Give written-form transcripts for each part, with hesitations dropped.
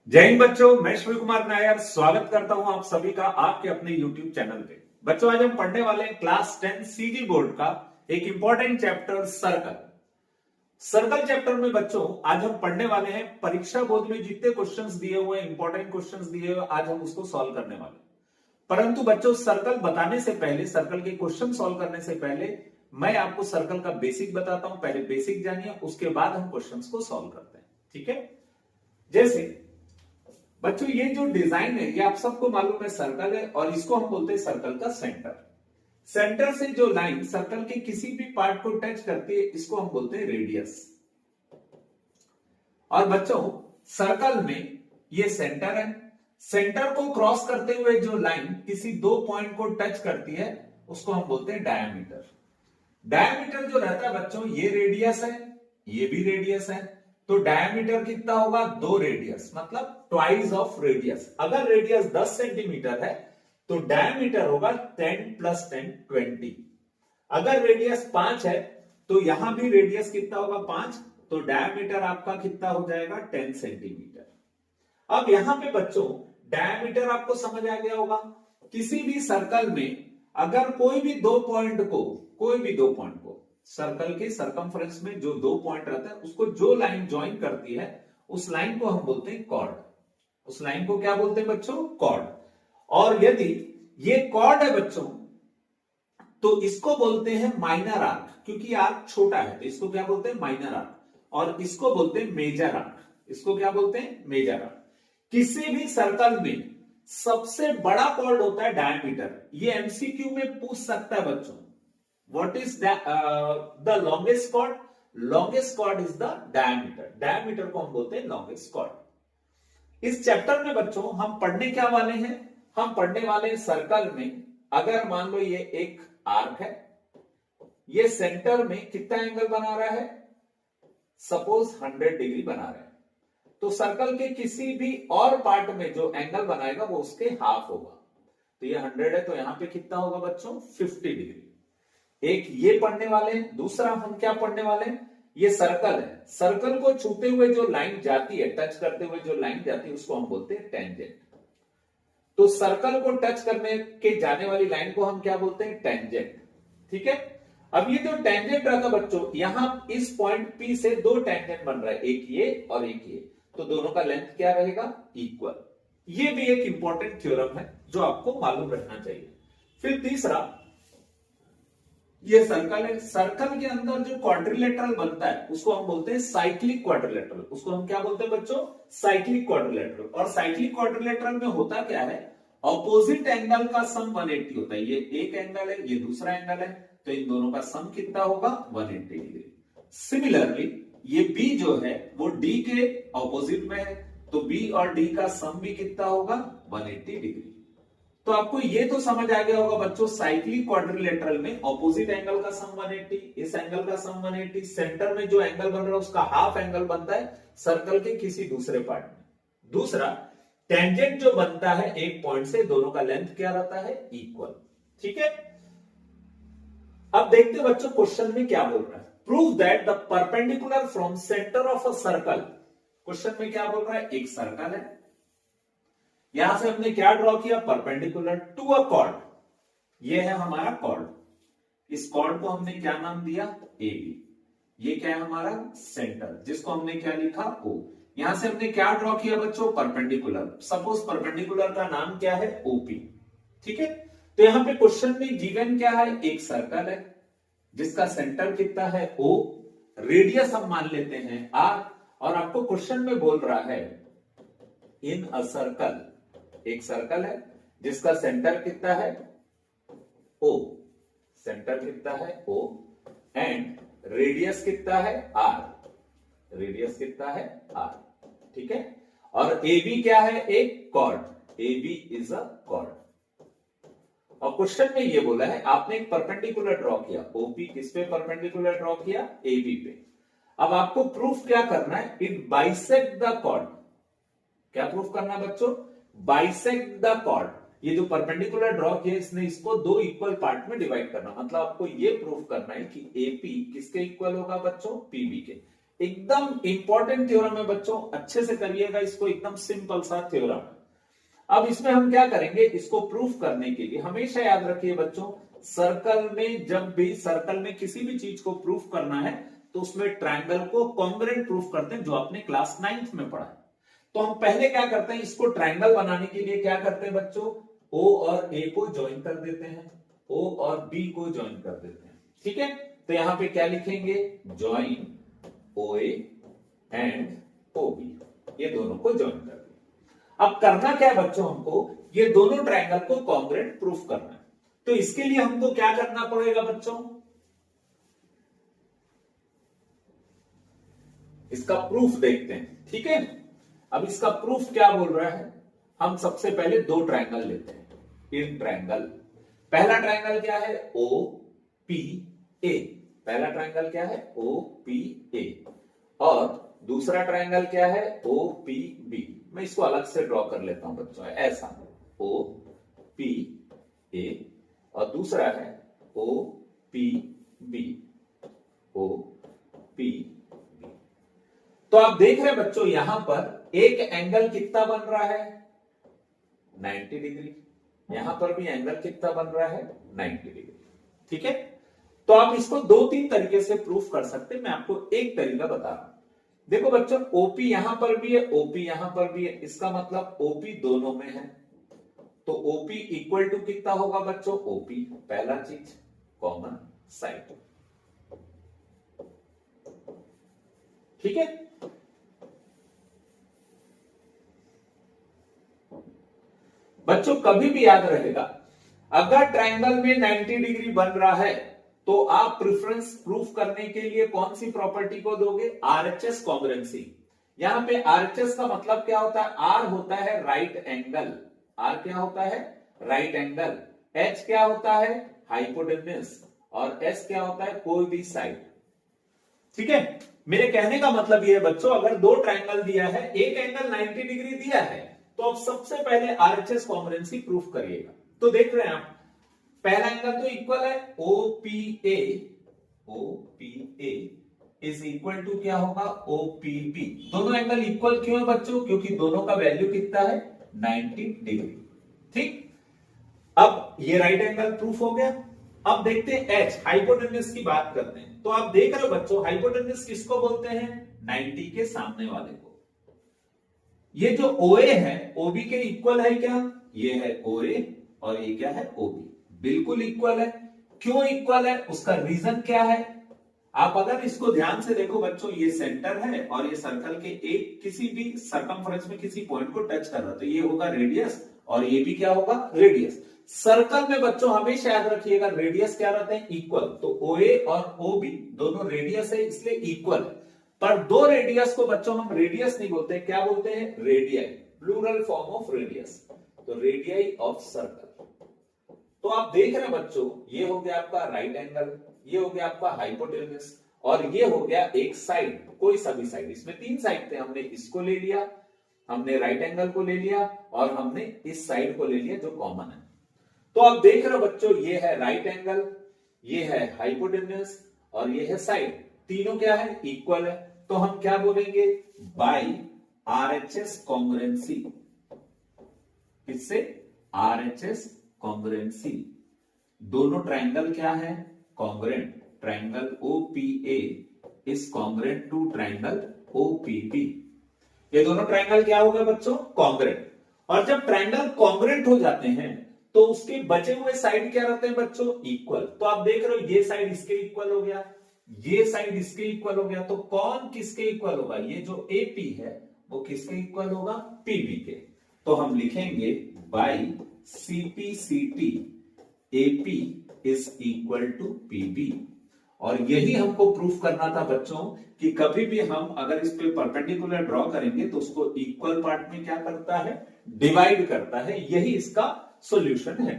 जय हिंद बच्चों, मैं शिव कुमार नायर स्वागत करता हूं आप सभी का आपके अपने YouTube चैनल पे। बच्चों, आज हम पढ़ने वाले हैं क्लास 10 सीजी बोर्ड का एक important chapter circle. Circle chapter में बच्चों आज हम पढ़ने वाले हैं परीक्षा बोर्ड में जितने क्वेश्चंस दिए हुए हैं, इंपॉर्टेंट क्वेश्चंस दिए हुए, आज हम उसको सॉल्व करने वाले हैं। परंतु बच्चों, सर्कल बताने से पहले, सर्कल के क्वेश्चन सॉल्व करने से पहले मैं आपको सर्कल का बेसिक बताता हूं। पहले बेसिक जानिए, उसके बाद हम क्वेश्चंस को सॉल्व करते हैं। ठीक है। जैसे बच्चों, ये जो डिजाइन है ये आप सबको मालूम है, सर्कल है और इसको हम बोलते हैं सर्कल का सेंटर। सेंटर से जो लाइन सर्कल के किसी भी पार्ट को टच करती है इसको हम बोलते हैं रेडियस। और बच्चों, सर्कल में ये सेंटर है। सेंटर को क्रॉस करते हुए जो लाइन किसी दो पॉइंट को टच करती है उसको हम बोलते हैं डायमीटर। डायमीटर जो रहता है बच्चों, ये रेडियस है, ये भी रेडियस है, तो डायमीटर कितना होगा? 2 रेडियस, मतलब ट्वाइस ऑफ रेडियस। अगर रेडियस 10 सेंटीमीटर है तो डायमीटर होगा 10 + 10 20। अगर रेडियस 5 है तो यहां भी रेडियस कितना होगा? 5, तो डायमीटर आपका कितना हो जाएगा? 10 सेंटीमीटर। अब यहां पे बच्चों डायमीटर आपको समझ आ गया होगा। किसी भी सर्कल में अगर कोई भी दो पॉइंट को सर्कल के सरकमफ्रेंस में जो दो पॉइंट रहता है उसको जो लाइन ज्वाइन करती है उस लाइन को हम बोलते हैं कॉर्ड। उस लाइन को क्या बोलते हैं बच्चों? कॉर्ड। और यदि ये कॉर्ड है बच्चों तो इसको बोलते हैं माइनर आर्क, क्योंकि आर्क छोटा है तो इसको क्या बोलते हैं? Minor arc. और इसको बोलते हैं मेजर आर्क। इसको क्या बोलते हैं? Major arc. किसी भी सर्कल में सबसे बड़ा कॉर्ड होता है डायमीटर। ये एमसीक्यू में पूछ सकता है बच्चों, what is the longest chord? Longest chord is the diameter. Diameter को हम बोलते हैं लॉन्गेस्ट कॉर्ड। इस चैप्टर में बच्चों हम पढ़ने क्या वाले हैं? हम पढ़ने वाले हैं सर्कल में अगर मान लो ये एक आर्क है, ये सेंटर में कितना एंगल बना रहा है? सपोज 100 डिग्री बना रहा है, तो सर्कल के किसी भी और पार्ट में जो एंगल बनाएगा वो उसके हाफ होगा। तो ये 100 है तो यहां पे कितना होगा बच्चों? 50 डिग्री। एक ये पढ़ने वाले हैं। दूसरा हम क्या पढ़ने वाले हैं? ये सर्कल है, सर्कल को छूते हुए जो लाइन जाती है, टच करते हुए जो लाइन जाती है उसको हम बोलते हैं टेंजेंट। तो सर्कल को टच करने के जाने वाली लाइन को हम क्या बोलते हैं? टेंजेंट। ठीक है। अब ये जो टेंजेंट रहता बच्चों, यहां इस पॉइंट P से दो टेंजेंट बन रहा है, एक ये और एक ये, तो दोनों का लेंथ क्या रहेगा? इक्वल। ये भी एक इंपॉर्टेंट थ्योरम है जो आपको मालूम रखना चाहिए। फिर तीसरा, ये सर्कल है, सर्कल के अंदर जो क्वाड्रिलेटरल बनता है उसको हम बोलते हैं साइक्लिक क्वाड्रिलेटरल। उसको हम क्या बोलते हैं बच्चों? Cyclic quadrilateral. और साइक्लिक क्वाड्रिलेटरल में होता क्या है? ऑपोजिट एंगल का सम 180 होता है। ये एक एंगल है, ये दूसरा एंगल है, तो इन दोनों का सम कितना होगा? 180 डिग्री। सिमिलरली ये B जो है वो D के ऑपोजिट में है, तो B और D का सम भी कितना होगा? 180 डिग्री। तो आपको ये तो समझ आ गया होगा बच्चों, साइक्लिक क्वाड्रिलेटरल में ऑपोजिट एंगल का सम 180, इस एंगल का सम 180, सेंटर में जो एंगल बन रहा है उसका हाफ एंगल बनता है सर्कल के किसी दूसरे पार्ट में। दूसरा, टेंजेंट जो बनता है एक पॉइंट से, दोनों का लेंथ क्या रहता है? इक्वल। ठीक है। अब देखते हैं बच्चों क्वेश्चन में क्या बोल रहा है। Prove that the perpendicular from centre of a circle. Question में क्या बोल रहा है? एक सर्कल है, यहां से हमने क्या ड्रॉ किया? Perpendicular to a chord. ये है हमारा कॉर्ड। इस कॉर्ड को हमने क्या नाम दिया? A B. ये क्या है? हमारा सेंटर, जिसको हमने क्या लिखा? ओ। यहां से हमने क्या ड्रॉ किया बच्चों? परपेंडिकुलर। सपोज परपेंडिकुलर का नाम क्या है? ओपी। ठीक है। तो यहां पे क्वेश्चन में गिवन क्या है? एक सर्कल है जिसका सेंटर कितना है? ओ। रेडियस हम मान लेते हैं आर। और आपको क्वेश्चन में बोल रहा है इन अ सर्कल, एक सर्कल है जिसका सेंटर कितना है? O। सेंटर कितना है? O। एंड रेडियस कितना है? R। रेडियस कितना है? R। ठीक है। और AB क्या है? एक chord. AB is a chord. और क्वेश्चन में ये बोला है आपने एक परपेंडिकुलर ड्रॉ किया। OP किस पे परपेंडिकुलर ड्रॉ किया? AB पे। अब आपको प्रूफ क्या करना है? It bisect the chord. क्या प्रूफ करना है बच्चों? Bisect the chord. ये जो परपेंडिकुलर ड्रॉ किया इसने इसको दो इक्वल पार्ट में डिवाइड करना। मतलब आपको ये प्रूफ करना है कि एपी किसके इक्वल होगा बच्चों? पीबी के। एकदम इंपॉर्टेंट थ्योरम है बच्चों, अच्छे से करिएगा इसको, एकदम सिंपल सा थ्योरम है। अब इसमें हम क्या करेंगे, इसको प्रूफ करने के लिए हमेशा याद रखिए बच्चों, सर्कल में जब भी सर्कल में किसी भी चीज को प्रूफ करना है तो उसमें ट्रायंगल को कॉन्ग्रुएंट प्रूफ करते हैं, जो आपने क्लास 9th में पढ़ा है। तो हम पहले क्या करते हैं, इसको ट्रायंगल बनाने के लिए क्या करते हैं बच्चों, O और A को ज्वाइन कर देते हैं, O और B को ज्वाइन कर देते हैं, ठीक है। तो यहां पे क्या लिखेंगे, ज्वाइन OA एंड OB, ये दोनों को ज्वाइन कर दिया। अब करना क्या है बच्चों, हमको ये दोनों ट्रायंगल को कॉन्ग्रुएंट प्रूफ करना है। तो इसके लिए हमको क्या करना पड़ेगा बच्चों, इसका प्रूफ देखते हैं, ठीक है। अब इसका प्रूफ क्या बोल रहा है, हम सबसे पहले दो ट्रायंगल लेते हैं, इन ट्रायंगल। पहला ट्रायंगल क्या है, OPA, पहला ट्रायंगल क्या है, OPA, और दूसरा ट्रायंगल क्या है, OPB। मैं इसको अलग से ड्रॉ कर लेता हूं बच्चों, ऐसा OPA और दूसरा है OPB, OPB। तो आप देख रहे हैं बच्चों, यहां पर एक एंगल कितना बन रहा है, 90 डिग्री। यहां पर भी एंगल कितना बन रहा है, 90 डिग्री, ठीक है। तो आप इसको 2-3 तरीके से प्रूफ कर सकते हैं, मैं आपको एक तरीका बता रहा हूं। देखो बच्चों, OP यहां पर भी है, OP यहां पर भी है, इसका मतलब OP दोनों में है। तो OP इक्वल टू कितना होगा बच्चों, OP, पहला चीज कॉमन साइड, ठीक है। बच्चों कभी भी याद रहेगा, अगर ट्रायंगल में 90 डिग्री बन रहा है तो आप प्रेफरेंस प्रूफ करने के लिए कौन सी प्रॉपर्टी को दोगे, RHS कॉन्ग्रुएंसी। यहां पे RHS का मतलब क्या होता है, R होता है राइट एंगल, R क्या होता है, राइट एंगल, H क्या होता है, हाइपोटेन्यूज, और S क्या होता है, कोई भी साइड, ठीक है। मेरे कहने का मतलब यह है बच्चों, अगर दो ट्रायंगल दिया है, एक एंगल 90 डिग्री दिया है, तो अब सबसे पहले RHS कॉन्ग्रुएंसी प्रूफ करिएगा। तो देख रहे हैं आप, पहला एंगल तो इक्वल है, OPA इज इक्वल टू क्या होगा, OPB। दोनों एंगल इक्वल क्यों है बच्चों, क्योंकि दोनों का वैल्यू कितना है, 90 डिग्री, ठीक। अब ये राइट एंगल प्रूफ हो गया। अब देखते हैं H, हाइपोटेन्यूज की बात करते हैं। तो आप देख रहे हो बच्चों, हाइपोटेन्यूज किसको बोलते हैं, 90 के सामने वाले को। ये जो OA है OB के इक्वल है क्या, ये है OA और ये क्या है OB, बिल्कुल इक्वल है। क्यों इक्वल है, उसका रीजन क्या है, आप अगर इसको ध्यान से देखो बच्चों, ये सेंटर है और ये सर्कल के एक किसी भी सर्कमफ्रेंस में किसी पॉइंट को टच कर रहा है, तो ये होगा रेडियस और ये भी क्या होगा, रेडियस। सर्कल में बच्चों हमेशा याद रखिएगा, रेडियस क्या रहते हैं, इक्वल। तो OA और OB दोनों रेडियस है, इसलिए इक्वल है। पर दो रेडियस को बच्चों हम रेडियस नहीं बोलते, क्या बोलते हैं, radii, plural form of radius. तो रेडियाई ऑफ सर्कल। तो आप देख रहे हैं बच्चों, ये हो गया आपका राइट एंगल, ये हो गया आपका हाइपोटेन्यूज, और ये हो गया एक साइड, कोई सा भी साइड। इसमें 3 साइड थे, हमने इसको ले लिया, हमने राइट एंगल को ले लिया, और हमने इस साइड को ले लिया जो कॉमन है। तो आप देख रहे हो बच्चों, ये है राइट एंगल, ये है हाइपोटेन्यूज, और ये है साइड, तीनों क्या है, इक्वल है। तो हम क्या बोलेंगे, बाई RHS कॉन्ग्रुएंसी। किससे, RHS कॉन्ग्रुएंसी। दोनों ट्रायंगल क्या है, congruent. Triangle OPA is congruent to triangle OPB। ये दोनों ट्रायंगल क्या हो गए बच्चों, कॉन्ग्रुएंट। और जब ट्रायंगल कॉन्ग्रुएंट हो जाते हैं तो उसके बचे हुए साइड क्या रहते हैं बच्चों, इक्वल। तो आप देख रहे हो, ये साइड इसके इक्वल हो गया, ये साइड इसके इक्वल हो गया। तो कौन किसके इक्वल होगा, ये जो AP है वो किसके इक्वल होगा, PB के। तो हम लिखेंगे by CPCT AP is equal to PB। और यही हमको प्रूफ करना था बच्चों, कि कभी भी हम अगर इस पे परपेंडिकुलर ड्रॉ करेंगे तो उसको इक्वल पार्ट में क्या करता है, डिवाइड करता है। यही इसका सॉल्यूशन है।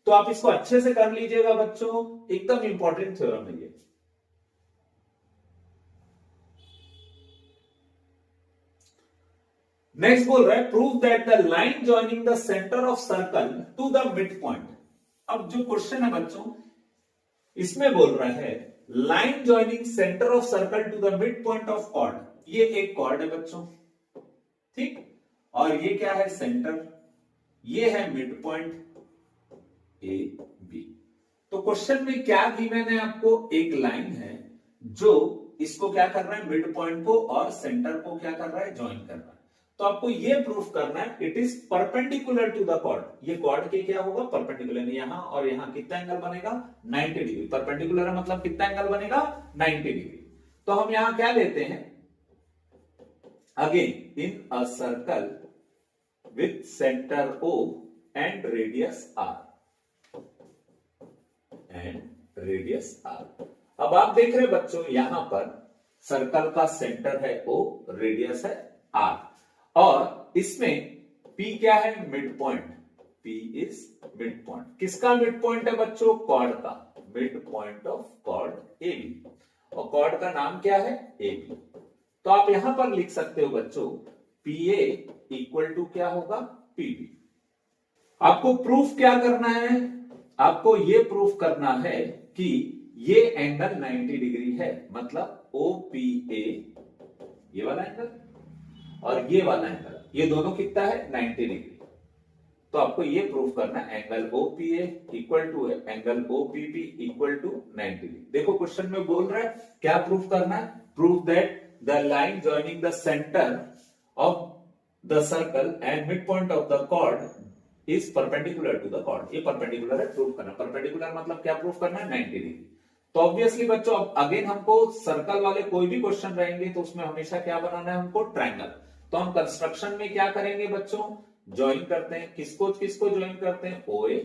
तो आप इसको अच्छे से कर लीजिएगा बच्चों, एकदम इंपॉर्टेंट थ्योरम है ये। नेक्स्ट बोल रहा है, prove that the line joining the centre of circle to the mid point. अब जो क्वेश्चन है बच्चों, इसमें बोल रहा है line joining centre of circle to the mid point of chord, ये एक कॉर्ड है बच्चों, ठीक, और ये क्या है सेंटर, ये है मिड पॉइंट ए बी। तो क्वेश्चन में क्या गिवन है आपको, एक लाइन है जो इसको क्या कर रहा है, मिड पॉइंट को और सेंटर को क्या कर रहा है, ज्वाइन कर रहा है। तो आपको ये प्रूफ करना है it is perpendicular to the chord, ये कॉर्ड के क्या होगा, परपेंडिकुलर, यहां और यहां कितना एंगल बनेगा, 90 डिग्री। परपेंडिकुलर है मतलब कितना एंगल बनेगा, 90 डिग्री। तो हम यहां क्या लेते हैं, again in a circle with centre O and radius R, अब आप देख रहे बच्चों यहां पर सर्कल का सेंटर है O, रेडियस है R, और इसमें P क्या है, mid point, P is mid point. किसका मिड पॉइंट है बच्चों, कॉर्ड का, mid point of chord AB, और कॉर्ड का नाम क्या है, AB। तो आप यहां पर लिख सकते हो बच्चों PA इक्वल टू क्या होगा, PB। आपको प्रूफ क्या करना है, आपको यह प्रूफ करना है कि ये एंगल 90 डिग्री है, मतलब OPA ये वाला एंगल और ये वाला एंगल, ये दोनों कितना है, 90 डिग्री। तो आपको ये प्रूफ करना है angle OPA equal to angle OPB equal to 90 degree. देखो क्वेश्चन में बोल रहा है क्या प्रूफ करना है, proof that the line joining the centre of the circle and mid point of the chord is perpendicular to the chord. ये perpendicular है, प्रूफ करना। परपेंडिकुलर मतलब क्या प्रूफ करना है, 90 डिग्री। तो ऑब्वियसली बच्चों अब अगेन हमको सर्कल वाले कोई भी क्वेश्चन रहेंगे तो उसमें हमेशा क्या बनाना है हमको, ट्रायंगल। तो हम कंस्ट्रक्शन में क्या करेंगे बच्चों, ज्वाइन करते हैं, किसको किसको ज्वाइन करते हैं, OA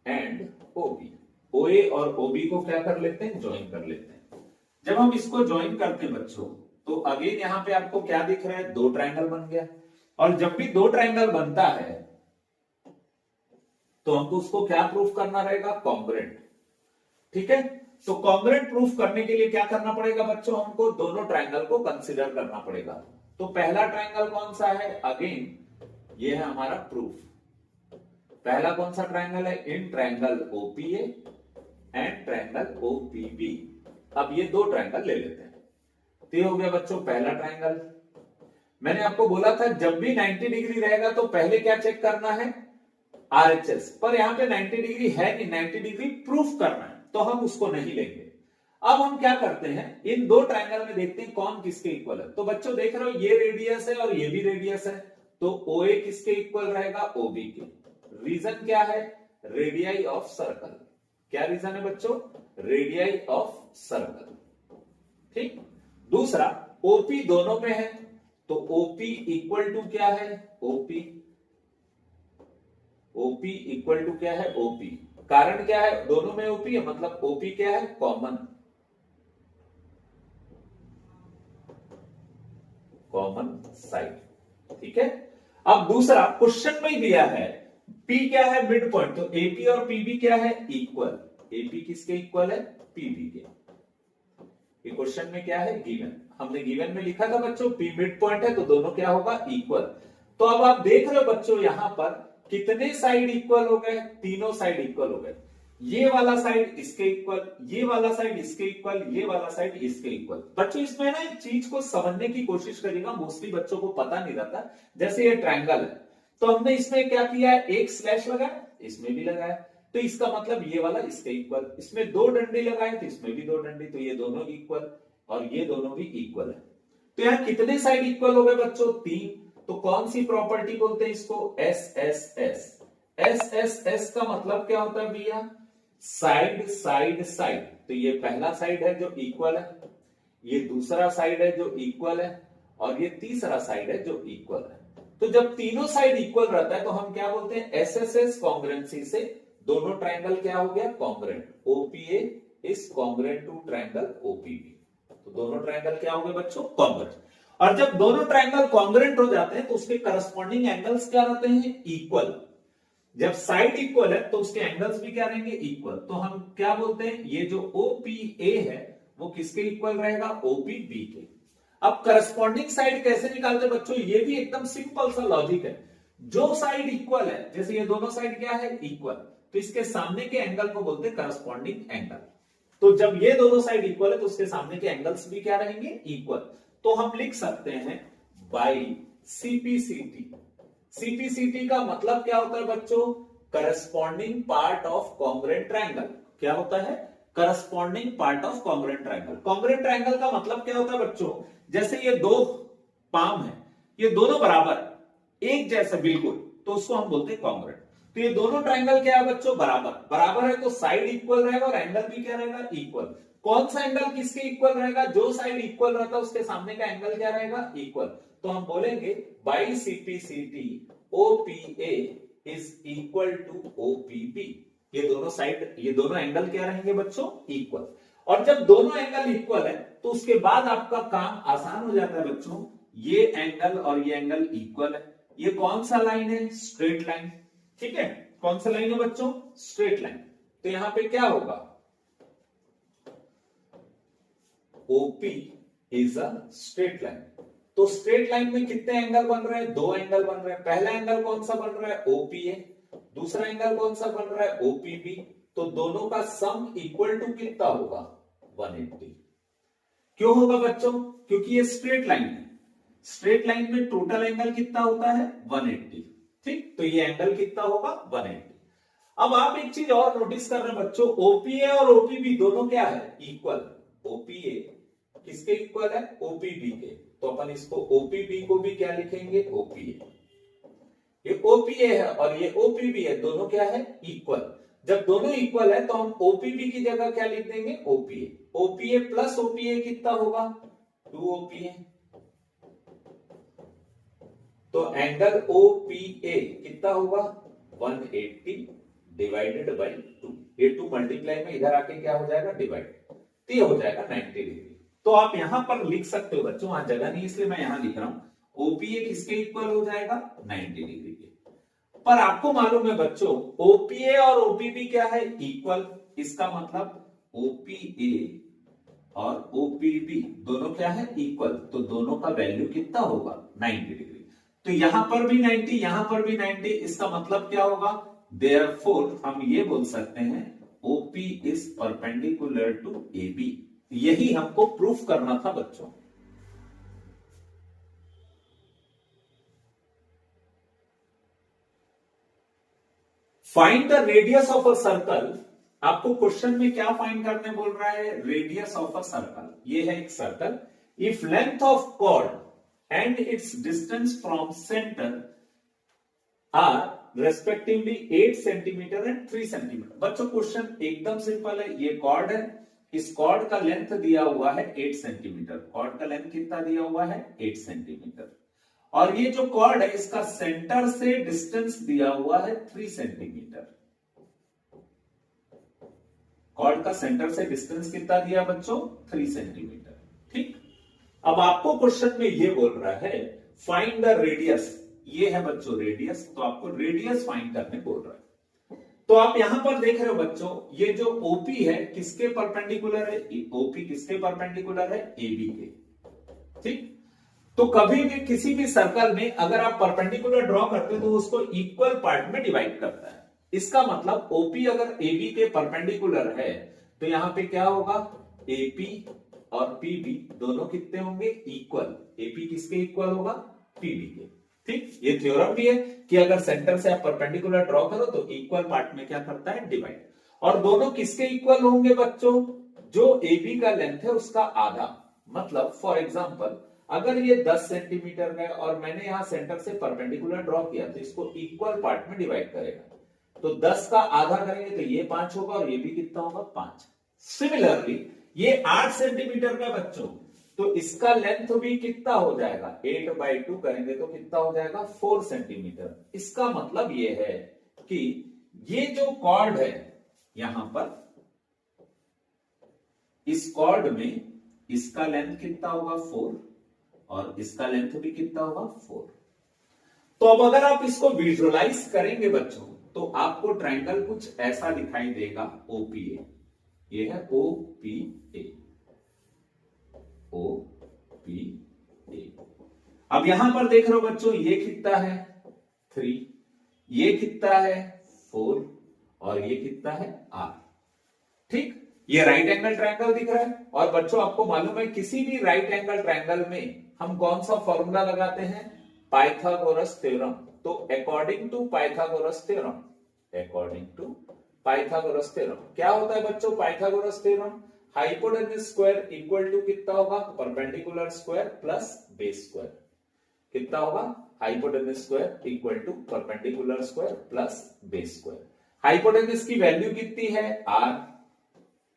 एंड OB। OA और OB को क्या कर लेते हैं, ज्वाइन कर लेते हैं। जब हम इसको ज्वाइन करते हैं बच्चों तो अगेन यहां पे आपको क्या दिख रहा है, दो ट्रायंगल बन गया। और जब भी दो ट्रायंगल बनता है तो हमको उसको क्या प्रूफ करना रहेगा, कॉन्ग्रुएंट। ठीक है, तो कॉन्ग्रुएंट प्रूफ करने के लिए क्या करना पड़ेगा बच्चों, हमको दोनों ट्रायंगल को कंसीडर करना पड़ेगा। तो पहला ट्रायंगल कौन सा है, अगेन ये है हमारा प्रूफ। पहला कौन सा ट्रायंगल है, in triangle OPA and triangle OPB। अब ये दो ट्रायंगल ले लेते हैं। तो ये हो गया बच्चों पहला ट्रायंगल। मैंने आपको बोला था जब भी 90 डिग्री रहेगा तो पहले क्या चेक करना है, RHS। पर यहां पे 90 डिग्री है नहीं, 90 डिग्री प्रूफ करना है तो हम उसको नहीं लेंगे। अब हम क्या करते हैं, इन दो ट्रायंगल में देखते हैं कौन किसके इक्वल है। तो बच्चों देख रहे हो ये रेडियस है और ये भी रेडियस है, तो OA किसके इक्वल रहेगा, OB के। रीजन क्या है, रेडियाई ऑफ सर्कल। क्या रीजन है बच्चों, रेडियाई ऑफ सर्कल। ठीक, दूसरा OP दोनों में है तो OP इक्वल टू क्या है, OP इक्वल टू क्या है, OP। कारण क्या है, दोनों में OP है मतलब OP क्या है, कॉमन साइड। ठीक है, अब दूसरा क्वेश्चन में दिया है P क्या है, मिड पॉइंट। तो AP और PB क्या है, इक्वल। AP किसके इक्वल है, PB के। ये क्वेश्चन में क्या है, गिवन। हमने गिवन में लिखा था बच्चों P मिड पॉइंट है तो दोनों क्या होगा, इक्वल। तो अब आप देख रहे हो बच्चों यहां पर कितने साइड इक्वल हो गए, तीनों साइड इक्वल हो गए। ये वाला साइड इसके इक्वल, ये वाला साइड इसके इक्वल, ये वाला साइड इसके इक्वल। बच्चों इसमें ना एक चीज को समझने की कोशिश करिएगा, मोस्टली बच्चों को पता नहीं रहता। जैसे ये ट्रायंगल है तो हमने इसमें क्या किया है, एक स्लैश लगाया, इसमें भी लगाया, तो इसका मतलब ये वाला इसके इक्वल। इसमें दो डंडे लगाए तो इसमें भी दो डंडे, तो ये दोनों इक्वल और ये दोनों भी इक्वल है। तो यहां कितने साइड इक्वल हो गए बच्चों, 3। तो कौन सी प्रॉपर्टी बोलते हैं इसको, SSS। SSS का मतलब क्या होता है भैया, साइड साइड साइड। तो ये पहला साइड है जो इक्वल है, ये दूसरा साइड है जो इक्वल है, और ये तीसरा साइड है जो इक्वल है। तो जब तीनों साइड इक्वल रहता है तो हम क्या बोलते हैं, SSS कॉन्ग्रुएंसी से दोनों ट्रायंगल क्या हो गया, congruent. OPA is congruent to triangle OPB। तो दोनों ट्रायंगल क्या हो गए बच्चों, कॉन्ग्रुएंट। और जब दोनों ट्रायंगल कॉन्ग्रुएंट हो जाते हैं तो उसके करस्पॉन्डिंग एंगल्स क्या रहते हैं, इक्वल। जब साइड इक्वल है तो उसके एंगल्स भी क्या रहेंगे, इक्वल। तो हम क्या बोलते हैं, ये जो OPA है वो किसके इक्वल रहेगा, OPB के। अब करस्पॉन्डिंग साइड कैसे निकालते हैं बच्चों, ये भी एकदम सिंपल सा लॉजिक है। जो साइड इक्वल है, जैसे ये दोनों साइड क्या है, इक्वल, तो इसके सामने के एंगल को बोलते हैं करस्पॉन्डिंग एंगल। तो जब ये दोनों साइड इक्वल है तो उसके सामने के एंगल्स भी क्या रहेंगे, इक्वल। तो हम लिख सकते हैं बाई सीपीसीटी। सीपीसीटी का मतलब क्या होता है बच्चों, corresponding part of congruent triangle. क्या होता है, corresponding part of congruent triangle. Congruent triangle का मतलब क्या होता है बच्चों, जैसे ये दो पाम है, ये दोनों बराबर है, एक जैसा बिल्कुल, तो उसको हम बोलते हैं कॉन्ग्रुएंट। तो ये दोनों ट्रायंगल क्या है बच्चों, बराबर। बराबर है तो साइड इक्वल रहेगा और एंगल भी क्या रहेगा, इक्वल। कौन सा एंगल किसके इक्वल रहेगा, जो साइड इक्वल रहता है उसके सामने का एंगल क्या रहेगा, इक्वल। तो हम बोलेंगे by CPCT OPA is equal to OPB. ये दोनों साइड, ये दोनों एंगल क्या रहेंगे बच्चों, इक्वल। और जब दोनों एंगल इक्वल है तो उसके बाद आपका काम आसान हो जाता है बच्चों। ये एंगल और ये एंगल इक्वल है, ये कौन सा लाइन है, स्ट्रेट लाइन। ठीक है, कौन सा लाइन है बच्चों, स्ट्रेट लाइन। तो यहां पे क्या होगा, OP is a straight line. तो स्ट्रेट लाइन में कितने एंगल बन रहे हैं, दो एंगल बन रहे हैं। पहला एंगल कौन सा बन रहा है, OPA। दूसरा एंगल कौन सा बन रहा है, OPB। तो दोनों का सम इक्वल टू कितना होगा, 180। क्यों होगा बच्चों, क्योंकि ये स्ट्रेट लाइन है। स्ट्रेट लाइन में टोटल एंगल कितना होता है, 180। ठीक, तो ये एंगल कितना होगा, 180। अब आप एक चीज और नोटिस कर रहे हैं बच्चों, OPA और OPB दोनों क्या है, इक्वल। OPA किसके इक्वल है, OPB के। तो अपन इसको OPB को भी क्या लिखेंगे, OPA। ये OPA है और ये OPB है, दोनों क्या है, इक्वल। जब दोनों इक्वल है तो हम OPB की जगह क्या लिख देंगे, OPA। OPA प्लस OPA कितना होगा, 2OPA। तो एंगल OPA कितना होगा, 180 डिवाइडेड बाई 2। ये 2 मल्टीप्लाई में इधर आके क्या हो जाएगा, डिवाइड। तो ये हो जाएगा 90 डिग्री। तो आप यहां पर लिख सकते हो बच्चों, वहां जगह नहीं इसलिए मैं यहां लिख रहा हूं, OPA किसके इक्वल हो जाएगा, 90 डिग्री के। पर आपको मालूम है बच्चों, OPA और OPB क्या है, इक्वल। इसका मतलब OPA और OPB दोनों क्या है, इक्वल। तो दोनों का वैल्यू कितना होगा, 90 डिग्री। तो यहां पर भी 90, यहां पर भी 90। इसका मतलब क्या होगा, देयरफॉर हम ये बोल सकते हैं OP is perpendicular to AB। यही हमको प्रूफ करना था बच्चों। Find the radius of a circle. आपको क्वेश्चन में क्या फाइंड करने बोल रहा है, रेडियस ऑफ अ सर्कल। ये है एक circle. If length of chord and its distance from centre are respectively 8 centimetre and 3 centimetre. बच्चों क्वेश्चन एकदम सिंपल है। ये कॉर्ड है, इस कॉर्ड का लेंथ दिया हुआ है 8 सेंटीमीटर। कॉर्ड का लेंथ कितना दिया हुआ है, 8 सेंटीमीटर। और ये जो कॉर्ड है इसका सेंटर से डिस्टेंस दिया हुआ है 3 सेंटीमीटर। कॉर्ड का सेंटर से डिस्टेंस कितना दिया बच्चों, 3 सेंटीमीटर। ठीक, अब आपको क्वेश्चन में ये बोल रहा है फाइंड द रेडियस। ये है बच्चों रेडियस, तो आपको रेडियस फाइंड करने बोल रहा है। तो आप यहां पर देख रहे हो बच्चों, ये जो OP है किसके परपेंडिकुलर है, OP किसके परपेंडिकुलर है, AB के। ठीक, तो कभी भी किसी भी सर्कल में अगर आप परपेंडिकुलर ड्रॉ करते हो तो उसको इक्वल पार्ट में डिवाइड करता है। इसका मतलब OP अगर AB के परपेंडिकुलर है तो यहां पे क्या होगा, AP और PB दोनों कितने होंगे, इक्वल। AP किसके इक्वल होगा, PB के। ठीक, ये थ्योरम भी है कि अगर सेंटर से आप परपेंडिकुलर ड्रॉ करो तो इक्वल पार्ट में क्या करता है, डिवाइड। और दोनों किसके इक्वल होंगे बच्चों, जो AB का लेंथ है उसका आधा। मतलब फॉर एग्जांपल अगर ये 10 सेंटीमीटर है और मैंने यहां सेंटर से परपेंडिकुलर ड्रॉ किया तो इसको इक्वल पार्ट में डिवाइड करेगा। तो 10 का आधा करेंगे तो ये 5 होगा और ये भी कितना होगा, 5। सिमिलरली ये 8 सेंटीमीटर का बच्चों, तो इसका लेंथ भी कितना हो जाएगा, 8/2 करेंगे तो कितना हो जाएगा, 4 सेंटीमीटर। इसका मतलब ये है कि ये जो कॉर्ड है यहां पर, इस कॉर्ड में इसका लेंथ कितना होगा, 4, और इसका लेंथ भी कितना होगा, 4। तो अब अगर आप इसको विजुअलाइज करेंगे बच्चों तो आपको ट्रायंगल कुछ ऐसा दिखाई देगा, OPA। ये है OPA, OPA। अब यहां पर देख रहे हो बच्चों, ये कितना है, 3, ये कितना है, 4, और ये कितना है, R। ठीक, ये राइट एंगल ट्रायंगल दिख रहा है। और बच्चों आपको मालूम है किसी भी राइट एंगल ट्रायंगल में हम कौन सा फॉर्मूला लगाते हैं, पाइथागोरस थ्योरम। तो according to Pythagoras theorem, according to Pythagoras theorem क्या होता है बच्चों, Pythagoras theorem, hypotenuse square equal to कितना होगा, perpendicular square plus base square. कितना होगा, hypotenuse square equal to perpendicular square plus base square. Hypotenuse की वैल्यू कितनी है, आर,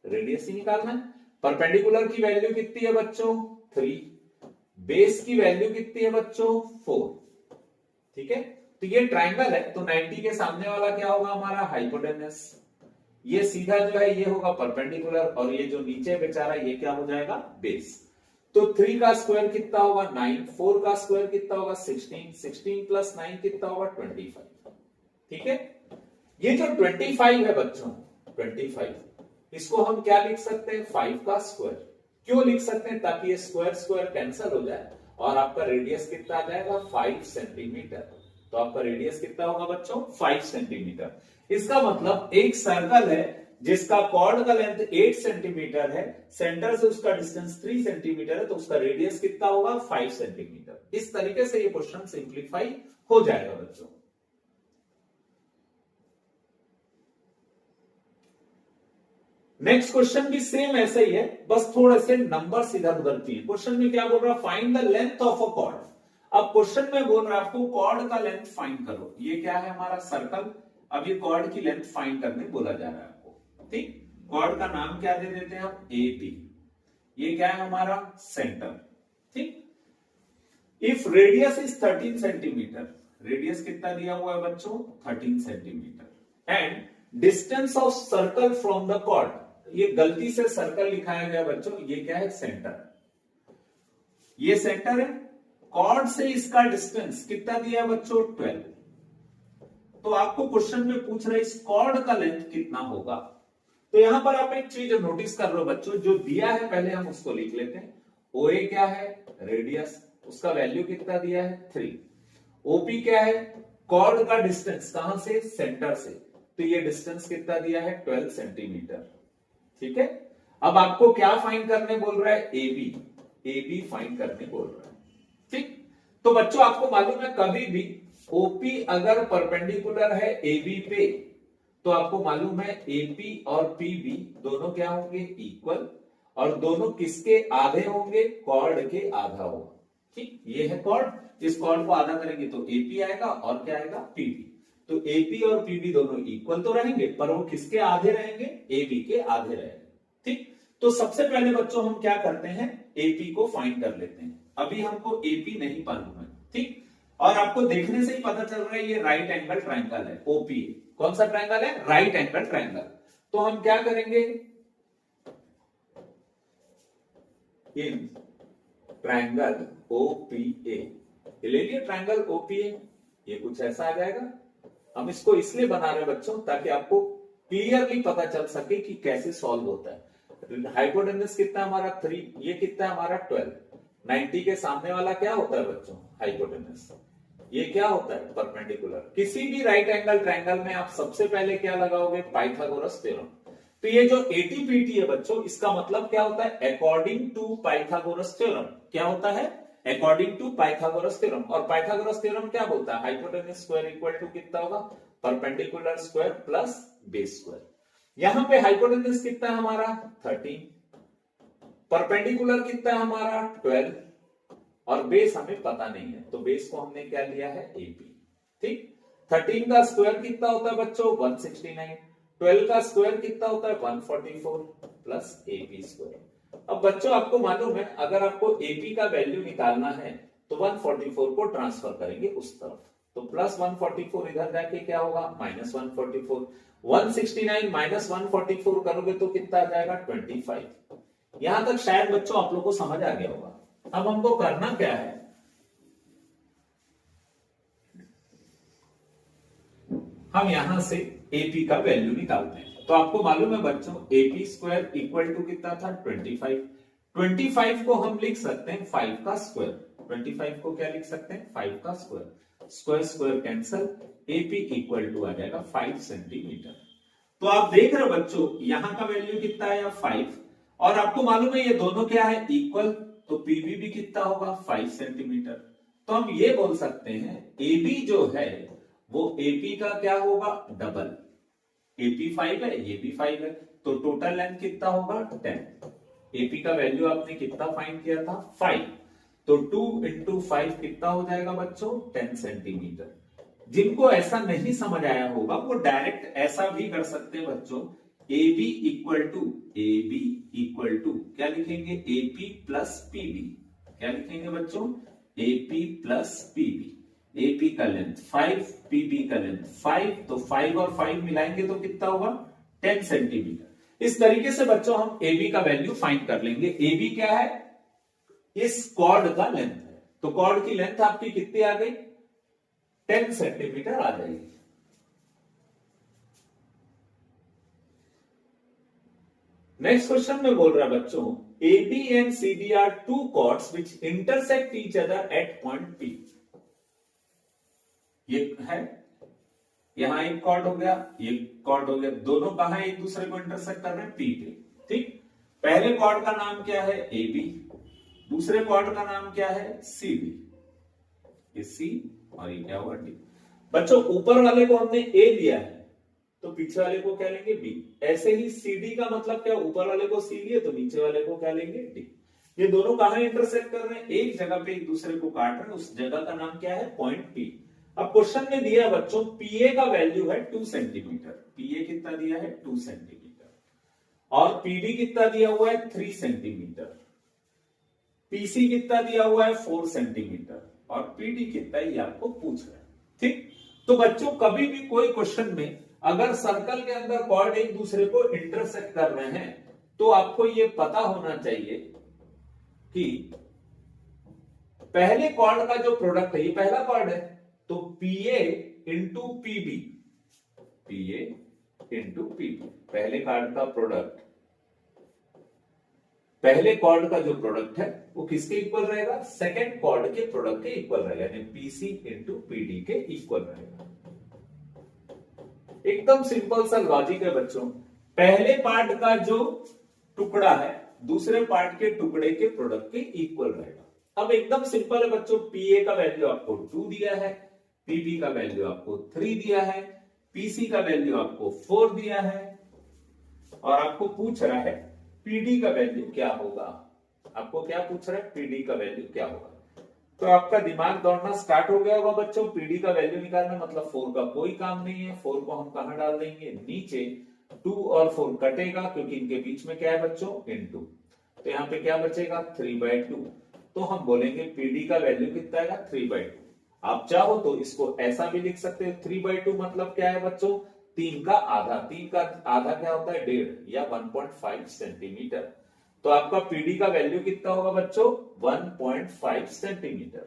रेडियस ही निकालना है। परपेंडिकुलर की वैल्यू कितनी है बच्चों, 3। बेस की वैल्यू कितनी है बच्चों, 4। ठीक है, तो ये ट्रायंगल है, तो 90 के सामने वाला क्या होगा हमारा, हाइपोटेन्यूज। ये सीधा जो है ये होगा परपेंडिकुलर, और ये जो नीचे बेचारा ये क्या हो जाएगा, बेस। तो 3 का स्क्वायर कितना होगा 9, 4 का स्क्वायर कितना होगा 16, 16 प्लस 9 कितना होगा 25। ठीक है, ये जो 25 है बच्चों, 25 इसको हम क्या लिख सकते हैं, 5 का स्क्वायर। क्यों लिख सकते हैं, ताकि ये स्क्वायर स्क्वायर कैंसिल हो जाए और आपका रेडियस कितना आ जाएगा, 5 सेंटीमीटर। तो आपका रेडियस कितना होगा बच्चों, 5 सेंटीमीटर। इसका मतलब एक सर्कल है जिसका कॉर्ड का लेंथ 8 सेंटीमीटर है, सेंटर से उसका डिस्टेंस 3 सेंटीमीटर है, तो उसका रेडियस कितना होगा, 5 सेंटीमीटर। इस तरीके से ये क्वेश्चन सिंप्लीफाई हो जाएगा बच्चों। नेक्स्ट क्वेश्चन भी सेम ऐसा ही है, बस थोड़े से नंबर इधर उधर किए। क्वेश्चन में क्या बोल रहा है, find the length of a cord. अब क्वेश्चन में बोल रहा है आपको कॉर्ड का लेंथ फाइंड करो। ये क्या है हमारा सर्कल, अब ये कॉर्ड की लेंथ फाइंड करने बोला जा रहा है आपको। ठीक, कॉर्ड का नाम क्या दे देते हैं हम, ए बी। ये क्या है हमारा सेंटर। ठीक, if radius is 13 centimetre, radius कितना दिया हुआ है बच्चों, 13 centimetre, and distance of circle from the chord, ये गलती से सर्कल लिखाया गया बच्चों, ये क्या है सेंटर, ये सेंटर है। कॉर्ड से इसका डिस्टेंस कितना दिया है बच्चों, 12। तो आपको क्वेश्चन में पूछ रहे इस कॉर्ड का लेंथ कितना होगा। तो यहां पर आप एक चीज नोटिस कर रहे हो बच्चों, जो दिया है पहले हम उसको लिख लेते हैं। ओ ए क्या है, रेडियस, उसका वैल्यू कितना दिया है 3। ओपी क्या है, कॉर्ड का डिस्टेंस, कहां से, सेंटर से, तो ये डिस्टेंस कितना दिया है 12 सेंटीमीटर। ठीक है, अब आपको क्या फाइंड करने बोल रहा है, एबी, एबी फाइंड करने बोल रहा है। ठीक, तो बच्चों आपको मालूम है कभी भी ओपी अगर परपेंडिकुलर है एबी पे, तो आपको मालूम है एपी और पीबी दोनों क्या होंगे, इक्वल, और दोनों किसके आधे होंगे, कॉर्ड के आधा होगा। ठीक, ये है कॉर्ड, इस कॉर्ड को आधा करेंगे तो एपी आएगा और क्या आएगा, पीबी। तो एपी और पीबी दोनों इक्वल तो रहेंगे, पर वो किसके आधे रहेंगे, एबी के आधे रहेंगे। ठीक, तो सबसे पहले बच्चों हम क्या करते हैं, एपी को फाइंड कर लेते हैं। अभी हमको एपी नहीं मालूम है। ठीक, और आपको देखने से ही पता चल रहा है ये राइट एंगल ट्रायंगल है, ओपी। कौन सा ट्रायंगल है, राइट एंगल ट्रायंगल। तो हम क्या करेंगे, इन ट्रायंगल ओपीए, ले लिए ट्रायंगल ओपीए, ये कुछ ऐसा आ जाएगा। हम इसको इसलिए बना रहे हैं बच्चों ताकि आपको क्लियरली पता चल सके कि कैसे सॉल्व होता है। हाइपोटेन्यूज कितना हमारा 3, ये कितना हमारा 12। 90 के सामने वाला क्या होता है बच्चों, हाइपोटेन्यूज। ये क्या होता है, परपेंडिकुलर। किसी भी राइट एंगल ट्रायंगल में आप सबसे पहले क्या लगाओगे, पाइथागोरस थ्योरम। तो ये जो एटीपीटी है बच्चों, इसका मतलब क्या होता है, अकॉर्डिंग टू पाइथागोरस थ्योरम। क्या होता है, अकॉर्डिंग टू पाइथागोरस थ्योरम। और पाइथागोरस थ्योरम क्या बोलता है, हाइपोटेन्यूज स्क्वायर इक्वल टू कितना होगा, perpendicular square plus base square. यहां पे हाइपोटेन्यूज कितना है हमारा 13, परपेंडिकुलर कितना है हमारा 12, और बेस हमें पता नहीं है, तो बेस को हमने क्या लिया है, एपी। ठीक, 13 का स्क्वायर कितना होता है बच्चों 169, 12 का स्क्वायर कितना होता है 144 प्लस एपी स्क्वायर। अब बच्चों आपको मालूम है अगर आपको एपी का वैल्यू निकालना है तो 144 को ट्रांसफर करेंगे उस तरफ, तो प्लस 144 इधर जाके क्या होगा माइनस 144, 169 माइनस 144 करोगे तो कितना आ जाएगा 25। यहां तक शायद बच्चों आप लोग को समझ आ गया होगा। अब हमको करना क्या है, हम यहां से एपी का वैल्यू निकालते हैं। तो आपको मालूम है बच्चों एपी स्क्वायर इक्वल टू कितना था 25। 25 को हम लिख सकते हैं 5 का स्क्वायर। 25 को क्या लिख सकते हैं 5 का square, square square cancel, AP equal to आ जाएगा 5 सेंटीमीटर। तो आप देख रहे हो बच्चों यहां का वैल्यू कितना है 5, और आपको मालूम है ये दोनों क्या है इक्वल, तो पीबी भी कितना होगा 5 सेंटीमीटर। तो हम ये बोल सकते हैं एबी जो है वो एपी का क्या होगा डबल, एपी 5 है ये भी 5 है, तो टोटल लेंथ कितना होगा 10। एपी का वैल्यू आपने कितना फाइंड किया था 5, तो 2 इंटू 5 कितना हो जाएगा बच्चों 10 सेंटीमीटर। जिनको ऐसा नहीं समझ आया होगा वो डायरेक्ट ऐसा भी कर सकते हैं बच्चों, ए बी इक्वल टू क्या लिखेंगे एपी प्लस पीबी, क्या लिखेंगे बच्चों एपी प्लस पीबी। एपी का लेंथ 5, पीबी का लेंथ 5, तो 5 और 5 मिलाएंगे तो कितना होगा 10 सेंटीमीटर। इस तरीके से बच्चों हम एबी का वैल्यू फाइंड कर लेंगे। एबी क्या है इस कॉर्ड का लेंथ है, तो कॉर्ड की लेंथ आपकी कितनी आ गई 10 सेंटीमीटर आ जाएगी। नेक्स्ट क्वेश्चन में बोल रहा है बच्चों AB and CD are two chords which intersect each other at point P। ये है यहां एक कॉर्ड हो गया, ये कॉर्ड हो गया, दोनों कहां एक दूसरे को इंटरसेक्ट कर रहे हैं P पे। ठीक, पहले कॉर्ड का नाम क्या है AB, दूसरे कॉर्ड का नाम क्या है CD, ये C और ये क्या हुआ D। बच्चों ऊपर वाले को हमने A लिया है तो पीछे वाले को क्या लेंगे बी। ऐसे ही CD का मतलब क्या ऊपर वाले को C लिए तो नीचे वाले को क्या लेंगे D। ये दोनों कहां इंटरसेक्ट कर रहे हैं एक जगह पे एक दूसरे को काट रहे हैं, उस जगह का नाम क्या है पॉइंट P। अब क्वेश्चन में दिया बच्चों PA का वैल्यू है 2 सेंटीमीटर, PA कितना दिया है 2 सेंटीमीटर, और PD कितना दिया हुआ है 3 सेंटीमीटर, PC कितना दिया हुआ है 4 सेंटीमीटर, और PD कितना ये आपको पूछ रहा है। ठीक, तो बच्चों कभी भी कोई क्वेश्चन में अगर सर्कल के अंदर कॉर्ड एक दूसरे को इंटरसेक्ट कर रहे हैं तो आपको यह पता होना चाहिए कि पहले कॉर्ड का जो प्रोडक्ट है ये पहला कॉर्ड है, तो PA into PB, PA into PB, पहले कॉर्ड का प्रोडक्ट, पहले कॉर्ड का जो प्रोडक्ट है वो किसके इक्वल रहेगा सेकेंड कॉर्ड के प्रोडक्ट के इक्वल रहेगा, यानी PC इंटू PD के इक्वल रहेगा। एकदम सिंपल सा लॉजिक है बच्चों, पहले पार्ट का जो टुकड़ा है दूसरे पार्ट के टुकड़े के प्रोडक्ट के इक्वल रहेगा। अब एकदम सिंपल है बच्चों, PA का वैल्यू आपको 2 दिया है, PB का वैल्यू आपको 3 दिया है, PC का वैल्यू आपको 4 दिया है, और आपको पूछ रहा है PD का वैल्यू क्या होगा। आपको क्या पूछ रहा है PD का वैल्यू क्या होगा। तो आपका दिमाग दौड़ना स्टार्ट हो गया होगा बच्चों, PD का वैल्यू निकालना मतलब 4 का कोई काम नहीं है, 4 को हम कहां डाल देंगे नीचे, 2 और 4 कटेगा क्योंकि इनके बीच में क्या है बच्चों इनटू, तो यहां पे क्या बचेगा 3/2, तो हम बोलेंगे PD का वैल्यू कितना आएगा 3/2। आप चाहो तो इसको ऐसा भी लिख सकते हो 3/2 मतलब क्या है बच्चों 3 का आधा, 3 का आधा क्या होता है 1.5 या 1.5 सेंटीमीटर, तो आपका PD का वैल्यू कितना होगा बच्चों 1.5 सेंटीमीटर।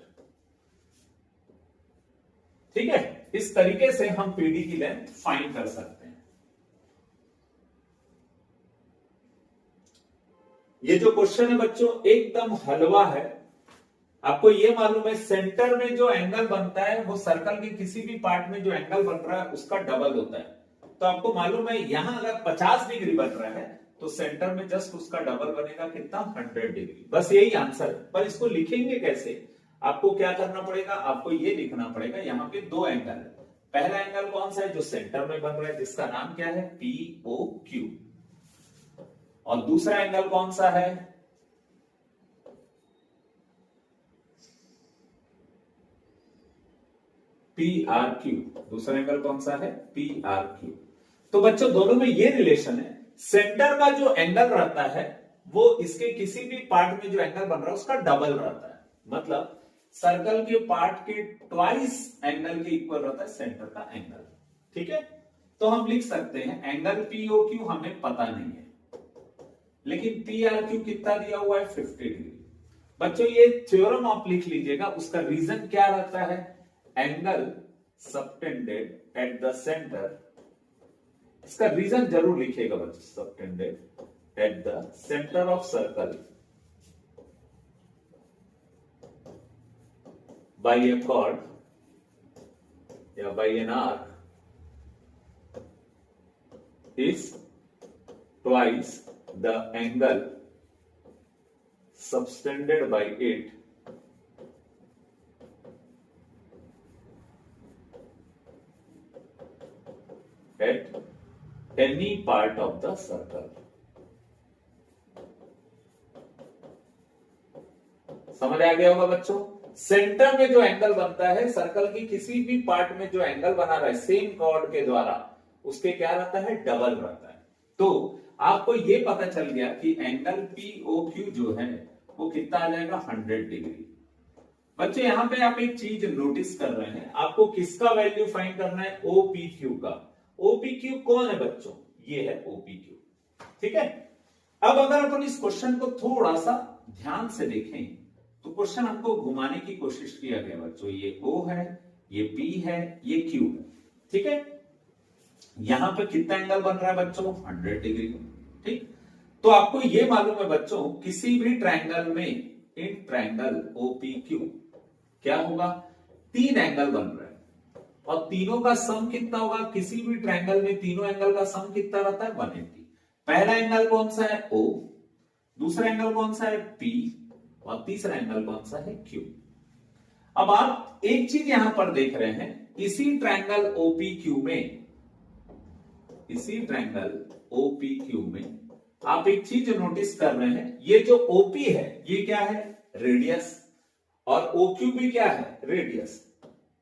ठीक है, इस तरीके से हम PD की लेंथ फाइंड कर सकते हैं। ये जो क्वेश्चन है बच्चों एकदम हलवा है। आपको ये मालूम है सेंटर में जो एंगल बनता है वो सर्कल के किसी भी पार्ट में जो एंगल बन रहा है उसका डबल होता है। तो आपको मालूम है यहां अगर 50 डिग्री बन रहा है तो सेंटर में जस्ट उसका डबल बनेगा कितना 100 डिग्री। बस यही आंसर है, पर इसको लिखेंगे कैसे, आपको क्या करना पड़ेगा, आपको ये लिखना पड़ेगा यहाँ पे 2 एंगल है। पहला एंगल कौन सा है जो सेंटर में बन रहा है जिसका नाम क्या है POQ, और दूसरा एंगल कौन सा है PRQ, दूसरा एंगल कौन सा है PRQ। तो बच्चों दोनों में ये रिलेशन है, सेंटर का जो एंगल रहता है वो इसके किसी भी पार्ट में जो एंगल बन रहा है उसका डबल रहता है, मतलब सर्कल के पार्ट के ट्वाइस एंगल के इक्वल रहता है सेंटर का एंगल। ठीक है, तो हम लिख सकते हैं एंगल POQ हमें पता नहीं है, लेकिन PRQ कितना दिया हुआ है 50 डिग्री। बच्चों ये थ्योरम आप लिख लीजिएगा, उसका रीजन क्या रहता है, angle subtended at the centre, इसका रीजन जरूर लिखिएगा बच्चों, subtended at the centre of circle by a chord या by an arc is twice the angle subtended by it at any part of the circle. समझ आ गया होगा बच्चों। Centre में जो एंगल बनता है सर्कल की किसी भी पार्ट में जो एंगल बना रहा है सेम कॉर्ड के द्वारा, उसके क्या रहता है, डबल रहता है। तो आपको ये पता चल गया कि एंगल POQ जो है वो कितना आ जाएगा, 100 डिग्री। बच्चों यहां पे आप एक चीज नोटिस कर रहे हैं, आपको किसका वैल्यू फाइंड करना है, OPQ का। OPQ कौन है बच्चों, ये है OPQ, ठीक है। अब अगर अपन इस क्वेश्चन को थोड़ा सा ध्यान से देखें तो क्वेश्चन हमको घुमाने की कोशिश किया गया बच्चों। ये O है, ये P है, ये Q है, ठीक है। यहां पे कितना एंगल बन रहा है बच्चों, 100 डिग्री, ठीक। तो आपको ये मालूम है बच्चों, किसी भी ट्रायंगल में इन ट्रायंगल OPQ क्या होगा, 3 एंगल बन रहा है और तीनों का सम कितना होगा, किसी भी ट्रायंगल में तीनों एंगल का सम कितना रहता है, 180। पहला एंगल कौन सा है, O, दूसरा एंगल कौन सा है, P, और तीसरा एंगल कौन सा है, Q। अब आप एक चीज यहां पर देख रहे हैं, इसी ट्रायंगल OPQ में, इसी ट्रायंगल OPQ में आप एक चीज नोटिस कर रहे हैं, ये जो OP है ये क्या है, रेडियस, और OQ भी क्या है, रेडियस।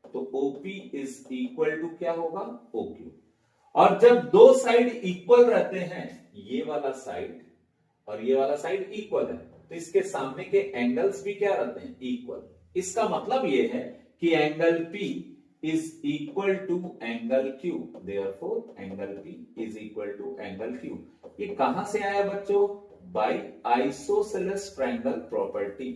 तो OP इज इक्वल टू क्या होगा, OQ। और जब दो साइड इक्वल रहते हैं, ये वाला साइड और ये वाला साइड इक्वल है, तो इसके सामने के एंगल्स भी क्या रहते हैं, इक्वल। इसका मतलब ये है कि angle P is equal to angle Q, therefore angle P is equal to angle Q। ये कहां से आया बच्चों, बाय आइसोसेलेस ट्रायंगल प्रॉपर्टी।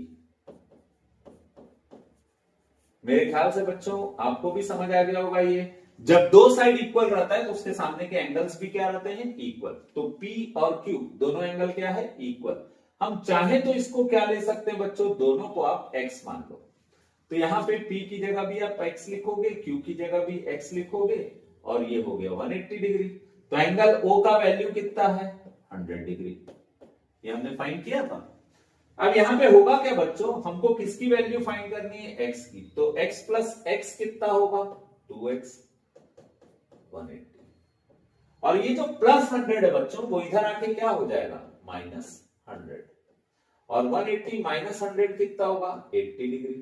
मेरे ख्याल से बच्चों आपको भी समझ आ गया होगा। ये जब दो साइड इक्वल रहता है तो उसके सामने के एंगल्स भी क्या रहते हैं, इक्वल। तो P और Q दोनों एंगल क्या है, इक्वल। हम चाहे तो इसको क्या ले सकते हैं बच्चों, दोनों को आप x मान लो। तो यहां पे P की जगह भी आप x लिखोगे, Q की जगह भी x लिखोगे, और ये हो गया 180 डिग्री। तो एंगल O का वैल्यू कितना है, 100 डिग्री। ये हमने फाइंड किया था। अब यहां पे होगा क्या बच्चों, हमको किसकी वैल्यू फाइंड करनी है, x की। तो x प्लस x कितना होगा, 2x, 180। और ये जो प्लस 100 है बच्चों, वो इधर आके क्या हो जाएगा, माइनस 100। और 180 माइनस 100 कितना होगा, 80 डिग्री।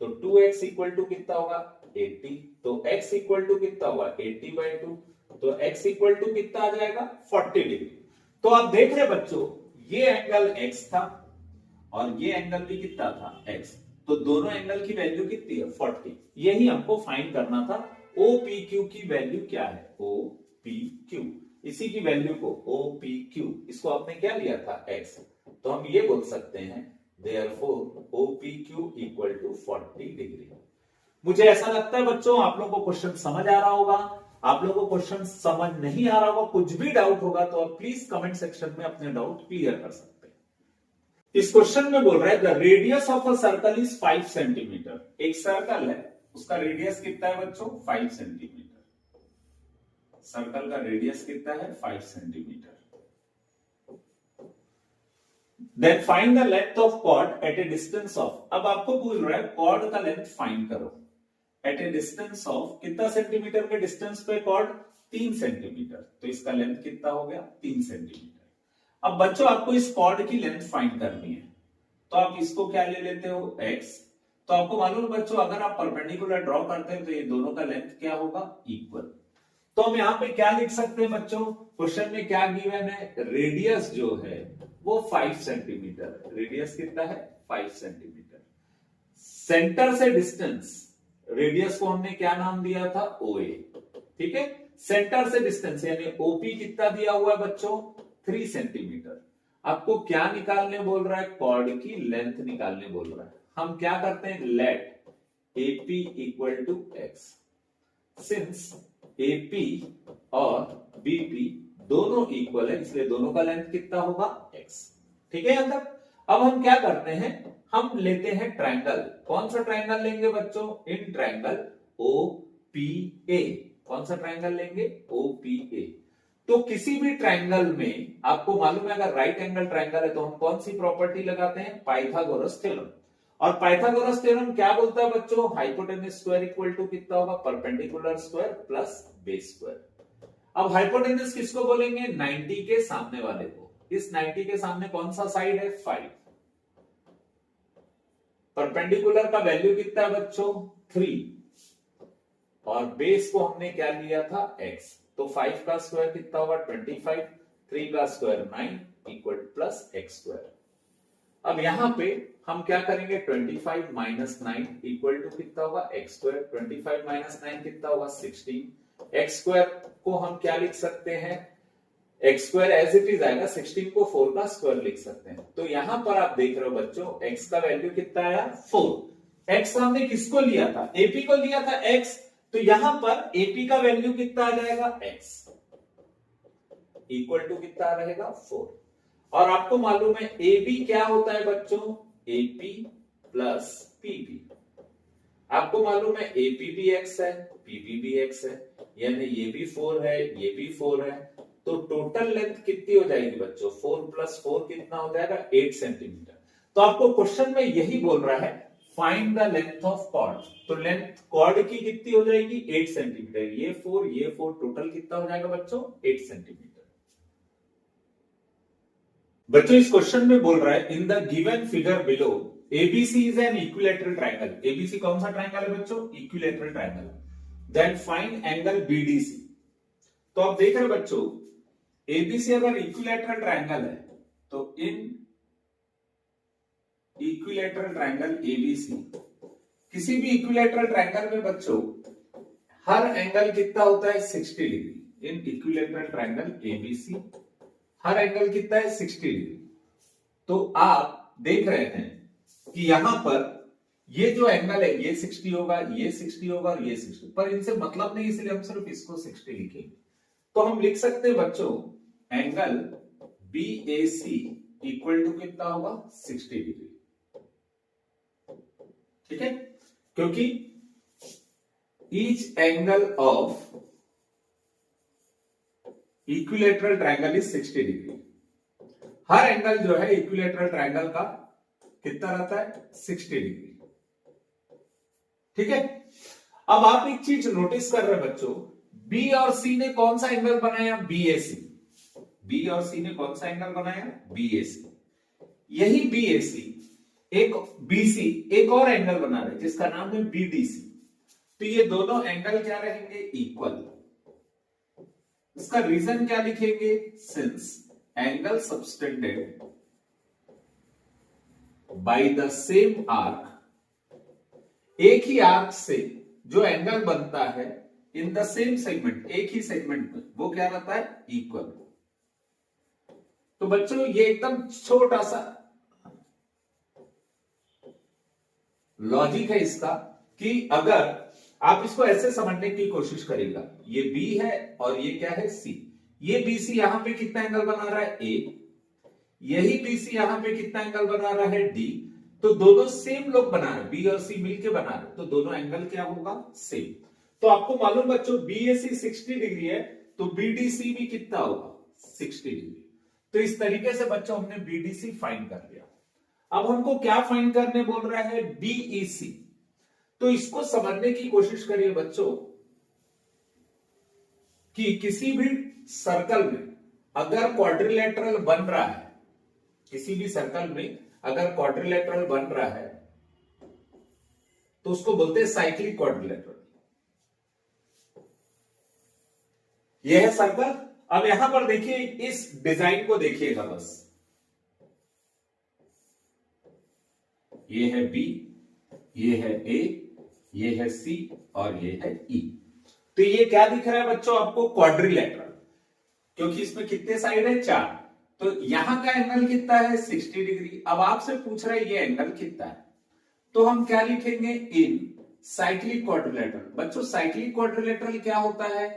तो 2x इक्वल टू कितना होगा, 80। तो x इक्वल टू कितना होगा, 80/2। तो x इक्वल टू कितना आ जाएगा, 40 डिग्री। तो आप देख रहे बच्चों, ये एंगल x था और ये एंगल भी कितना था, x। तो दोनों एंगल की वैल्यू कितनी है, 40। यही हमको फाइंड करना था। OPQ की वैल्यू क्या है, OPQ, इसी की वैल्यू को OPQ, इसको आपने क्या लिया था, x। तो हम ये बोल सकते हैं therefore OPQ equal to 40 degree. मुझे ऐसा लगता है बच्चों आप लोगों को क्वेश्चन समझ आ रहा होगा। आप लोगों को क्वेश्चन समझ नहीं आ रहा होगा, कुछ भी डाउट होगा तो आप प्लीज कमेंट सेक्शन में अपने डाउट क्लियर कर सकते हैं। इस क्वेश्चन में बोल रहा है the radius of a circle is 5 centimetre. एक सर्कल है, उसका रेडियस कितना है बच्चों, 5 सेंटीमीटर। सर्कल का रेडियस कितना है, 5 centimetre. Then find the length of chord at a distance of. अब आपको बोल रहा है कॉर्ड का लेंथ फाइंड करो एट ए डिस्टेंस ऑफ, कितना सेंटीमीटर के डिस्टेंस पे कॉर्ड, 3 सेंटीमीटर। तो इसका लेंथ कितना हो गया, 3 सेंटीमीटर। अब बच्चों आपको इस कॉर्ड की लेंथ फाइंड करनी है, तो आप इसको क्या ले लेते हो, x। तो आपको मालूम है बच्चों, अगर आप परपेंडिकुलर ड्रॉ करते हैं तो ये दोनों का लेंथ क्या होगा, इक्वल। तो हम यहां पे क्या लिख सकते हैं बच्चों, क्वेश्चन में क्या गिवन है, रेडियस जो है वो 5 सेंटीमीटर। रेडियस कितना है, 5 सेंटीमीटर। सेंटर से डिस्टेंस, रेडियस को हमने क्या नाम दिया था, OA, ठीक है। सेंटर से डिस्टेंस यानी OP कितना दिया हुआ है बच्चों, 3 सेंटीमीटर। आपको क्या निकालने बोल रहा है, कॉर्ड की लेंथ निकालने बोल रहा है। हम क्या करते हैं, let AP equal to x। Since AP और BP दोनों इक्वल है, इसलिए दोनों का लेंथ कितना होगा, x। ठीक है यहां तक। अब हम क्या करते हैं, हम लेते हैं ट्रायंगल। कौन सा ट्रायंगल लेंगे बच्चों, इन ट्रायंगल OPA। कौन सा ट्रायंगल लेंगे, OPA। तो किसी भी ट्रायंगल में आपको मालूम है, अगर राइट एंगल ट्रायंगल है तो हम कौन सी प्रॉपर्टी लगाते हैं, पाइथागोरस थ्योरम। और पाइथागोरस थ्योरम क्या बोलता है बच्चों, हाइपोटेनस स्क्वायर इक्वल टू कितना होगा, perpendicular square plus base square. अब हाइपोटेनस किसको बोलेंगे, 90 के सामने वाले को। इस 90 के सामने कौन सा साइड है, 5। परपेंडिकुलर का वैल्यू कितना है बच्चों, 3, और बेस को हमने क्या लिया था, x। तो 5 का स्क्वायर कितना होगा, 25, 3 का square 9 equal plus x square. अब यहां पे हम क्या करेंगे, 25 माइनस 9 इक्वल टू कितना होगा, एक्स स्क्वायर। 25 माइनस 9 कितना होगा, 16। एक्स स्क्वायर को हम क्या लिख सकते हैं, x square as it is आएगा, 16 को 4 का स्क्वायर लिख सकते हैं। तो यहां पर आप देख रहे हो बच्चों, x का वैल्यू कितना आया, 4। x हमने किसको लिया था, एपी को लिया था x, तो यहां पर एपी का वैल्यू कितना आ जाएगा, x इक्वल टू कितना रहेगा, 4। और आपको मालूम है ए बी क्या होता है बच्चों, एपी प्लस पीबी। आपको मालूम है एपी भी एक्स है, पीबी भी एक्स है, यानी ये भी 4 है, ये भी 4 है। तो टोटल लेंथ कितनी हो जाएगी बच्चों, 4 प्लस 4 कितना हो जाएगा, 8 सेंटीमीटर। तो आपको क्वेश्चन में यही बोल रहा है, find the length of chord. तो लेंथ कॉर्ड की कितनी हो जाएगी, 8 सेंटीमीटर। ये 4 टोटल कितना हो जाएगा बच्चों, 8 सेंटीमीटर। बच्चों इस क्वेश्चन में बोल रहा है, in the given figure below ABC is an equilateral triangle. ABC कौन सा ट्रायंगल है बच्चों, equilateral triangle. Then find angle BDC. तो आप देख रहे बच्चों, एबीसी अगर इक्विलैटरल ट्रायंगल है तो इन इक्विलैटरल ट्रायंगल एबीसी, किसी भी इक्विलैटरल ट्रायंगल में बच्चों हर एंगल कितना होता है, 60 डिग्री। इन इक्विलैटरल ट्रायंगल एबीसी हर एंगल कितना है, 60 डिग्री। तो आप देख रहे हैं कि यहां पर ये जो एंगल है ये 60 होगा, ये 60 होगा और ये 60, पर इनसे मतलब नहीं, इसलिए हम सिर्फ इसको 60 लिखेंगे। तो हम लिख सकते हैं बच्चों, एंगल BAC इक्वल टू कितना होगा, 60 डिग्री। ठीक है, क्योंकि each angle of equilateral triangle is 60 degree. Her angle जो है इक्विलैटरल ट्रायंगल का कितना रहता है, 60 डिग्री। ठीक है, अब आप एक चीज नोटिस कर रहे हैं बच्चों, बी और सी ने कौन सा एंगल बनाया, BAC। बी और सी ने कौन सा एंगल बनाया, BAC। यही BAC एक BC एक और एंगल बना रहे जिसका नाम है BDC। तो ये दोनों एंगल क्या रहेंगे, इक्वल। इसका रीजन क्या लिखेंगे, since angle subtended by the same arc, एक ही आर्क से जो एंगल बनता है इन द सेम सेगमेंट, एक ही सेगमेंट में, वो क्या रहता है, इक्वल। तो बच्चों ये एकदम छोटा सा लॉजिक है इसका, कि अगर आप इसको ऐसे समझने की कोशिश करेगा, ये B है और ये क्या है, C। ये BC यहां पे कितना एंगल बना रहा है, A। यही BC यहां पे कितना एंगल बना रहा है, D। तो दोनों सेम लोग बना रहे, B और C मिलके बना रहे, तो दोनों एंगल क्या होगा, सेम। तो आपको मालूम बच्चों, BAC 60 डिग्री है तो BDC भी कितना होगा, 60 डिग्री। तो इस तरीके से बच्चों हमने BDC फाइंड कर लिया। अब हमको क्या फाइंड करने बोल रहा है, DEC। तो इसको समझने की कोशिश करिए बच्चों, कि किसी भी सर्कल में अगर क्वाड्रिलेटरल बन रहा है, किसी भी सर्कल में अगर क्वाड्रिलेटरल बन रहा है तो उसको बोलते हैं साइक्लिक क्वाड्रिलेटरल। यह है सर्कल। अब यहां पर देखिए, इस डिजाइन को देखिएगा बस, ये है B, ये है A, ये है C और ये है E। तो ये क्या दिख रहा है बच्चों आपको, क्वाड्रिलेटरल, क्योंकि इसमें कितने साइड है, 4। तो यहां का एंगल कितना है, 60 डिग्री। अब आपसे पूछ रहा है ये एंगल कितना है, तो हम क्या लिखेंगे, इन साइक्लिक क्वाड्रिलेटरल। बच्चों साइक्लिक क्वाड्रिलेटरल क्या होता है,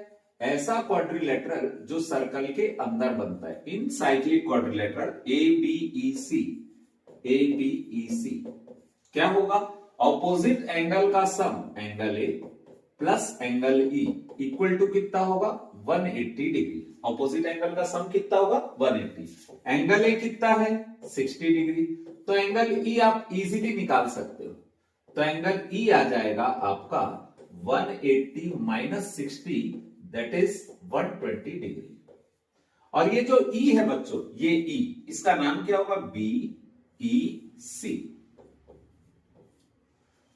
ऐसा क्वाड्रिलेटरल जो सर्कल के अंदर बनता है। In cyclic quadrilateral ABEC, ABEC क्या होगा, ऑपोजिट एंगल का sum, angle A plus angle E equal to कितना होगा, 180 डिग्री। ऑपोजिट एंगल का सम कितना होगा 180। एंगल ए कितना है 60 डिग्री। तो एंगल ई आप इजीली निकाल सकते हो। तो एंगल ई आ जाएगा आपका 180 माइनस 60 दैट इज 120 डिग्री। और ये जो ई है बच्चों, ये ई इसका नाम क्या होगा बी ई सी।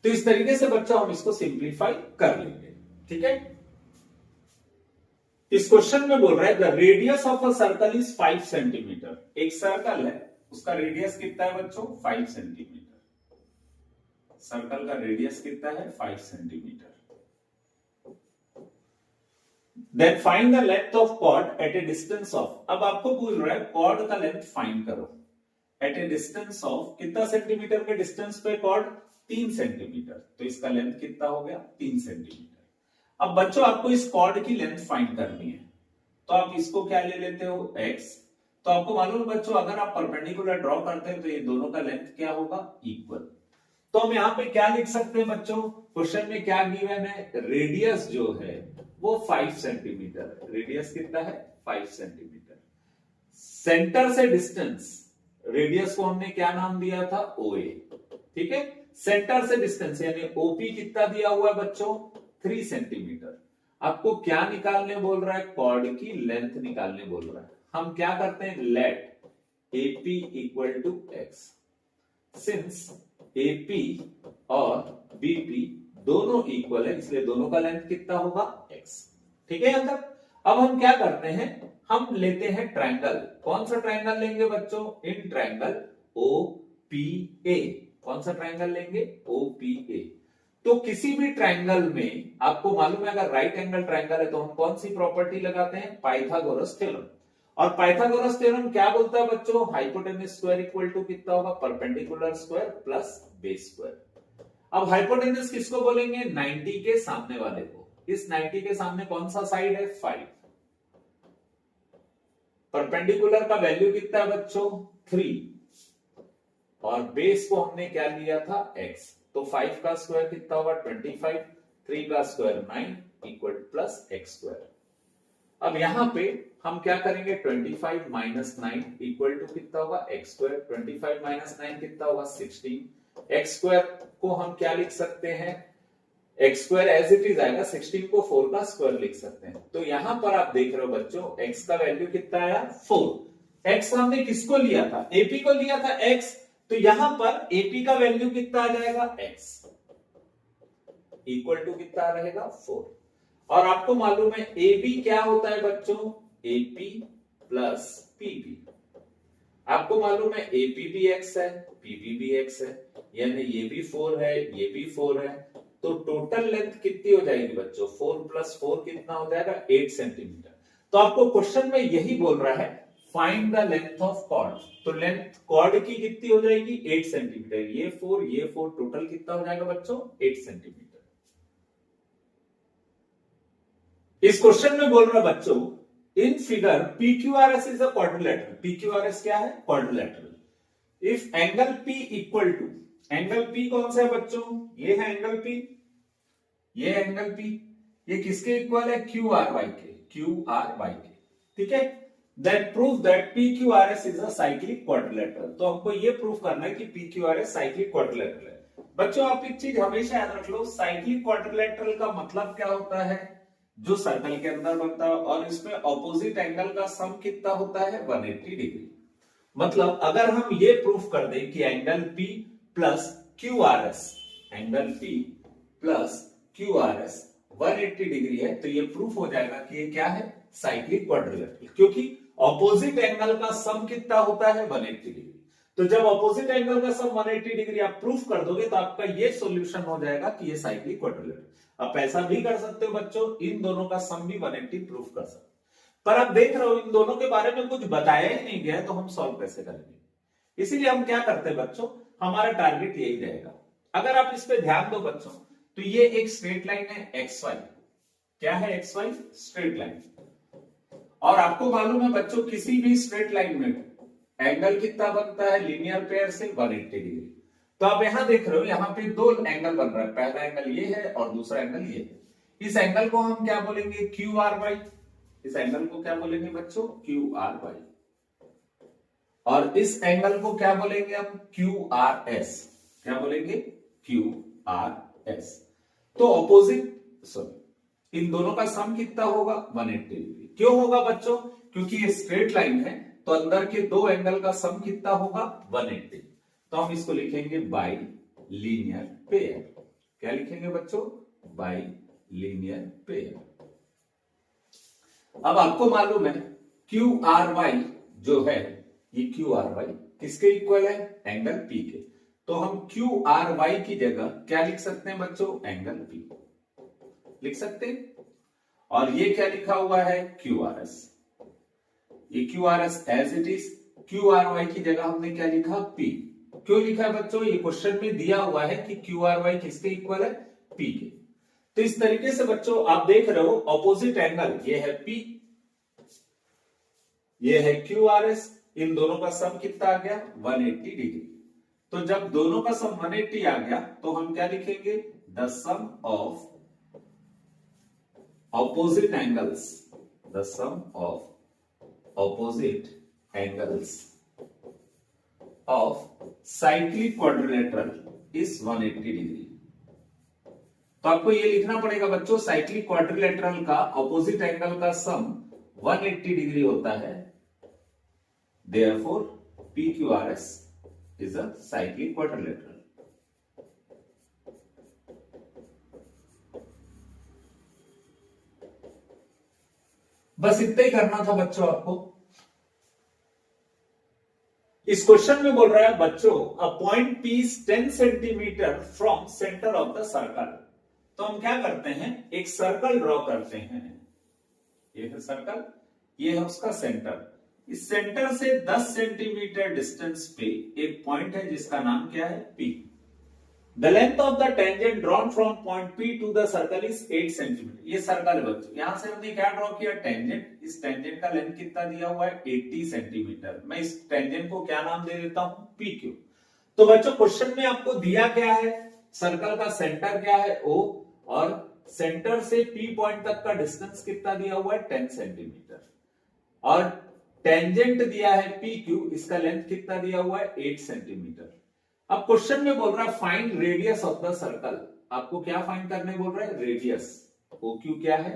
तो इस तरीके से बच्चों हम इसको सिंप्लीफाई कर लेंगे। ठीक है, इस क्वेश्चन में बोल रहा है the radius of a circle is 5 centimetre. एक सर्कल है, उसका रेडियस कितना है बच्चों 5 सेंटीमीटर। सर्कल का रेडियस कितना है 5 centimetre. Then find the length of chord at a distance of. अब आपको बोल रहा है कॉर्ड का लेंथ फाइंड करो एट ए डिस्टेंस ऑफ कितना सेंटीमीटर के डिस्टेंस पे कॉर्ड 3 सेंटीमीटर। तो इसका लेंथ कितना हो गया 3 सेंटीमीटर। अब बच्चों आपको इस कॉर्ड की लेंथ फाइंड करनी है, तो आप इसको क्या ले लेते हो x। तो आपको मालूम है बच्चों अगर आप परपेंडिकुलर ड्रॉ करते हैं तो ये दोनों का लेंथ क्या होगा इक्वल। तो हम यहाँ पे क्या लिख सकते हैं बच्चों, क्वेश्चन में क्या गिवन है, रेडियस जो है वो 5 सेंटीमीटर। रेडियस कितना है 5 सेंटीमीटर। सेंटर से डिस्टेंस, रेडियस को हमने क्या नाम दिया था OA। ठीक है, सेंटर से डिस्टेंस यानी OP कितना दिया हुआ है बच्चों 3 सेंटीमीटर। आपको क्या निकालने बोल रहा है, कॉर्ड की लेंथ निकालने बोल रहा है। हम क्या करते हैं, let AP equal to x। Since AP और BP दोनों इक्वल है इसलिए दोनों का लेंथ कितना होगा x। ठीक है, यहां तक। अब हम क्या करते हैं, हम लेते हैं ट्रायंगल। कौन सा ट्रायंगल लेंगे बच्चों, इन ट्रायंगल OPA। कौन सा ट्रायंगल लेंगे OPA। तो किसी भी ट्रायंगल में आपको मालूम है अगर राइट एंगल ट्रायंगल है तो हम कौन सी प्रॉपर्टी लगाते हैं, पाइथागोरस थ्योरम। और पाइथागोरस थ्योरम क्या बोलता है बच्चों, हाइपोटेनस स्क्वायर इक्वल टू कितना होगा perpendicular square plus base square. अब हाइपोटेनस किसको बोलेंगे, 90 के सामने वाले को। इस 90 के सामने कौन सा साइड है 5। परपेंडिकुलर का वैल्यू कितना है बच्चों 3 और बेस को हमने क्या लिया था x। तो 5 का स्क्वायर कितना होगा 25, 3 का square 9 equal plus x square. अब यहां पे हम क्या करेंगे 25 माइनस 9 इक्वल टू कितना होगा एक्स स्क्वायर। 25 माइनस 9 कितना होगा 16। एक्स स्क्वायर को हम क्या लिख सकते हैं, x square as it is आएगा, 16 को 4 का स्क्वायर लिख सकते हैं। तो यहां पर आप देख रहे हो बच्चों x का वैल्यू कितना आया 4। x हमने किसको लिया था, AP को लिया था x। तो यहां पर AP का वैल्यू कितना आ जाएगा x इक्वल टू कितना रहेगा 4। और आपको मालूम है AB क्या होता है बच्चों, AP प्लस PP। आपको मालूम है AP भी x है PP भी x है, यानी ये भी 4 है ये भी 4 है। तो टोटल लेंथ कितनी हो जाएगी बच्चों 4 प्लस 4 कितना हो जाएगा 8 सेंटीमीटर। तो आपको क्वेश्चन में यही बोल रहा है find the length of chord. तो लेंथ कॉर्ड की कितनी हो जाएगी 8 सेंटीमीटर। ये 4 टोटल कितना हो जाएगा बच्चों 8 सेंटीमीटर। इस क्वेश्चन में बोल रहा बच्चों in figure PQRS is a quadrilateral. PQRS क्या है quadrilateral. If angle P equal to, angle P कौन सा है बच्चों, ये है एंगल P, ये एंगल P, ये किसके इक्वल है QRY के, QRY के। ठीक है, then prove that PQRS is a cyclic quadrilateral. तो हमको ये प्रूव करना है कि PQRS साइक्लिक क्वाड्रिलेटरल है। बच्चों आप एक चीज हमेशा याद रख लो, साइक्लिक क्वाड्रिलेटरल का मतलब क्या होता है, जो सर्कल के अंदर बनता है और इसमें ऑपोजिट एंगल का सम कितना होता है 180 डिग्री। मतलब अगर हम ये प्रूफ कर दें कि angle P plus QRS, angle P plus QRS 180 degree है, तो ये प्रूफ हो जाएगा कि ये क्या है साइक्लिक क्वाड्रिलेटरल, क्योंकि ऑपोजिट एंगल का सम कितना होता है 180 डिग्री। तो जब ऑपोजिट एंगल का सम 180 डिग्री आप प्रूफ कर दोगे तो आपका ये सॉल्यूशन हो जाएगा कि ये साइक्लिक क्वाड्रिलेटरल। आप ऐसा भी कर सकते हो बच्चों, इन दोनों का सम भी 180 प्रूफ कर सकते हो। पर आप देख रहे हो इन दोनों के बारे में कुछ बताया ही नहीं गया, तो हम सॉल्व कैसे करेंगे। इसीलिए हम क्या करते हैं बच्चों, हमारा टारगेट यही रहेगा। अगर आप इस पे ध्यान दो बच्चों, तो ये एक स्ट्रेट लाइन है XY। क्या है XY स्ट्रेट लाइन। और आपको मालूम है बच्चों किसी भी स्ट्रेट लाइन में एंगल कितना बनता है लीनियर पेयर से 180 डिग्री। तो आप यहां देख रहे हो यहाँ पे दो एंगल बन रहा है, पहला एंगल ये है और दूसरा एंगल ये है। इस एंगल को हम क्या बोलेंगे QRY। इस एंगल को क्या बोलेंगे बच्चों? Q R Y. और इस एंगल को क्या बोलेंगे हम? Q R S. क्या बोलेंगे? Q R S. तो ऑपोजिट सॉरी इन दोनों का सम कितना होगा? 180 डिग्री। क्यों होगा बच्चों? क्योंकि ये स्ट्रेट लाइन है, तो अंदर के दो एंगल का सम कितना होगा? 180। तो हम इसको लिखेंगे बाई लीनियर पेयर। क्या लिखेंगे बच्चों? By linear pair. अब आपको मालूम है क्यू आर वाई जो है, ये क्यू आर वाई किसके इक्वल है? एंगल पी के। तो हम क्यू आर वाई की जगह क्या लिख सकते हैं बच्चों? एंगल पी लिख सकते हैं। और ये क्या लिखा हुआ है? Q R S. ये Q R S as it is. Q R Y की जगह हमने क्या लिखा? पी। क्यों लिखा है बच्चों? ये क्वेश्चन में दिया हुआ है कि क्यू आर वाई किसके इक्वल है? पी के। तो इस तरीके से बच्चों आप देख रहे हो ऑपोजिट एंगल ये है पी, ये है क्यू आर एस, इन दोनों का सम कितना आ गया? 180 डिग्री। तो जब दोनों का सम 180 आ गया तो हम क्या लिखेंगे? The sum of opposite angles, the sum of opposite angles of cyclic quadrilateral is 180 degree. तो आपको ये लिखना पड़ेगा बच्चों, साइक्लिक क्वाड्रिलेटरल का ऑपोजिट एंगल का सम 180 डिग्री होता है। Therefore, PQRS is a cyclic quadrilateral. बस इतना ही करना था बच्चों आपको। इस क्वेश्चन में बोल रहा है बच्चों a point P is 10 centimetre from centre of the circle. तो हम क्या करते हैं? एक सर्कल ड्रॉ करते हैं। ये है सर्कल, ये है उसका सेंटर। इस सेंटर से 10 सेंटीमीटर डिस्टेंस पे एक पॉइंट है जिसका नाम क्या है? P। The length of the tangent drawn from point P to the circle is 8 centimetre. ये सर्कल है बच्चों, यहां से हमने क्या ड्रॉ किया? टेंजेंट। इस टेंजेंट का लेंथ कितना दिया हुआ है? 80 सेंटीमीटर। मैं इस टेंजेंट को क्या नाम दे देता हूं? PQ। तो बच्चों क्वेश्चन में आपको दिया क्या है? सर्कल का सेंटर क्या है? O, और सेंटर से P पॉइंट तक का डिस्टेंस कितना दिया हुआ है? 10 सेंटीमीटर। और टेंजेंट दिया है PQ, इसका लेंथ कितना दिया हुआ है? 8 सेंटीमीटर। अब क्वेश्चन में बोल रहा है find radius of the circle. आपको क्या फाइंड करने बोल रहा है? रेडियस। OQ क्या है?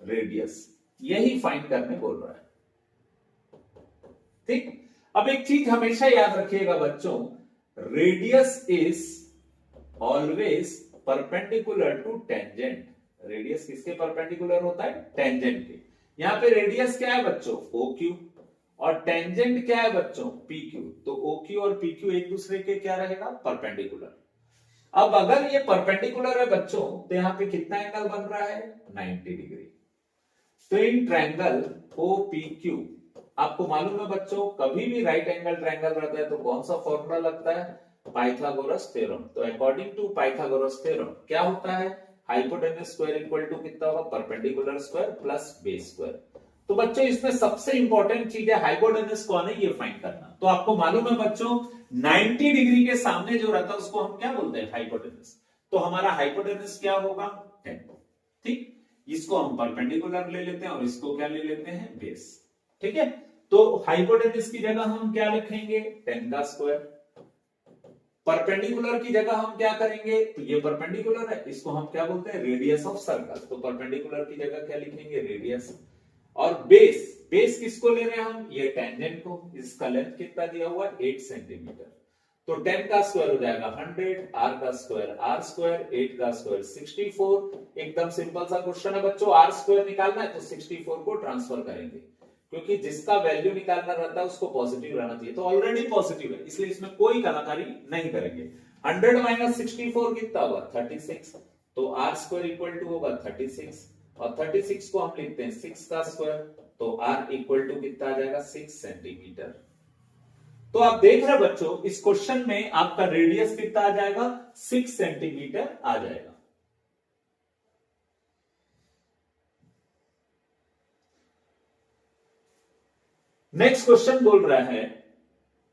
रेडियस। यही फाइंड करने बोल रहा है। ठीक। अब एक चीज हमेशा याद रखिएगा बच्चों, radius is always perpendicular to tangent. Radius किसके परपेंडिकुलर होता है? टेंजेंट के। यहां पे रेडियस क्या है बच्चों? OQ। और टेंजेंट क्या है बच्चों? PQ। तो OQ और PQ एक दूसरे के क्या रहेगा? परपेंडिकुलर। अब अगर ये परपेंडिकुलर है बच्चों तो यहां पे कितना एंगल बन रहा है? 90 डिग्री। तो इन ट्रायंगल OPQ, आपको मालूम है बच्चों कभी भी राइट एंगल ट्रायंगल रहता है तो कौन सा फॉर्मूला लगता है? Pythagoras theorem. तो अकॉर्डिंग टू पाइथागोरस थ्योरम क्या होता है? हाइपोटेन्यूज स्क्वायर इक्वल टू कितना होगा? Perpendicular square plus base square. तो बच्चों इसमें सबसे इंपॉर्टेंट चीज है हाइपोटेन्यूज कौन है, ये फाइंड करना। तो आपको मालूम है बच्चों 90 डिग्री के सामने जो रहता है उसको हम क्या बोलते हैं? हाइपोटेन्यूज। तो हमारा हाइपोटेन्यूज क्या होगा? 10। ठीक। इसको हम परपेंडिकुलर ले लेते हैं और इसको क्या ले लेते हैं? बेस। ठीक है। तो हाइपोटेन्यूज की जगह हम क्या लिखेंगे? 10 का स्क्वायर। परपेंडिकुलर की जगह हम क्या करेंगे? तो ये परपेंडिकुलर है, इसको हम क्या बोलते हैं? Radius of circle. तो परपेंडिकुलर की जगह क्या लिखेंगे? रेडियस। और बेस, बेस किसको ले रहे हैं हम? ये टेंजेंट को। इसका लेंथ कितना दिया हुआ है? 8 सेंटीमीटर। तो 10 का स्क्वायर हो जाएगा 100, r का स्क्वायर r स्क्वायर, 8 का स्क्वायर 64। एकदम सिंपल सा क्वेश्चन है बच्चों, r स्क्वायर निकालना है तो 64 को ट्रांसफर करेंगे, क्योंकि जिसका वैल्यू निकालना रहता है उसको पॉजिटिव रहना चाहिए। तो ऑलरेडी पॉजिटिव है इसलिए इसमें कोई कलाकारी नहीं करेंगे। 100 माइनस 64 कितना होगा? 36। तो r स्क्वायर इक्वल टू होगा 36, और 36 को हम लिखते हैं 6 का स्क्वायर। तो r इक्वल टू कितना आ जाएगा? 6 सेंटीमीटर। तो आप देख रहे बच्चों इस क्वेश्चन में आपका रेडियस कितना आ जाएगा? 6 सेंटीमीटर आ जाएगा। नेक्स्ट क्वेश्चन बोल रहा है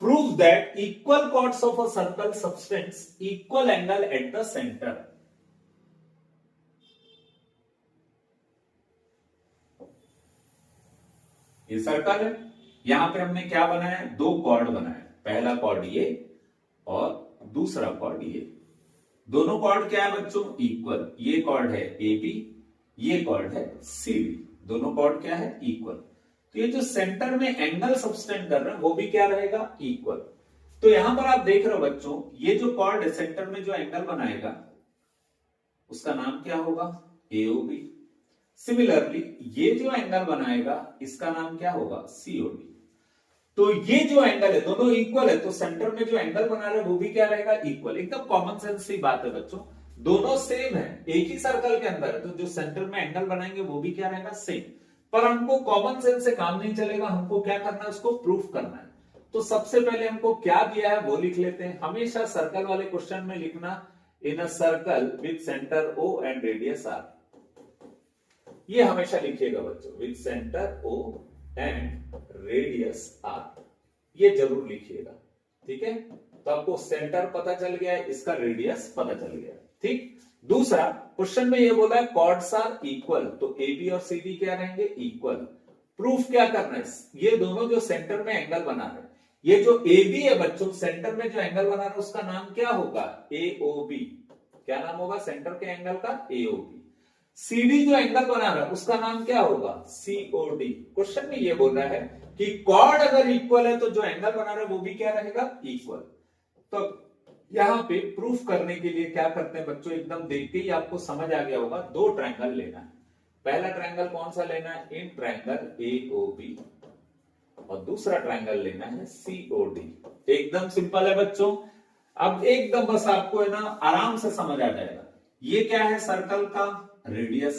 prove that equal chords of a circle subtends equal angle at the centre. ये सर्कल है। यहां पे हमने क्या बनाया, दो कॉर्ड बनाए, पहला कॉर्ड ये और दूसरा कॉर्ड ये। दोनों कॉर्ड क्या है बच्चों, इक्वल। ये कॉर्ड है AB, ये कॉर्ड है CD। दोनों कॉर्ड क्या है, इक्वल। तो ये जो सेंटर में एंगल सबटेंड कर रहे हैं वो भी क्या रहेगा, इक्वल। तो यहां पर आप देख रहे हो बच्चों, ये जो कॉर्ड है सेंटर में जो एंगल बनाएगा उसका नाम क्या होगा, AOB। सिमिलरली ये जो एंगल बनाएगा इसका नाम क्या होगा, COD। तो ये जो एंगल है दोनों इक्वल है, तो सेंटर में जो एंगल बना रहे हैं वो भी क्या रहेगा, इक्वल। एकदम कॉमन सेंस की बात है बच्चों, दोनों सेम है, एक ही सर्कल के अंदर है, तो जो सेंटर में एंगल बनाएंगे वो भी क्या रहेगा, सेम। पर हमको कॉमन सेंस से काम नहीं चलेगा, हमको क्या करना है, उसको प्रूफ करना है। तो सबसे पहले हमको क्या दिया है वो लिख लेते हैं। हमेशा सर्कल वाले क्वेश्चन में लिखना, in a circle with centre O and radius R। ये हमेशा लिखिएगा बच्चों, with centre O and radius R, ये जरूर लिखिएगा, ठीक है। तो आपको सेंटर पता चल गया है, इसका रेडियस पता चल गया, ठीक। दूसरा क्वेश्चन में ये बोला है कॉर्ड्स आर इक्वल, तो AB और CD क्या रहेंगे, इक्वल। प्रूफ क्या करना है, ये दोनों जो सेंटर में एंगल बना रहे हैं, ये जो AB है बच्चों, सेंटर में जो एंगल बना रहा है उसका नाम क्या होगा, AOB। क्या नाम होगा सेंटर के एंगल का, AOB। CD जो एंगल बना रहा है उसका नाम क्या होगा, COD। क्वेश्चन में ये बोल रहा है कि कॉर्ड अगर इक्वल है तो जो एंगल बना रहा है वो भी क्या रहेगा, इक्वल। तो यहां पे प्रूफ करने के लिए क्या करते हैं बच्चों, एकदम देखते ही आपको समझ आ गया होगा, दो ट्रायंगल लेना है। पहला ट्रायंगल कौन सा लेना है, इन ट्रायंगल AOB, और दूसरा ट्रायंगल लेना है COD। एकदम सिंपल है बच्चों। अब एकदम बस आपको है ना आराम से समझ आ जाएगा। ये क्या है, सर्कल का रेडियस,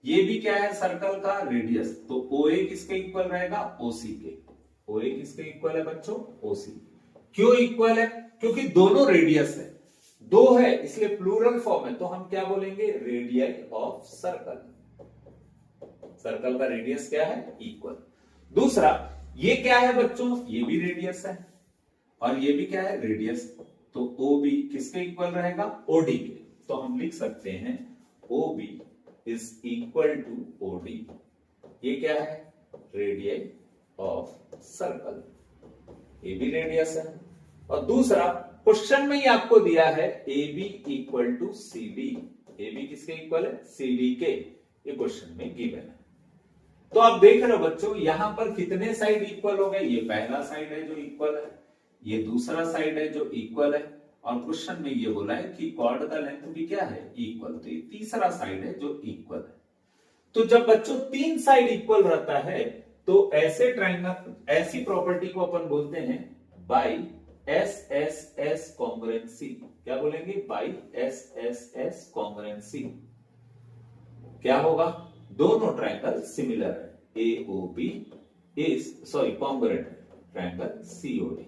ये भी क्या है, सर्कल का रेडियस। तो OA किसके इक्वल रहेगा, OC के। OA किसके इक्वल है बच्चों, OC। क्यों इक्वल है, क्योंकि दोनों रेडियस है, दो है इसलिए प्लूरल फॉर्म है, तो हम क्या बोलेंगे, रेडियस ऑफ सर्कल। सर्कल का रेडियस क्या है, इक्वल। दूसरा ये क्या है बच्चों, ये भी रेडियस है और ये भी क्या है, रेडियस। तो OB किसके इक्वल रहेगा, OD के। तो हम लिख सकते हैं OB is equal to OD। ये क्या है, रेडियस ऑफ सर्कल, ये भी रेडियस है। और दूसरा क्वेश्चन में ही आपको दिया है AB equal to CD। AB किसके इक्वल है, CD के, ये क्वेश्चन में गिवन है। तो आप देख रहे हो बच्चों यहां पर कितने साइड इक्वल हो गए, ये पहला साइड है जो इक्वल है, ये दूसरा साइड है जो इक्वल है, और क्वेश्चन में ये बोला है कि कॉर्ड का लेंथ भी क्या है, इक्वल। तो ये तीसरा साइड है जो इक्वल है। तो जब बच्चों तीन साइड इक्वल रहता है तो ऐसे ट्रायंगल, ऐसी प्रॉपर्टी को अपन बोलते हैं बाई SSS कॉन्ग्रुएंसी। क्या बोलेंगे, बाई SSS कॉन्ग्रुएंसी। क्या होगा, दोनों ट्रायंगल सिमिलर है, AOB is congruent triangle COD।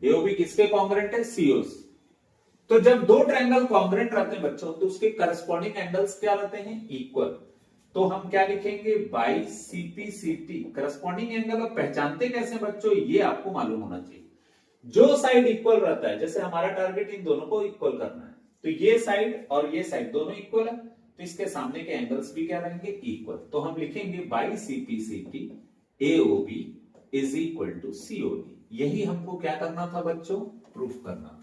AOB किसके कॉन्ग्रुएंट है, COD। तो जब दो ट्रायंगल कॉन्ग्रुएंट रहते हैं बच्चों तो उसके करस्पॉन्डिंग एंगल्स क्या रहते हैं, इक्वल। तो हम क्या लिखेंगे, बाई CPCT। करस्पॉन्डिंग एंगल आप पहचानते कैसे बच्चों, ये आपको मालूम होना चाहिए। जो साइड इक्वल रहता है, जैसे हमारा टारगेट इन दोनों को इक्वल करना है, तो ये साइड और ये साइड दोनों इक्वल है, तो इसके सामने के एंगल्स भी क्या रहेंगे, इक्वल। तो हम लिखेंगे by CPCT AOB is equal to COD। यही हमको क्या करना था बच्चों, प्रूफ करना था।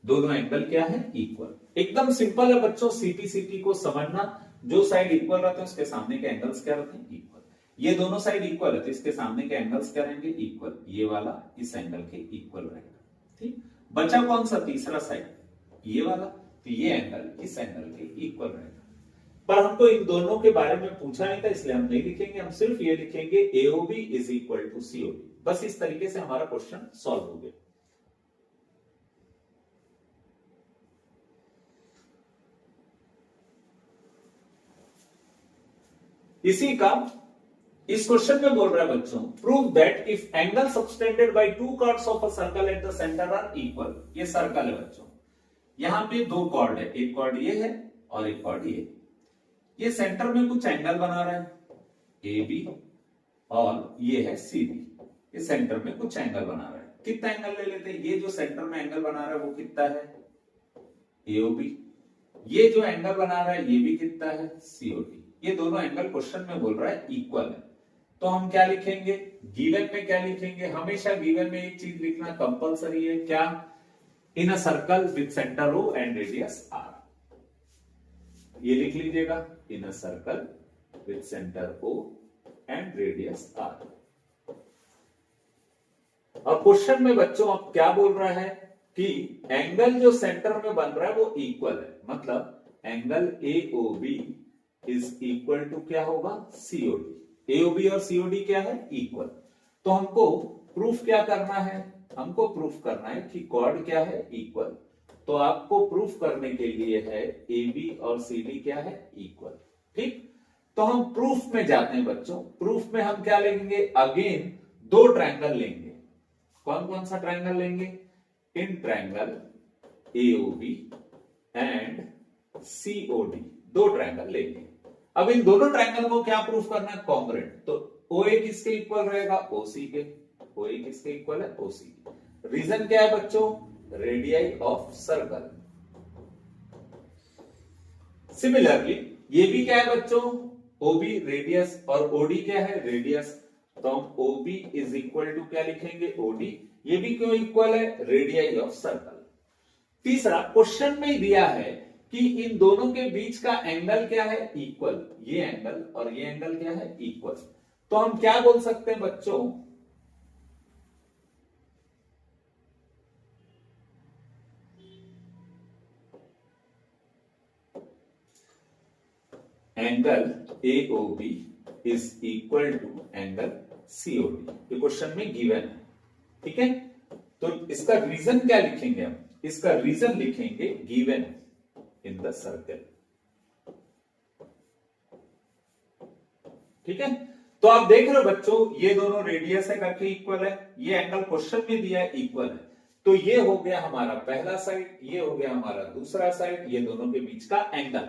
दोनों एंगल क्या है, इक्वल। एकदम सिंपल है बच्चों, CPCT को समझना। जो साइड इक्वल रहते हैं उसके सामने के एंगल्स क्या रहते हैं, इक्वल। ये दोनों साइड इक्वल है तो इसके सामने के एंगल्स क्या रहेंगे, इक्वल। ये वाला इस एंगल के इक्वल रहेगा, ठीक। बचा कौन सा, तीसरा साइड, ये वाला। तो ये एंगल इस एंगल के इक्वल रहेगा। पर हमको इन दोनों के बारे में पूछा नहीं था इसलिए हम नहीं लिखेंगे, हम सिर्फ ये लिखेंगे AOB is equal to COD। बस इस तरीके से हमारा क्वेश्चन सॉल्व हो गया। इसी का इस क्वेश्चन में बोल रहा है बच्चों, prove that if angle subtended by two chords of a circle at the centre are equal. ये सर्कल है बच्चों, यहां पे दो कॉर्ड है, एक कॉर्ड ये है और एक कॉर्ड ये सेंटर में कुछ एंगल बना रहा है AB और ये है CD। ये सेंटर में कुछ एंगल बना रहा है, कितना एंगल ले लेते हैं, ये जो सेंटर में एंगल बना रहा है वो कितना है, AOB। ये जो एंगल बना रहा है ये भी कितना है, COD। ये दोनों एंगल क्वेश्चन में बोल रहा है इक्वल है। तो हम क्या लिखेंगे, गिवन में क्या लिखेंगे, हमेशा गिवन में एक चीज लिखना कंपलसरी है, क्या, in a circle with centre O and radius R, ये लिख लीजिएगा, in a circle with centre O and radius R। और क्वेश्चन में बच्चों अब क्या बोल रहा है कि एंगल जो सेंटर में बन रहा है वो इक्वल है, मतलब angle AOB is equal to क्या होगा, COD। AOB और COD क्या है, इक्वल। तो हमको प्रूफ क्या करना है, हमको प्रूफ करना है कि कॉर्ड क्या है, इक्वल। तो आपको प्रूफ करने के लिए है AB और CD क्या है, इक्वल। ठीक, तो हम प्रूफ में जाते हैं बच्चों। प्रूफ में हम क्या लेंगे, अगेन दो ट्रायंगल लेंगे। कौन कौन सा ट्रायंगल लेंगे, in triangle AOB and COD, दो ट्रायंगल लेंगे। अब इन दोनों ट्रायंगल को क्या प्रूफ करना है, कॉन्ग्रुएंट। तो OA किसके इक्वल रहेगा, OC के। OA किसके इक्वल है, OC के। रीजन क्या है बच्चों, रेडियाई ऑफ सर्कल। सिमिलरली ये भी क्या है बच्चों, OB रेडियस और OD क्या है, रेडियस। तो हम OB इज इक्वल टू क्या लिखेंगे, OD। ये भी क्यों इक्वल है, रेडियाई ऑफ सर्कल। तीसरा, क्वेश्चन में ही दिया है कि इन दोनों के बीच का एंगल क्या है, इक्वल। ये एंगल और ये एंगल क्या है, इक्वल। तो हम क्या बोल सकते हैं बच्चों, angle AOB is equal to angle COD। ये क्वेश्चन में गिवन है, ठीक है। तो इसका रीजन क्या लिखेंगे हम, इसका रीजन लिखेंगे गिवन इन द सर्कल, ठीक है। तो आप देख रहे हो बच्चों, ये दोनों रेडियस है करके इक्वल है, ये एंगल क्वेश्चन में दिया है इक्वल है। तो ये हो गया हमारा पहला साइड, ये हो गया हमारा दूसरा साइड, ये दोनों के बीच का एंगल।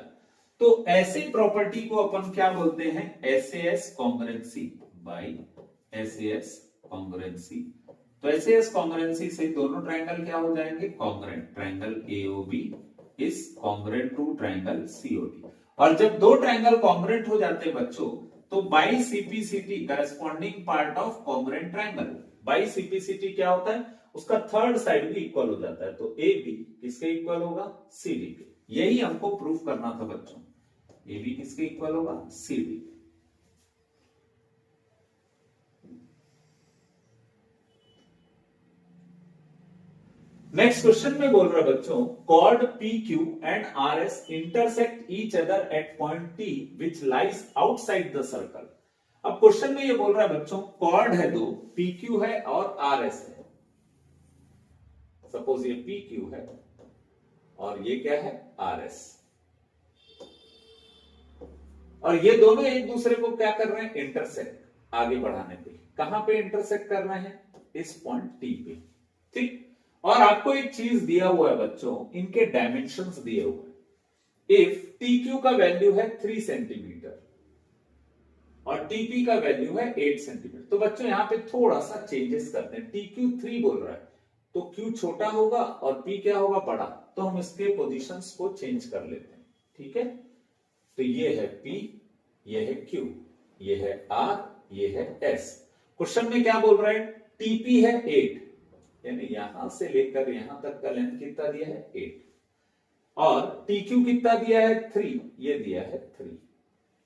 तो ऐसी प्रॉपर्टी को अपन क्या बोलते हैं, SAS congruency by SAS congruency. तो SAS कॉन्ग्रुएंसी से दोनों ट्रायंगल क्या हो जाएंगे, congruent. Triangle AOB is congruent to triangle COD। और जब दो ट्रायंगल कॉन्ग्रुएंट हो जाते हैं बच्चों, तो by CPCT corresponding part of congruent triangle. By CPCT क्या होता है, उसका थर्ड साइड भी इक्वल हो जाता है। तो AB किसके इक्वल होगा, CD के। यही हमको प्रूफ करना था बच्चों, AB किसके इक्वल होगा, CD। नेक्स्ट क्वेश्चन में बोल रहा है बच्चों, chord PQ and RS intersect each other at point T which lies outside the circle. अब क्वेश्चन में ये बोल रहा है बच्चों, कॉर्ड है दो, PQ है और RS है। सपोज ये PQ है और ये क्या है, RS। और ये दोनों एक दूसरे को क्या कर रहे हैं, इंटरसेक्ट, आगे बढ़ाने पे। कहां पे इंटरसेक्ट कर रहे हैं, इस पॉइंट T पे, ठीक। और आपको एक चीज दिया हुआ है बच्चों, इनके डायमेंशंस दिए हुए हैं। इफ TQ का वैल्यू है 3 सेंटीमीटर और TP का वैल्यू है 8 सेंटीमीटर, तो बच्चों यहां पे थोड़ा सा चेंजेस करते हैं। TQ 3 बोल रहा है, तो Q छोटा होगा और P क्या होगा, बड़ा। तो हम इसके पोजीशंस को चेंज कर लेते हैं, ठीक है। तो ये है P, ये है Q, ये है R, ये है S। क्वेश्चन में क्या बोल रहा है, TP है 8, यानी यहां से लेकर यहां तक का लेंथ कितना दिया है, 8। और TQ कितना दिया है, 3, ये दिया है 3,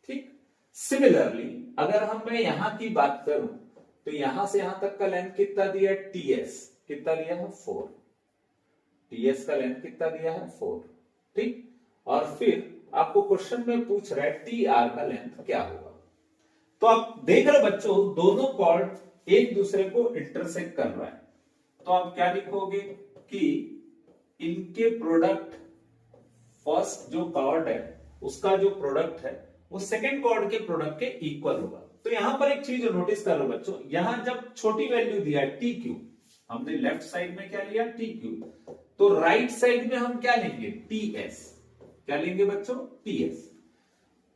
ठीक। सिमिलरली अगर मैं यहां की बात करूं, तो यहां से यहां तक का लेंथ कितना दिया है, TS कितना दिया है, 4। TS का लेंथ कितना दिया है, 4, ठीक। और फिर आपको क्वेश्चन में पूछ रहा है TR का लेंथ क्या होगा। तो आप देख रहे बच्चों, दोनों कॉर्ड एक दूसरे को इंटरसेक्ट कर रहा है। तो आप क्या लिखोगे कि इनके प्रोडक्ट, फर्स्ट जो कॉर्ड है उसका जो प्रोडक्ट है वो सेकंड कॉर्ड के प्रोडक्ट के इक्वल होगा। तो यहां पर एक चीज नोटिस कर लो बच्चों, यहां जब छोटी वैल्यू दिया है TQ, हमने लेफ्ट साइड में क्या लिया, TQ, तो राइट साइड में हम क्या लेंगे, TS। क्या लेंगे बच्चों, TS।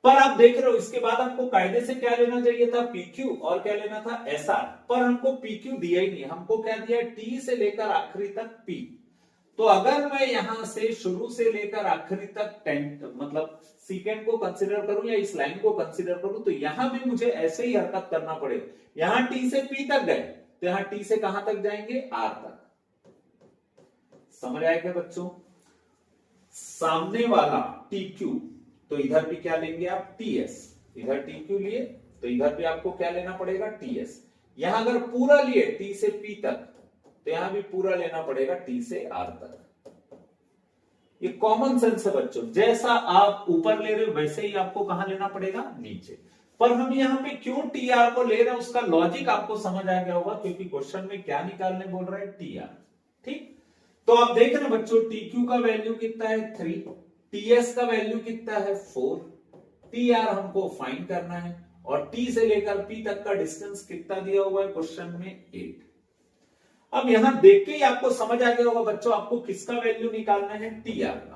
पर आप देख रहे हो, इसके बाद हमको कायदे से क्या लेना चाहिए था, PQ, और क्या लेना था, SR। पर हमको PQ दिया ही नहीं, हमको क्या दिया, T से लेकर आखिरी तक P। तो अगर मैं यहां से शुरू से लेकर आखिरी तक मतलब सीकेंड को कंसीडर करूं या इस लाइन को कंसीडर करूं, तो यहां भी मुझे ऐसे ही हरकत करना पड़ेगा। यहां टी से पी तक गए तो यहां टी से कहां तक जाएंगे, आर तक। समझ आएगा बच्चों? सामने वाला टी क्यू, तो इधर भी क्या लेंगे आप, टी एस। इधर टी क्यू लिए तो इधर भी आपको क्या लेना पड़ेगा, टी एस। यहां अगर पूरा लिए टी से पी तक, तो यहां भी पूरा लेना पड़ेगा टी से आर तक। ये कॉमन सेंस है बच्चों, जैसा आप ऊपर ले रहे हो वैसे ही आपको कहां लेना पड़ेगा, नीचे। पर हम यहां पे क्यों टी आर को ले रहे हैं उसका लॉजिक आपको समझ आ गया होगा, क्योंकि क्वेश्चन में क्या निकालने बोल रहा है, टी आर। ठीक, तो आप देख रहे हैं बच्चों, टी क्यू का वैल्यू कितना है 3, टी एस का वैल्यू कितना है 4, टी आर हमको फाइंड करना है, और टी से लेकर पी तक का डिस्टेंस कितना दिया हुआ है क्वेश्चन में, 8। अब यहां देख के ही आपको समझ आ गया होगा बच्चों, आपको किसका वैल्यू निकालना है, टी आर का।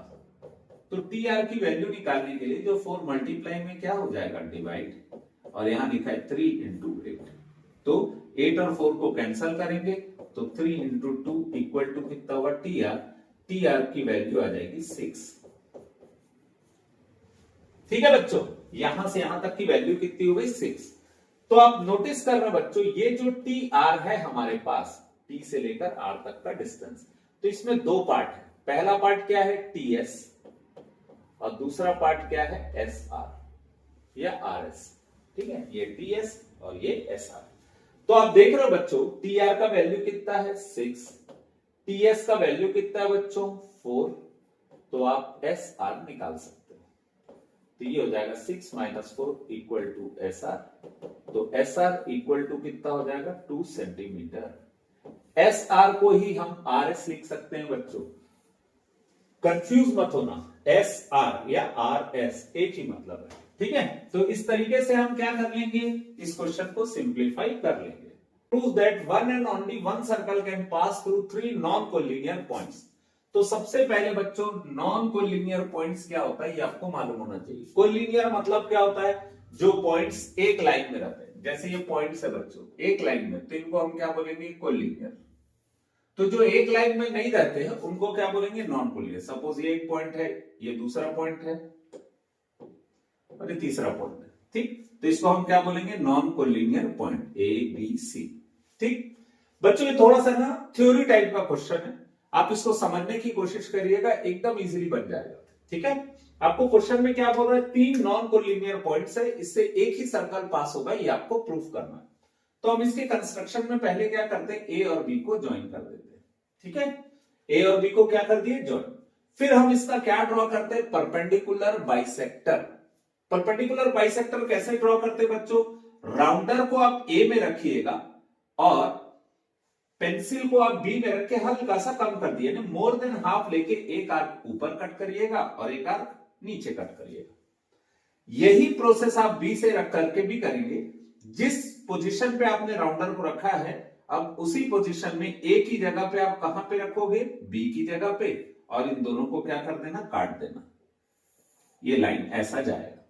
तो टी आर की वैल्यू निकालने के लिए जो 4 मल्टीप्लाई में क्या हो जाएगा, डिवाइड, और यहां लिखा है 3 इंटू 8, तो 8 और 4 को कैंसिल करेंगे तो 3 इंटू 2 इक्वल टू कितना हुआ, टी आर। टी आर की वैल्यू आ जाएगी 6। ठीक है बच्चों, यहां से यहां तक की वैल्यू कितनी हो गई, 6। तो आप नोटिस कर रहे हैं बच्चों, ये जो टी आर है हमारे पास, टी से लेकर आर तक का डिस्टेंस, तो इसमें दो पार्ट है। पहला पार्ट क्या है, टी एस, और दूसरा पार्ट क्या है, एस आर या आर एस। ठीक है, ये टी एस और ये एस आर। तो आप देख रहे हो बच्चों, टी आर का वैल्यू कितना है 6, टी एस का वैल्यू कितना है बच्चों 4, तो आप एस आर निकाल सकते हो। तो ये हो जाएगा 6 minus 4 equal to S R, तो एस आर इक्वल टू कितना हो जाएगा, 2 सेंटीमीटर। एस आर को ही हम आर एस लिख सकते हैं बच्चों, कंफ्यूज मत होना, एस आर या आर एस एक ही मतलब है। ठीक है, तो इस तरीके से हम क्या कर लेंगे, इस क्वेश्चन को सिंप्लीफाई कर लेंगे। Prove that one and only one circle can pass through 3 non collinear points. तो सबसे पहले बच्चों, नॉन कोलिनियर पॉइंट्स क्या होता है ये आपको मालूम होना चाहिए। कोलिनियर मतलब क्या होता है, जो पॉइंट्स एक लाइन में रहते हैं। जैसे ये पॉइंट्स है बच्चों एक लाइन में, तो इनको हम क्या बोलेंगे, कोलिनियर। तो जो एक लाइन में नहीं रहते हैं उनको क्या बोलेंगे, नॉन कोलिनियर। सपोज ये एक पॉइंट है, ये दूसरा पॉइंट है, और ये तीसरा पॉइंट है। ठीक, तो इसको हम क्या बोलेंगे, non collinear point, A B C. ठीक बच्चों, ये थोड़ा सा ना थ्योरी टाइप का क्वेश्चन है, आप इसको समझने की कोशिश करिएगा, एकदम इजीली बन जाएगा। ठीक है, आपको क्वेश्चन में क्या बोल रहा है, 3 नॉन कोलिनियर पॉइंट्स है, इससे एक ही सर्कल पास होगा, ये आपको प्रूफ करना है। तो हम इसके कंस्ट्रक्शन में पहले क्या करते हैं, ए और बी को ज्वाइन कर देते हैं। ठीक है, ए और बी को क्या कर दिए, ज्वाइन। फिर हम इसका क्या ड्रॉ करते हैं, परपेंडिकुलर बाइसेक्टर। परपेंडिकुलर बाइसेक्टर कैसे ड्रॉ करते हैं बच्चों, राउंडर को आप ए में रखिएगा और पेंसिल को आप बी में रख के हल्का सा कम कर दिए, मोर देन हाफ लेके एक आर्क ऊपर कट करिएगा और एक आर्क नीचे कट करिएगा। यही प्रोसेस आप बी से रख करके भी करेंगे। जिस पोजीशन पे आपने राउंडर को रखा है, अब उसी पोजीशन में ए की जगह पे आप कहां पे रखोगे, बी की जगह पे, और इन दोनों को क्या कर देना, काट देना। ये लाइन ऐसा जाएगा।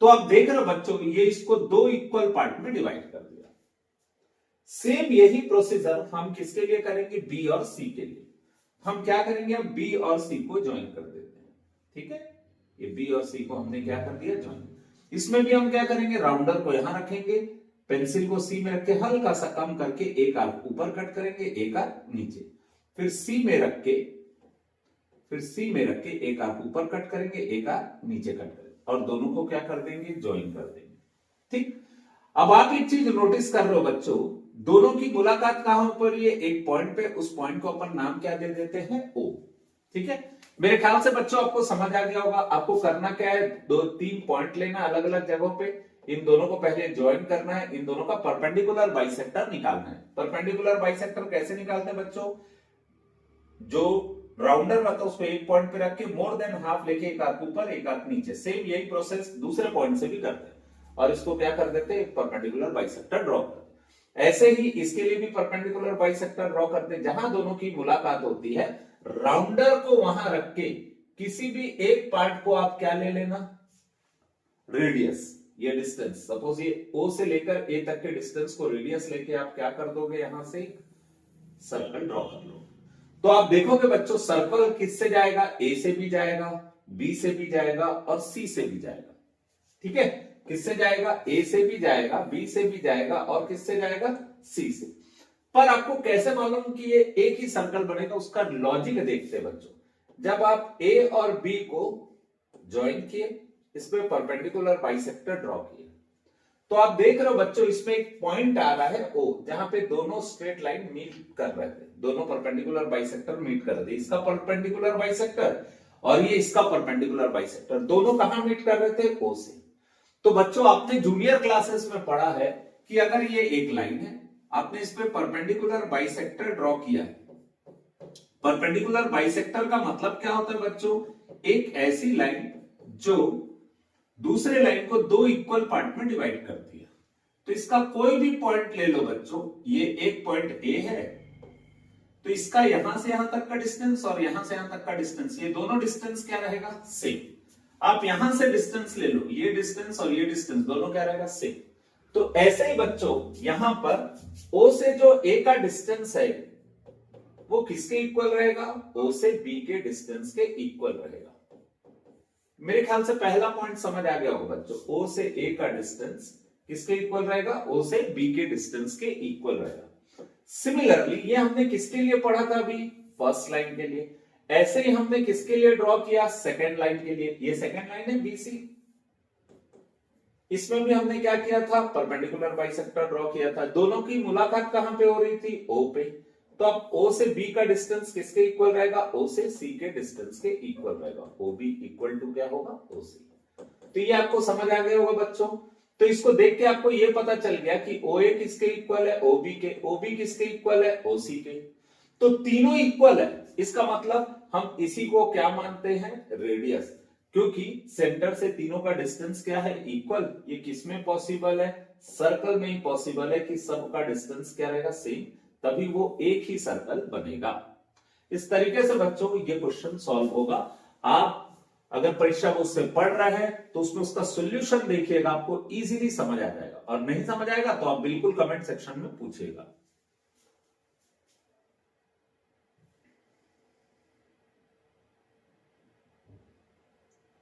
तो आप देख रहे हो बच्चों, ये इसको 2 इक्वल पार्ट में डिवाइड कर दिया। सेम यही प्रोसीजर हम किसके लिए करेंगे, बी और सी के लिए। हम क्या करेंगे, अब बी और सी को ज्वाइन कर देते हैं। ठीक है, ये बी और सी को हमने क्या कर दिया, ज्वाइन। इसमें भी हम क्या करेंगे, राउंडर को यहां रखेंगे, पेंसिल को सी में रख के हल्का सा कम करके एक आर्क ऊपर कट करेंगे, एक आर्क नीचे, फिर सी में रख के एक आर्क ऊपर कट करेंगे, एक आर्क नीचे कट करेंगे, और दोनों को क्या कर देंगे, ज्वाइन कर देंगे। ठीक, अब आप एक चीज नोटिस कर रहे हो बच्चों, दोनों की मुलाकात कहां पर, ये एक पॉइंट पे, उस पॉइंट को अपन नाम क्या दे देते हैं, ओ। ठीक है, मेरे ख्याल से बच्चों आपको समझ आ गया होगा। आपको करना क्या है, 2-3 पॉइंट लेना अलग अलग जगहों पे, इन दोनों को पहले ज्वाइन करना है, इन दोनों का परपेंडिकुलर बाइसेक्टर निकालना है। परपेंडिकुलर बाइसेक्टर कैसे निकालते हैं बच्चों, जो राउंडर रहता है उसको एक पॉइंट पे रख के मोर देन हाफ लेके एक आर्क ऊपर एक आर्क नीचे, सेम यही प्रोसेस दूसरे पॉइंट से भी करते हैं, और इसको क्या कर देते हैं, परपेंडिकुलर बाइसेक्टर ड्रॉ करते हैं। ऐसे ही इसके लिए भी परपेंडिकुलर बाइसेक्टर ड्रॉ करते हैं, जहां दोनों की मुलाकात होती है, राउंडर को वहां रख के किसी भी एक पार्ट को आप क्या ले लेना, रेडियस, ये डिस्टेंस। सपोज ये ओ से लेकर ए तक के डिस्टेंस को रेडियस लेके आप क्या कर दोगे, यहां से सर्कल ड्रॉ कर लो। तो आप देखोगे बच्चों सर्कल किससे जाएगा, ए से भी जाएगा, बी से भी जाएगा और सी से भी जाएगा। ठीक है, किससे जाएगा, ए से भी जाएगा, बी से भी जाएगा और किससे जाएगा, सी से। पर आपको कैसे मालूम कि ये एक ही सर्कल बनेगा, उसका लॉजिक देखते हैं बच्चों। जब आप ए और बी को ज्वाइन किए, इसमें परपेंडिकुलर बाइसेक्टर ड्रॉ किए, तो आप देख रहे हो बच्चों इसमें एक पॉइंट आ रहा है ओ, जहां पे दोनों स्ट्रेट लाइन मीट कर रहे थे, दोनों परपेंडिकुलर बाइसेक्टर मीट कर रहे थे। इसका परपेंडिकुलर बाइसेक्टर और ये इसका परपेंडिकुलर बाइसेक्टर, दोनों कहां मीट कर रहे थे, ओ से। तो बच्चों आपने जूनियर क्लासेस में पढ़ा है कि अगर ये एक लाइन है, आपने इस पे परपेंडिकुलर बाइसेक्टर ड्रॉ किया है। परपेंडिकुलर बाइसेक्टर का मतलब क्या होता है बच्चों, एक ऐसी लाइन जो दूसरे लाइन को दो इक्वल पार्ट में डिवाइड करती है। तो इसका कोई भी पॉइंट ले लो बच्चों, ये एक पॉइंट ए है, तो इसका यहां से यहां तक का डिस्टेंस और यहां से यहां तक का डिस्टेंस, ये दोनों डिस्टेंस क्या रहेगा, सेम। आप यहां से डिस्टेंस ले लो, ये डिस्टेंस और ये डिस्टेंस दोनों क्या रहेगा, सेम। तो ऐसे ही बच्चों यहां पर ओ से जो ए का डिस्टेंस है वो किसके इक्वल रहेगा, ओ से बी के डिस्टेंस के इक्वल रहेगा। मेरे ख्याल से पहला पॉइंट समझ आ गया होगा बच्चों, ओ से ए का डिस्टेंस किसके इक्वल रहेगा, ओ से बी के डिस्टेंस के इक्वल रहेगा। सिमिलरली ये हमने किसके लिए पढ़ा था अभी, फर्स्ट लाइन के लिए। ऐसे ही हमने किसके लिए ड्रॉ किया, सेकेंड लाइन के लिए। ये सेकेंड लाइन है बीसी, इसमें भी हमने क्या किया था, परपेंडिकुलर बाइसेक्टर ड्रॉ किया था। दोनों की मुलाकात कहां पे हो रही थी, ओ पे। तो अब ओ से बी का डिस्टेंस किसके इक्वल रहेगा, ओ से सी के डिस्टेंस के इक्वल रहेगा। ओ बी इक्वल टू क्या होगा, ओ सी। तो ये आपको समझ आ गया होगा बच्चों। तो इसको देख के आपको ये पता चल गया कि ओ ए किसके इक्वल है, ओ बी के, ओ बी किसके इक्वल है, ओ सी के। तो तीनों इक्वल है, इसका मतलब हम इसी को क्या मानते हैं, रेडियस। क्योंकि सेंटर से तीनों का डिस्टेंस क्या है, इक्वल। ये किसमें पॉसिबल है, सर्कल में ही पॉसिबल है कि सबका डिस्टेंस क्या रहेगा, सेम, तभी वो एक ही सर्कल बनेगा। इस तरीके से बच्चों ये क्वेश्चन सॉल्व होगा। आप अगर परीक्षा में उससे पढ़ रहे हैं तो उसमें उसका सॉल्यूशन देखिएगा, आपको इजीली समझ आ जाएगा, और नहीं समझ आएगा तो आप बिल्कुल कमेंट सेक्शन में पूछिएगा।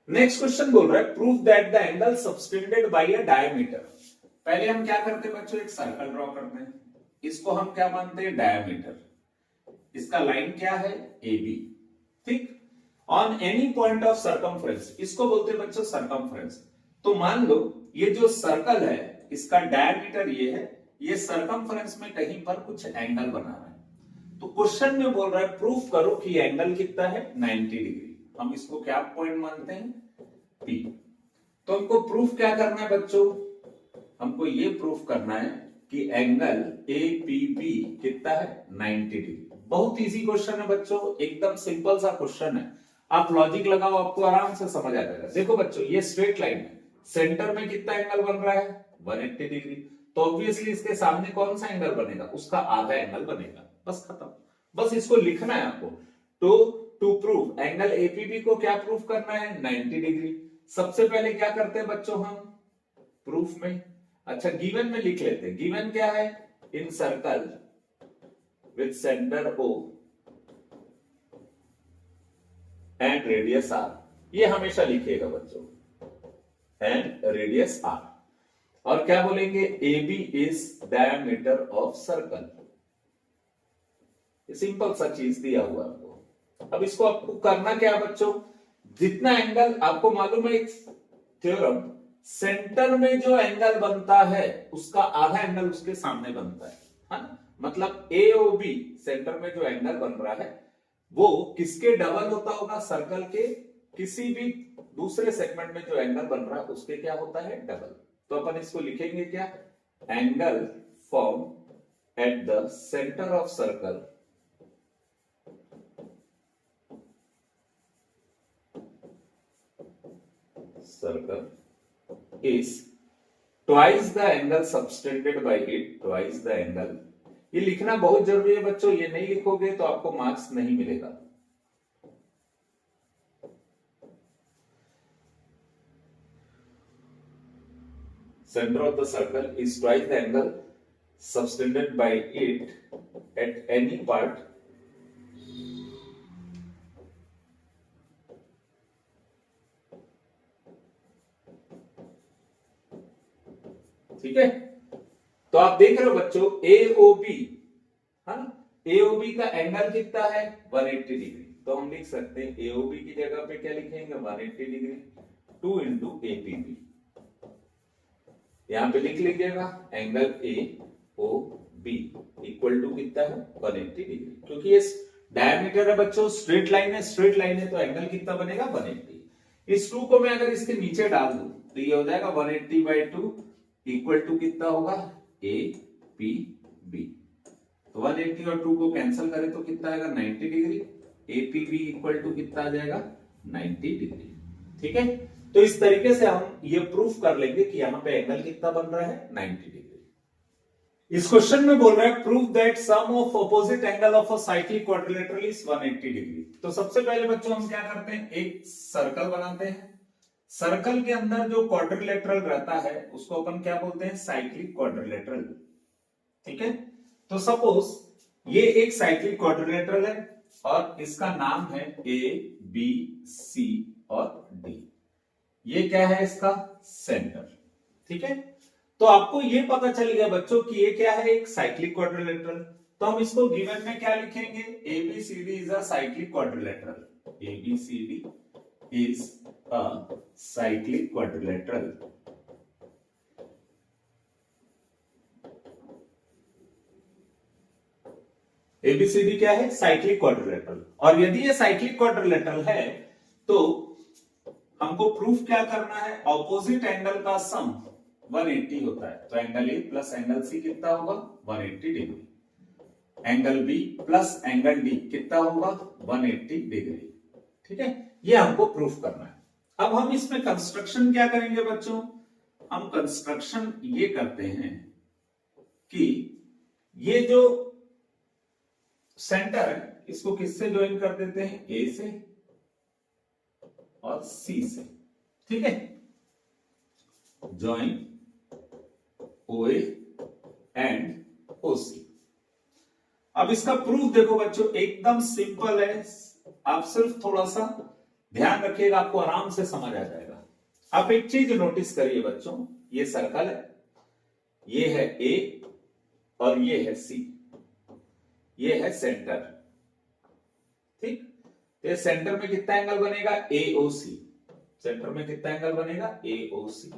नेक्स्ट क्वेश्चन बोल रहा है prove that the angle subtended bye a diameter. पहले हम क्या करते हैं बच्चों, एक सर्कल ड्रॉ करते हैं, इसको हम क्या मानते हैं, डायमीटर। इसका लाइन क्या है, ए बी, ठीक। On any point of circumference, इसको बोलते हैं बच्चों सर्कमफ्रेंस। तो मान लो ये जो सर्कल है इसका डायमीटर ये है, ये सर्कमफ्रेंस में कहीं पर कुछ एंगल बना रहा है। तो क्वेश्चन में बोल रहा है प्रूफ करो कि एंगल कितना है, 90 डिग्री। हम इसको क्या पॉइंट मानते हैं, पी। तो हमको प्रूफ क्या करना है बच्चों, हमको ये प्रूफ करना है कि एंगल ए पी बी कितना है, 90 डिग्री। बहुत इजी क्वेश्चन है बच्चों, एकदम सिंपल सा क्वेश्चन है। आप लॉजिक लगाओ, आपको आराम से समझ आ जाएगा। देखो बच्चों ये स्ट्रेट लाइन है, सेंटर में कितना एंगल बन रहा है, 180 डिग्री। तो ऑब्वियसली इसके सामने कौन सा एंगल बनेगा, उसका आधा एंगल बनेगा, बस खत्म। बस इसको लिखना है आपको। टू प्रूव एंगल एपीबी को क्या प्रूफ करना है, 90 डिग्री। सबसे पहले क्या करते हैं बच्चों हम, प्रूफ में, अच्छा गिवन में लिख लेते हैं। गिवन क्या है, in circle with centre O and radius R, ये हमेशा लिखिएगा बच्चों, एंड रेडियस आर। और क्या बोलेंगे, A B is diameter of circle. Simple सा चीज दिया हुआ आपको। अब इसको आपको करना क्या है बच्चों, जितना एंगल आपको मालूम है, एक थ्योरम, सेंटर में जो एंगल बनता है उसका आधा एंगल उसके सामने बनता है ना। मतलब ए ओ बी सेंटर में जो एंगल बन रहा है वो किसके डबल होता होगा, सर्कल के किसी भी दूसरे सेगमेंट में जो एंगल बन रहा है उसके क्या होता है, डबल। तो अपन इसको लिखेंगे क्या, angle form eight the centre of circle is twice the angle subtended by it, twice the angle। ये लिखना बहुत जरूरी है बच्चों, ये नहीं लिखोगे तो आपको मार्क्स नहीं मिलेगा। Center of the circle is twice the angle subtended by it at any part ठीक है, तो आप देख रहे हो बच्चों एओबी, है ना, एओबी का एंगल कितना है 180 डिग्री। तो हम लिख सकते हैं एओबी की जगह पे क्या लिखेंगे 180 डिग्री 2 इंटू एपीबी, यहां पे लिख लीजिएगा angle A O B equal to कितना है 180 डिग्री, क्योंकि ये डायमीटर है बच्चों, स्ट्रेट लाइन है, स्ट्रेट लाइन है तो एंगल कितना बनेगा 180। इस 2 को मैं अगर इसके नीचे डाल दूं तो ये हो जाएगा 180/2 इक्वल टू कितना होगा ए पी बी। तो 180 और 2 को कैंसिल करें तो कितना आएगा 90 डिग्री, एपीबी इक्वल टू कितना आ जाएगा 90 डिग्री। ठीक है, तो इस तरीके से हम ये प्रूफ कर लेंगे कि यहां पे एंगल कितना बन रहा है 90 डिग्री। इस क्वेश्चन में बोल रहा है proof that sum of opposite angle of a cyclic quadrilateral is 180 degree. तो सबसे पहले बच्चों हम क्या करते हैं, एक सर्कल बनाते हैं। सर्कल के अंदर जो क्वाड्रिलेटरल रहता है उसको अपन क्या बोलते हैं, साइक्लिक क्वाड्रिलेटरल। ठीक है, तो सपोज ये एक साइक्लिक क्वाड्रिलेटरल है और इसका नाम है ए बी सी और डी। ये क्या है, इसका सेंटर। ठीक है, तो आपको ये पता चल गया बच्चों कि ये क्या है, एक साइक्लिक क्वाड्रिलेटरल। तो हम इसको गिवन में क्या लिखेंगे, ABCD is a cyclic quadrilateral. ABCD is a cyclic quadrilateral. ABCD क्या है, साइक्लिक क्वाड्रिलेटरल। और यदि ये साइक्लिक क्वाड्रिलेटरल है तो हमको प्रूफ क्या करना है, ऑपोजिट एंगल का सम 180 होता है। तो angle A plus angle C कितना होगा 180 degree, angle B plus angle D कितना होगा 180 डिग्री। ठीक है, ये हमको प्रूफ करना है। अब हम इसमें कंस्ट्रक्शन क्या करेंगे बच्चों, हम कंस्ट्रक्शन ये करते हैं कि ये जो सेंटर है इसको किससे ज्वाइन कर देते हैं, ए से और सी से। ठीक है, ज्वाइन OA एंड OC। अब इसका प्रूफ देखो बच्चों एकदम सिंपल है, आप सिर्फ थोड़ा सा ध्यान रखिएगा, आपको आराम से समझ आ जाएगा। आप एक चीज नोटिस करिए बच्चों, ये सर्कल है, ये है A और ये है C, ये है सेंटर। ठीक, तो सेंटर में कितना एंगल बनेगा AOC, सेंटर में कितना एंगल बनेगा AOC।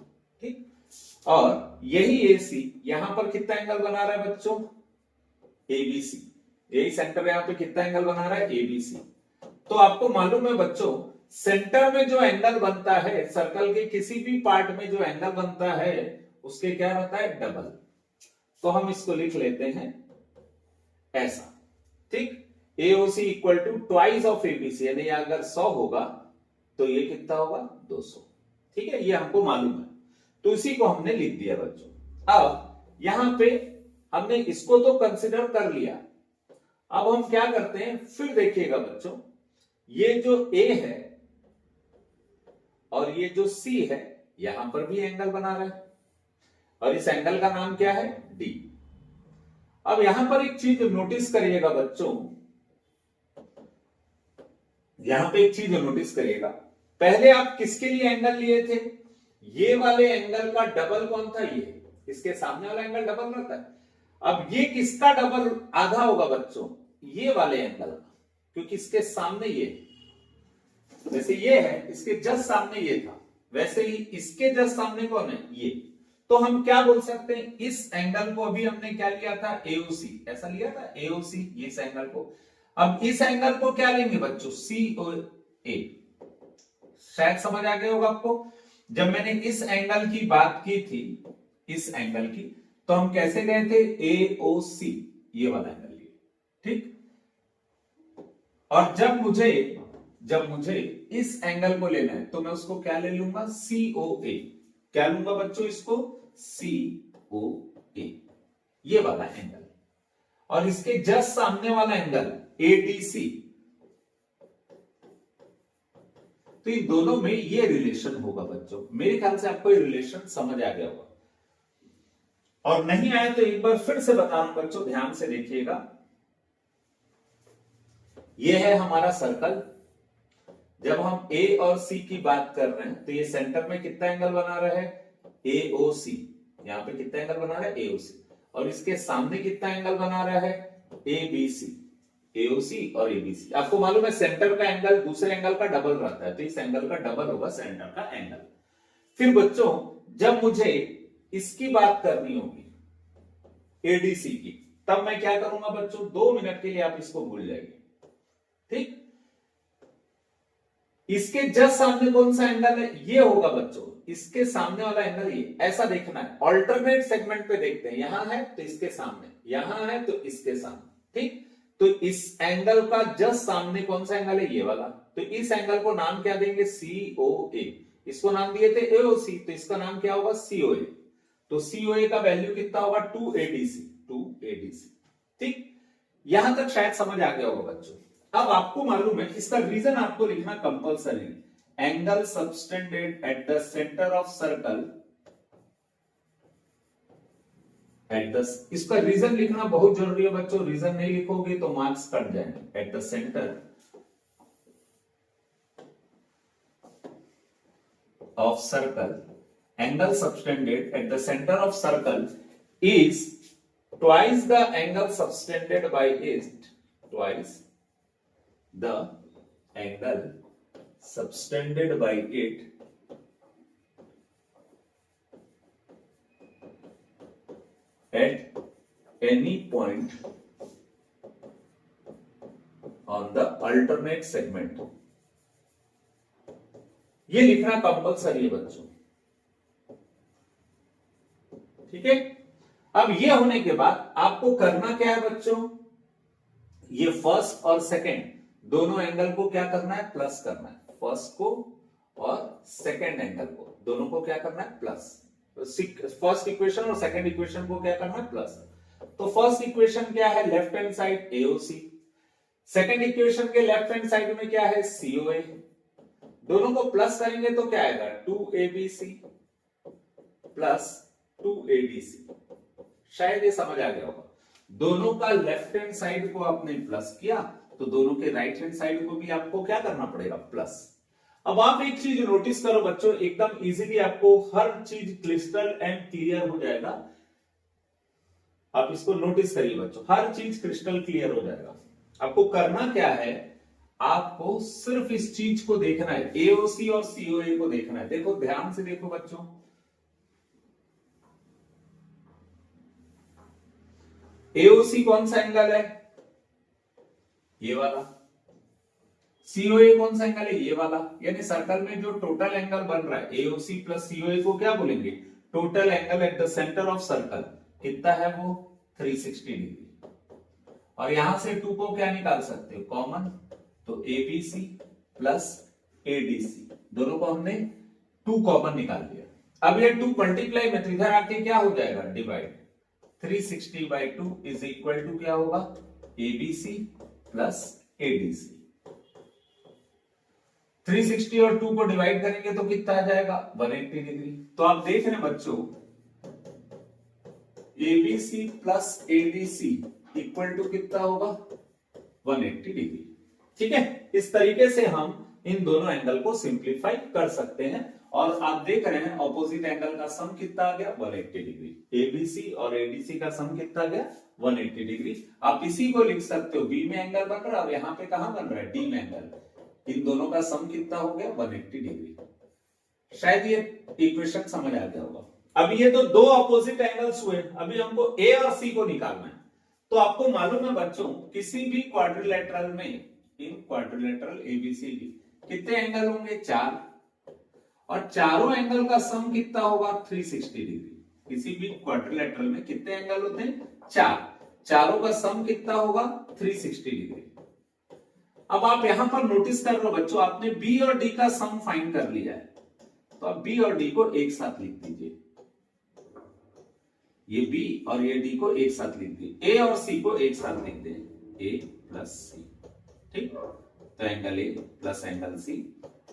ठीक, और यही AC यहां पर कितना एंगल बना रहा है बच्चों ABC, यही सेंटर यहां पे कितना एंगल बना रहा है ABC। तो आपको मालूम है बच्चों सेंटर में जो एंगल बनता है, सर्कल के किसी भी पार्ट में जो एंगल बनता है उसके क्या रहता है डबल। तो हम इसको लिख लेते हैं ऐसा। ठीक, AOC equal to twice of ABC, यानी अगर 100 होगा तो ये कितना होगा 200। ठीक है, ये हमको मालूम है, तो इसी को हमने लिख दिया बच्चों। अब यहां पे हमने इसको तो कंसिडर कर लिया, अब हम क्या करते हैं, फिर देखिएगा बच्चों ये जो A है और ये जो C है यहां पर भी एंगल बना रहा है और इस एंगल का नाम क्या है D। अब यहां पर एक चीज नोटिस करिएगा बच्चों, यहां पे एक चीज नोटिस करिएगा, पहले आप किसके लिए एंगल लिए थे, ये वाले एंगल का डबल कौन था, ये इसके सामने वाला एंगल डबल रहता है। अब ये किसका डबल आधा होगा बच्चों, ये वाले एंगल का, क्योंकि इसके सामने ये, जैसे ये है इसके जस्ट सामने ये था, वैसे ही इसके जस्ट सामने कौन है ये। तो हम क्या बोल सकते हैं, इस एंगल को अभी हमने क्या लिया था AOC, ऐसा लिया था AOC, इस एंगल को। अब इस एंगल को क्या लेंगे बच्चों COA, शायद समझ आ गया होगा आपको। जब मैंने इस एंगल की बात की थी, इस एंगल की, तो हम कैसे गए थे AOC, ये वाला एंगल लिए। ठीक, और जब मुझे इस एंगल को लेना है तो मैं उसको क्या ले लूंगा COA, क्या लूंगा बच्चों इसको COA, ये वाला एंगल, और इसके जस्ट सामने वाला एंगल ADC। तो इन दोनों में ये रिलेशन होगा बच्चों, मेरे ख्याल से आपको ये रिलेशन समझ आ गया होगा, और नहीं आया तो एक बार फिर से बता रहा हूं बच्चों, ध्यान से देखिएगा। ये है हमारा सर्कल। जब हम ए और सी की बात कर रहे हैं तो ये सेंटर में कितना एंगल बना रहा है, AOC। यहाँ पे कितना एंगल बना रहा है, AOC। और इसके सामने कितना एंगल बना रहा है, ABC। AOC और ABC, आपको मालूम है सेंटर का एंगल दूसरे एंगल का डबल रहता है, तो इस एंगल का डबल होगा सेंटर का एंगल। फिर बच्चों जब मुझे इसकी बात करनी होगी ADC की, तब मैं क्या करूंगा बच्चों, 2 मिनट के लिए आप इसको भूल जाइए, ठीक। इसके जस्ट सामने कौन सा एंगल है, ये होगा बच्चों, इसके सामने वाला एंगल ये, ऐसा देखना है। ऑल्टरनेट सेगमेंट पे देखते हैं, यहां है तो इसके सामने, यहां है तो इसके सामने, ठीक। तो इस एंगल का जस्ट सामने कौन सा एंगल है, ये वाला। तो इस एंगल को नाम क्या देंगे, COA। इसको नाम दिए थे AOC, तो इसका नाम क्या होगा, COA। तो COA का वैल्यू कितना होगा, 2ADC, ठीक। यहां तक शायद समझ आ गया होगा बच्चों। अब आपको मालूम है इसका रीजन आपको लिखना compulsory, angle subtended at the centre of circle at the, इसका रीजन लिखना बहुत जरूरी है बच्चों। रीजन नहीं लिखोगे तो मार्क्स कट जाएंगे। Eight the centre of circle, angle subtended at the centre of circle is twice the angle subtended by it, twice the angle subtended by it at any point on the alternate segment। ये लिखना compulsory है बच्चों, ठीक है। अब ये होने के बाद आपको करना क्या है बच्चों, ये फर्स्ट और सेकंड दोनों एंगल को क्या करना है, प्लस करना है। फर्स्ट को और सेकंड एंगल को दोनों को क्या करना है, प्लस। फर्स्ट इक्वेशन और सेकंड इक्वेशन को क्या करना है, प्लस। तो फर्स्ट इक्वेशन क्या है, left hand side AOC। Second equation के लेफ्ट हैंड साइड में क्या है, COA। दोनों को प्लस करेंगे तो क्या आएगा, 2ABC प्लस 2ADC। शायद ये समझ आ गया होगा। दोनों का लेफ्ट हैंड साइड को आपने प्लस किया तो दोनों के राइट हैंड साइड को भी आपको क्या करना पड़ेगा, प्लस। अब आप एक चीज नोटिस करो बच्चों, एकदम इजीली आपको हर चीज क्रिस्टल एंड क्लियर हो जाएगा। आप इसको नोटिस करिए बच्चों, हर चीज क्रिस्टल क्लियर हो जाएगा। आपको करना क्या है, आपको सिर्फ इस चीज को देखना है, AOC और COA को देखना है। देखो ध्यान से देखो बच्चों, AOC कौन सा एंगल है, ये वाला। COA कौन सा एंगल है, ये वाला। यानी सर्कल में जो टोटल एंगल बन रहा है AOC प्लस COA को क्या बोलेंगे, total angle at the centre of circle कितना है, वो 360 डिग्री। और यहां से 2 को क्या निकाल सकते हो, कॉमन। तो ABC प्लस ADC दोनों को हमने 2 कॉमन निकाल दिया। अब ये 2 मल्टीप्लाई में तो इधर आके क्या हो जाएगा, डिवाइड। 360/2 इज इक्वल टू क्या होगा, ABC प्लस ADC। 360 और 2 को डिवाइड करेंगे तो कितना आ जाएगा, 180 डिग्री। तो आप देख रहे हैं बच्चों, ABC plus ADC equal to कितना होगा, 180 डिग्री। ठीक है, इस तरीके से हम इन दोनों एंगल को सिंप्लीफाई कर सकते हैं। और आप देख रहे हैं ऑपोजिट एंगल का सम कितना आ गया, 180 डिग्री। ABC और ADC का सम कितना आ गया, 180 डिग्री। आप इसी को लिख सकते हो, B में एंगल बन रहा है और यहाँ पे कहां बन रहा है, D में एंगल। इन दोनों का सम कितना हो गया, 180 डिग्री। शायद ये इक्वेशन समझ आ गया होगा। अब ये तो दो अपोजिट एंगल्स हुए, अभी हमको A और C को निकालना है। तो आपको मालूम है बच्चों, किसी भी क्वाड्रिलेटरल में, इन क्वाड्रिलेटरल ABCD कितने एंगल होंगे, 4। और चारों एंगल का सम कितना होगा, 360 डिग्री। किसी भी क्वाड्रिलेटरल में कितने एंगल होते हैं, 4। चारों का सम कितना होगा, 360 डिग्री। अब आप यहां पर नोटिस कर रहे हो बच्चों, आपने B और D का सम फाइंड कर लिया है। तो अब B और D को एक साथ लिख दीजिए। ये B और ये D को एक साथ लिख दीजिए। A और C को एक साथ लिख दें, A प्लस C। ठीक, तो angle A plus angle C।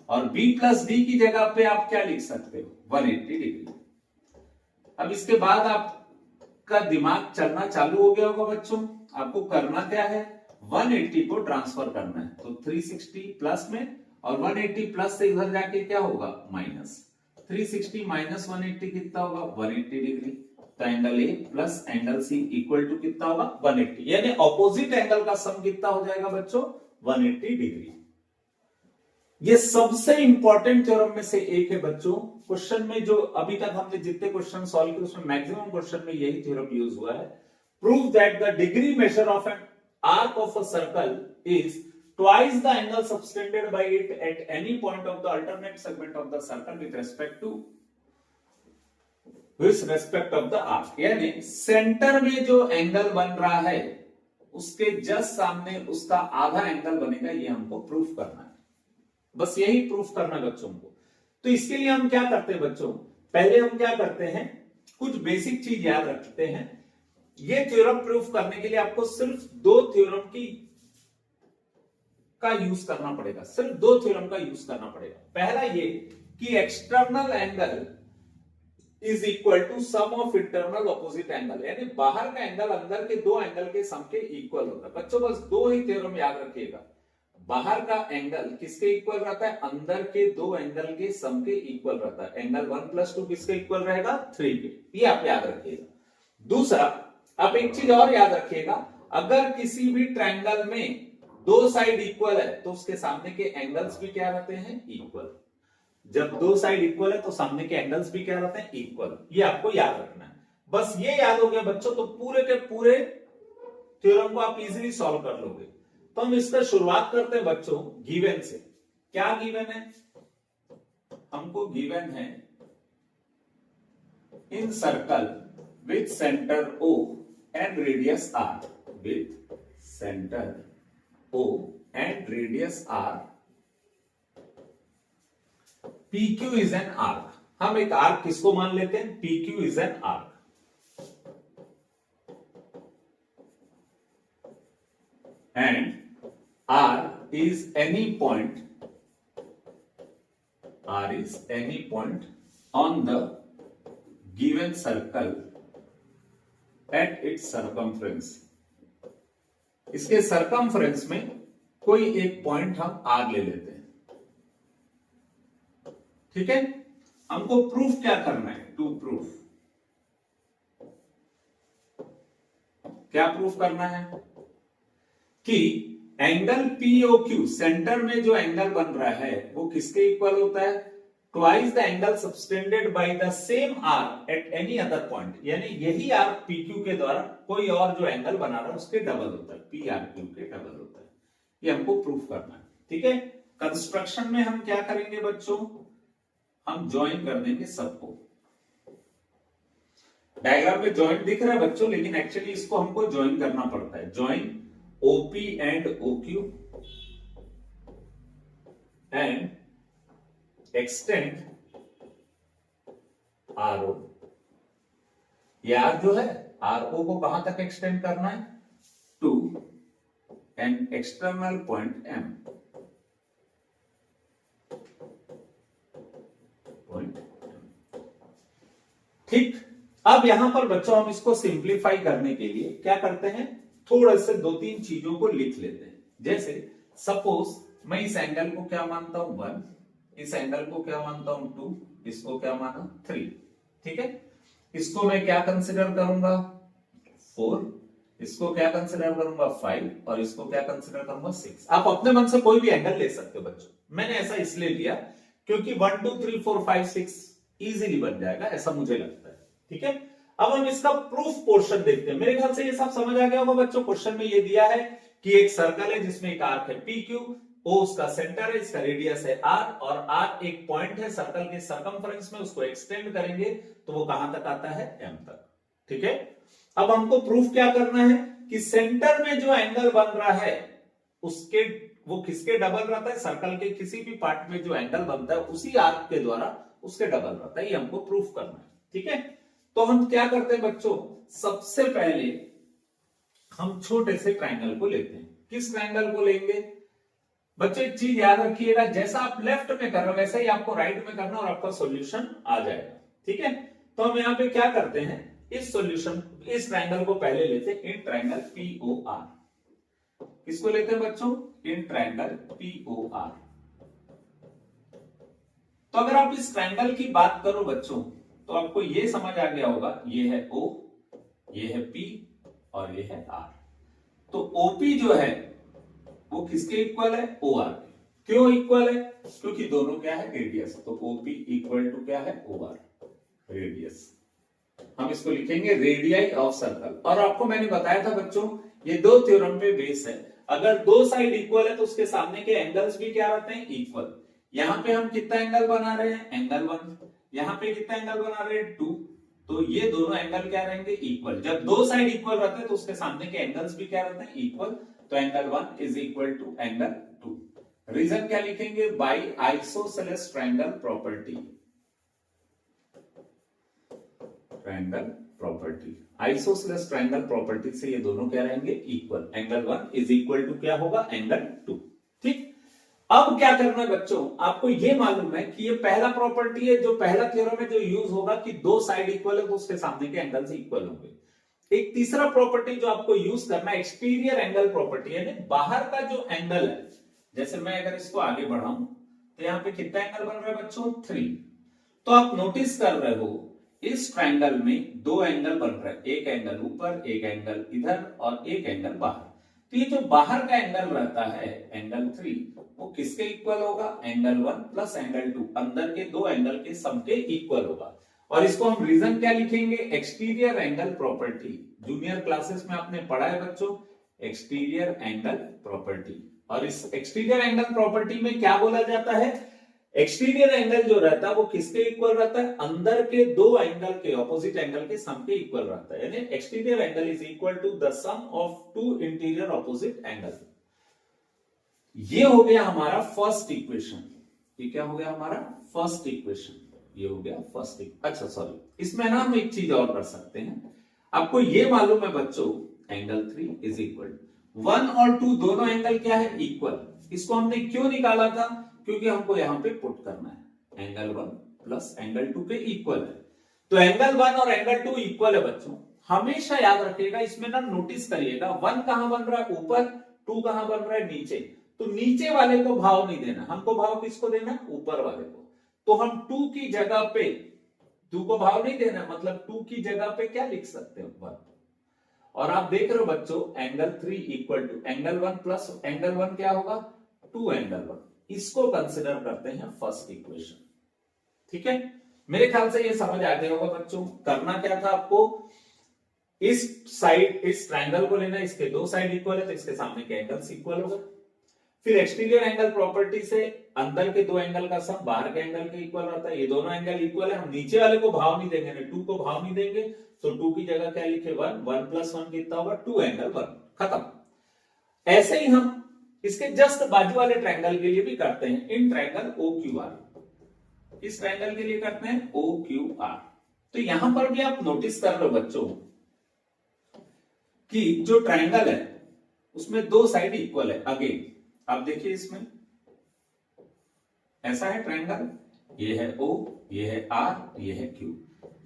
और B प्लस D की जगह पे आप क्या लिख सकते हो, 180 डिग्री। अब इसके बाद आपका दिमाग चलना चालू हो गया होगा बच्चों। आपको करना क्या है, 180 को ट्रांसफर करना है, तो 360 प्लस में, और 180 प्लस से इधर जाके क्या होगा माइनस, 360 माइनस 180 कितना होगा 180 डिग्री। तो angle A plus angle C equal to कितना होगा 180, यानी ऑपोजिट एंगल का सम कितना हो जाएगा बच्चों 180 डिग्री। ये सबसे इंपॉर्टेंट थ्योरम में से एक है बच्चों। क्वेश्चन में जो अभी तक हमने जितने क्वेश्चन सॉल्व किए उसमें मैक्सिमम क्वेश्चन में यही थ्योरम यूज हुआ है। Prove that the degree measure of an arc of a circle is twice the angle subtended by it at any point of the alternate segment of the circle with respect of the arc। यानी centre में जो angle बन रहा है उसके just सामने उसका आधा एंगल बनेगा, ये हमको प्रूफ करना है। बस यही प्रूफ करना है बच्चों को। तो इसके लिए हम क्या करते हैं बच्चों, पहले हम क्या करते हैं, कुछ बेसिक चीज याद रखते हैं। ये थ्योरम प्रूफ करने के लिए आपको सिर्फ दो थ्योरम का यूज करना पड़ेगा, सिर्फ दो थ्योरम का यूज करना पड़ेगा। पहला ये कि external angle is equal to sum of internal opposite angle, यानी बाहर का एंगल अंदर के दो एंगल के सम के इक्वल होता है। बच्चों बस दो ही थ्योरम याद रखिएगा, बाहर का एंगल किसके इक्वल रहता है, अंदर के दो एंगल के सम के इक्वल रहता है। एंगल 1 + 2 किसके इक्वल रहेगा 3 के, ये आप याद रखिएगा। दूसरा, आप एक चीज और याद रखिएगा, अगर किसी भी ट्रायंगल में दो साइड इक्वल है तो उसके सामने के एंगल्स भी क्या रहते हैं इक्वल। जब दो साइड इक्वल है तो सामने के एंगल्स भी क्या रहते हैं इक्वल, ये आपको याद रखना है। बस ये याद हो गया बच्चों तो पूरे के पूरे थ्योरम को आप इजीली सॉल्व कर लोगे। तो हम इसका शुरुआत करते हैं बच्चों गिवन से। क्या गिवन है, हमको गिवन है in circle with centre O and radius R, with centre O and radius R, PQ is an arc। हम एक आर्क किसको मान लेते हैं, PQ is an arc and R is any point, R is any point on the given circle at its circumference। इसके circumference में कोई एक पॉइंट हम आर ले लेते हैं, ठीक है। हमको प्रूफ क्या करना है, टू प्रूफ, क्या प्रूफ करना है कि एंगल POQ सेंटर में जो एंगल बन रहा है वो किसके इक्वल होता है, twice the angle subtended by the same arc at any other point, यानी यही आर्क PQ के द्वारा कोई और जो एंगल बना रहा है उसके डबल होता है, PRQ के डबल होता है। ये हमको प्रूफ करना है, ठीक है। कंस्ट्रक्शन में हम क्या करेंगे बच्चों, हम ज्वाइन कर देंगे सबको। डायग्राम में ज्वाइन दिख रहा है बच्चों, लेकिन एक्चुअली इसको हमको ज्वाइन करना पड़ता है। Join OP and OQ and extend RO। ये R जो है RO को कहां तक एक्सटेंड करना है, to an external point M, ठीक। अब यहां पर बच्चों हम इसको सिंप्लीफाई करने के लिए क्या करते हैं, थोड़ा से दो तीन चीजों को लिख लेते हैं। जैसे सपोज मैं इस एंगल को क्या मानता हूं 1, इस एंगल को क्या मानता हूं 2, इसको क्या माना 3, ठीक है। इसको मैं क्या कंसिडर करूंगा 4, इसको क्या कंसिडर करूंगा 5 और इसको क्या कंसिडर करूंगा 6। आप अपने मन से कोई भी एंगल ले सकते हो बच्चों, मैंने ऐसा इसलिए लिया क्योंकि 1 2 3 4 5 6 इजीली बन जाएगा, ऐसा मुझे लगता है, ठीक है। अब हम इसका प्रूफ पोर्शन देखते हैं। मेरे ख्याल से ये सब समझ आ गया होगा बच्चों। क्वेश्चन में ये दिया है कि एक सर्कल है जिसमें एक आर्क है PQ, O उसका सेंटर है, इसका रेडियस है R और R एक पॉइंट है सर्कल के सरकमफ्रेंस में, उसको एक्सटेंड करेंगे तो वो कहां तक आता है M तक, ठीक है। अब हमको प्रूफ क्या करना है कि सेंटर में जो एंगल बन रहा है उसके वो किसके डबल रहता है, सर्कल के किसी भी पार्ट में जो एंगल बनता है उसी आर्क के द्वारा उसके डबल रहता है। ये हमको प्रूफ करना है, ठीक है। तो हम क्या करते हैं बच्चों, सबसे पहले हम छोटे से ट्रायंगल को लेते हैं। किस ट्रायंगल को लेंगे बच्चों, एक चीज याद रखिएगा, जैसा आप लेफ्ट में कर रहे हो वैसा ही आपको राइट में करना और आपका सॉल्यूशन आ जाएगा, ठीक है। तो हम यहां पे क्या करते हैं, इस सॉल्यूशन इस ट्रायंगल को पहले लेते हैं इन ट्रायंगल POR। किसको लेते हैं बच्चों? In triangle POR। तो अगर आप इस ट्रायंगल की बात करो बच्चों, तो आपको ये समझ आ गया होगा, ये है O, ये है P और ये है R। तो OP जो है वो किसके इक्वल है? OR के। क्यों इक्वल है? क्योंकि दोनों क्या है? रेडियस। तो OP इक्वल टू क्या है? OR, radius. हम इसको लिखेंगे रेडियाई ऑफ सर्कल। और आपको मैंने बताया था बच्चों, ये दो थ्योरम पे बेस है। अगर दो साइड इक्वल है तो उसके सामने के एंगल्स भी क्या रहते हैं? इक्वल। यहां पे हम कितना एंगल बना रहे हैं? एंगल 1। यहां पे कितना एंगल बना रहे हैं? 2। तो ये दोनों एंगल क्या रहेंगे? इक्वल। जब दो साइड इक्वल रहते हैं तो उसके सामने के एंगल्स भी क्या रहते हैं? इक्वल। तो angle 1 is equal to angle 2। Reason क्या लिखेंगे? By isosceles triangle property. Triangle property, isosceles triangle property से ये दोनों क्या रहेंगे? Equal. Angle 1 is equal to क्या होगा? एंगल 2। ठीक। अब क्या करना है बच्चों? आपको ये मालूम है कि ये पहला प्रॉपर्टी है, जो पहला थ्योरम है जो यूज होगा कि दो साइड इक्वल है तो उसके सामने के एंगल से इक्वल होंगे। एक तीसरा प्रॉपर्टी जो आपको यूज करना है, एक्सटीरियर एंगल प्रॉपर्टी, यानी बाहर का जो एंगल है। जैसे मैं अगर इसको आगे बढ़ाऊं तो यहां पे कितना एंगल बन रहा है बच्चों? 3। तो आप नोटिस कर रहे हो इस ट्रायंगल में दो एंगल बन रहा है, एक एंगल ऊपर, एक एंगल इधर और एक एंगल बाहर। तो ये जो बाहर का एंगल रहता है एंगल 3, वो किसके इक्वल होगा? एंगल 1 प्लस एंगल 2, अंदर के दो एंगल के सम के इक्वल होगा। और इसको हम रीजन क्या लिखेंगे? Exterior angle property. Junior classes में आपने पढ़ा है बच्चों, एक्सटीरियर एंगल प्रॉपर्टी। और इस एक्सटीरियर एंगल प्रॉपर्टी में क्या बोला जाता है? एक्सटीरियर एंगल जो रहता है वो किसके इक्वल रहता है? अंदर के दो एंगल के, ऑपोजिट एंगल के सम के इक्वल रहता है। यानी exterior angle is equal to the sum of two interior opposite angle. ये हो गया हमारा फर्स्ट इक्वेशन। ये क्या हो गया हमारा? First equation. ये हो गया फर्स्ट इक्वेशन। अच्छा सॉरी, इसमें ना हम एक चीज और कर सकते हैं। आपको ये मालूम है बच्चों, एंगल 3 इज इक्वल 1 और 2 दोनों एंगल क्या है? इक्वल। इसको हमने क्यों निकाला था? क्योंकि हमको यहां पे पुट करना है, एंगल 1 प्लस एंगल 2 पे इक्वल है। तो एंगल 1 और एंगल 2 इक्वल है बच्चों। हमेशा याद रखिएगा, इसमें ना नोटिस करिएगा 1 कहां बन रहा है? ऊपर। 2 कहां बन रहा है? नीचे। तो नीचे वाले को भाव नहीं देना, हमको भाव किसको देना? ऊपर वाले को। तो हम 2 की जगह पे 2 को भाव नहीं देना, मतलब 2 की जगह पे क्या लिख सकते हो? 1। और आप देख रहे हो बच्चों, angle 3 equal to angle 1 plus angle 1 क्या होगा? 2 एंगल 1। इसको कंसिडर करते हैं फर्स्ट इक्वेशन। ठीक है, मेरे ख्याल से ये समझ आ गया होगा बच्चों। करना क्या था आपको? इस साइड, इस ट्रायंगल को लेना, इसके दो साइड इक्वल है तो इसके सामने के एंगल्स इक्वल होगा। फिर एक्सटीरियर एंगल प्रॉपर्टी से अंदर के दो एंगल का सम बाहर के एंगल के इक्वल रहता है। ये दोनों एंगल इक्वल है, हम नीचे वाले को भाव नहीं देंगे, 2 को भाव नहीं देंगे, तो 2 की जगह क्या लिखे? 1। 1 प्लस 1 कितना होगा? 2 एंगल 1। खत्म। ऐसे ही हम इसके जस्ट बाजू वाले ट्रायंगल के लिए भी करते हैं, इन ट्रायंगल OQR। इस ट्रायंगल के लिए करते हैं OQR। तो यहां पर भी आप नोटिस कर लो बच्चों कि जो ट्रायंगल है उसमें दो साइड इक्वल है। अगेन आप देखिए, इसमें ऐसा है ट्रायंगल, ये है O, ये है R, ये है Q।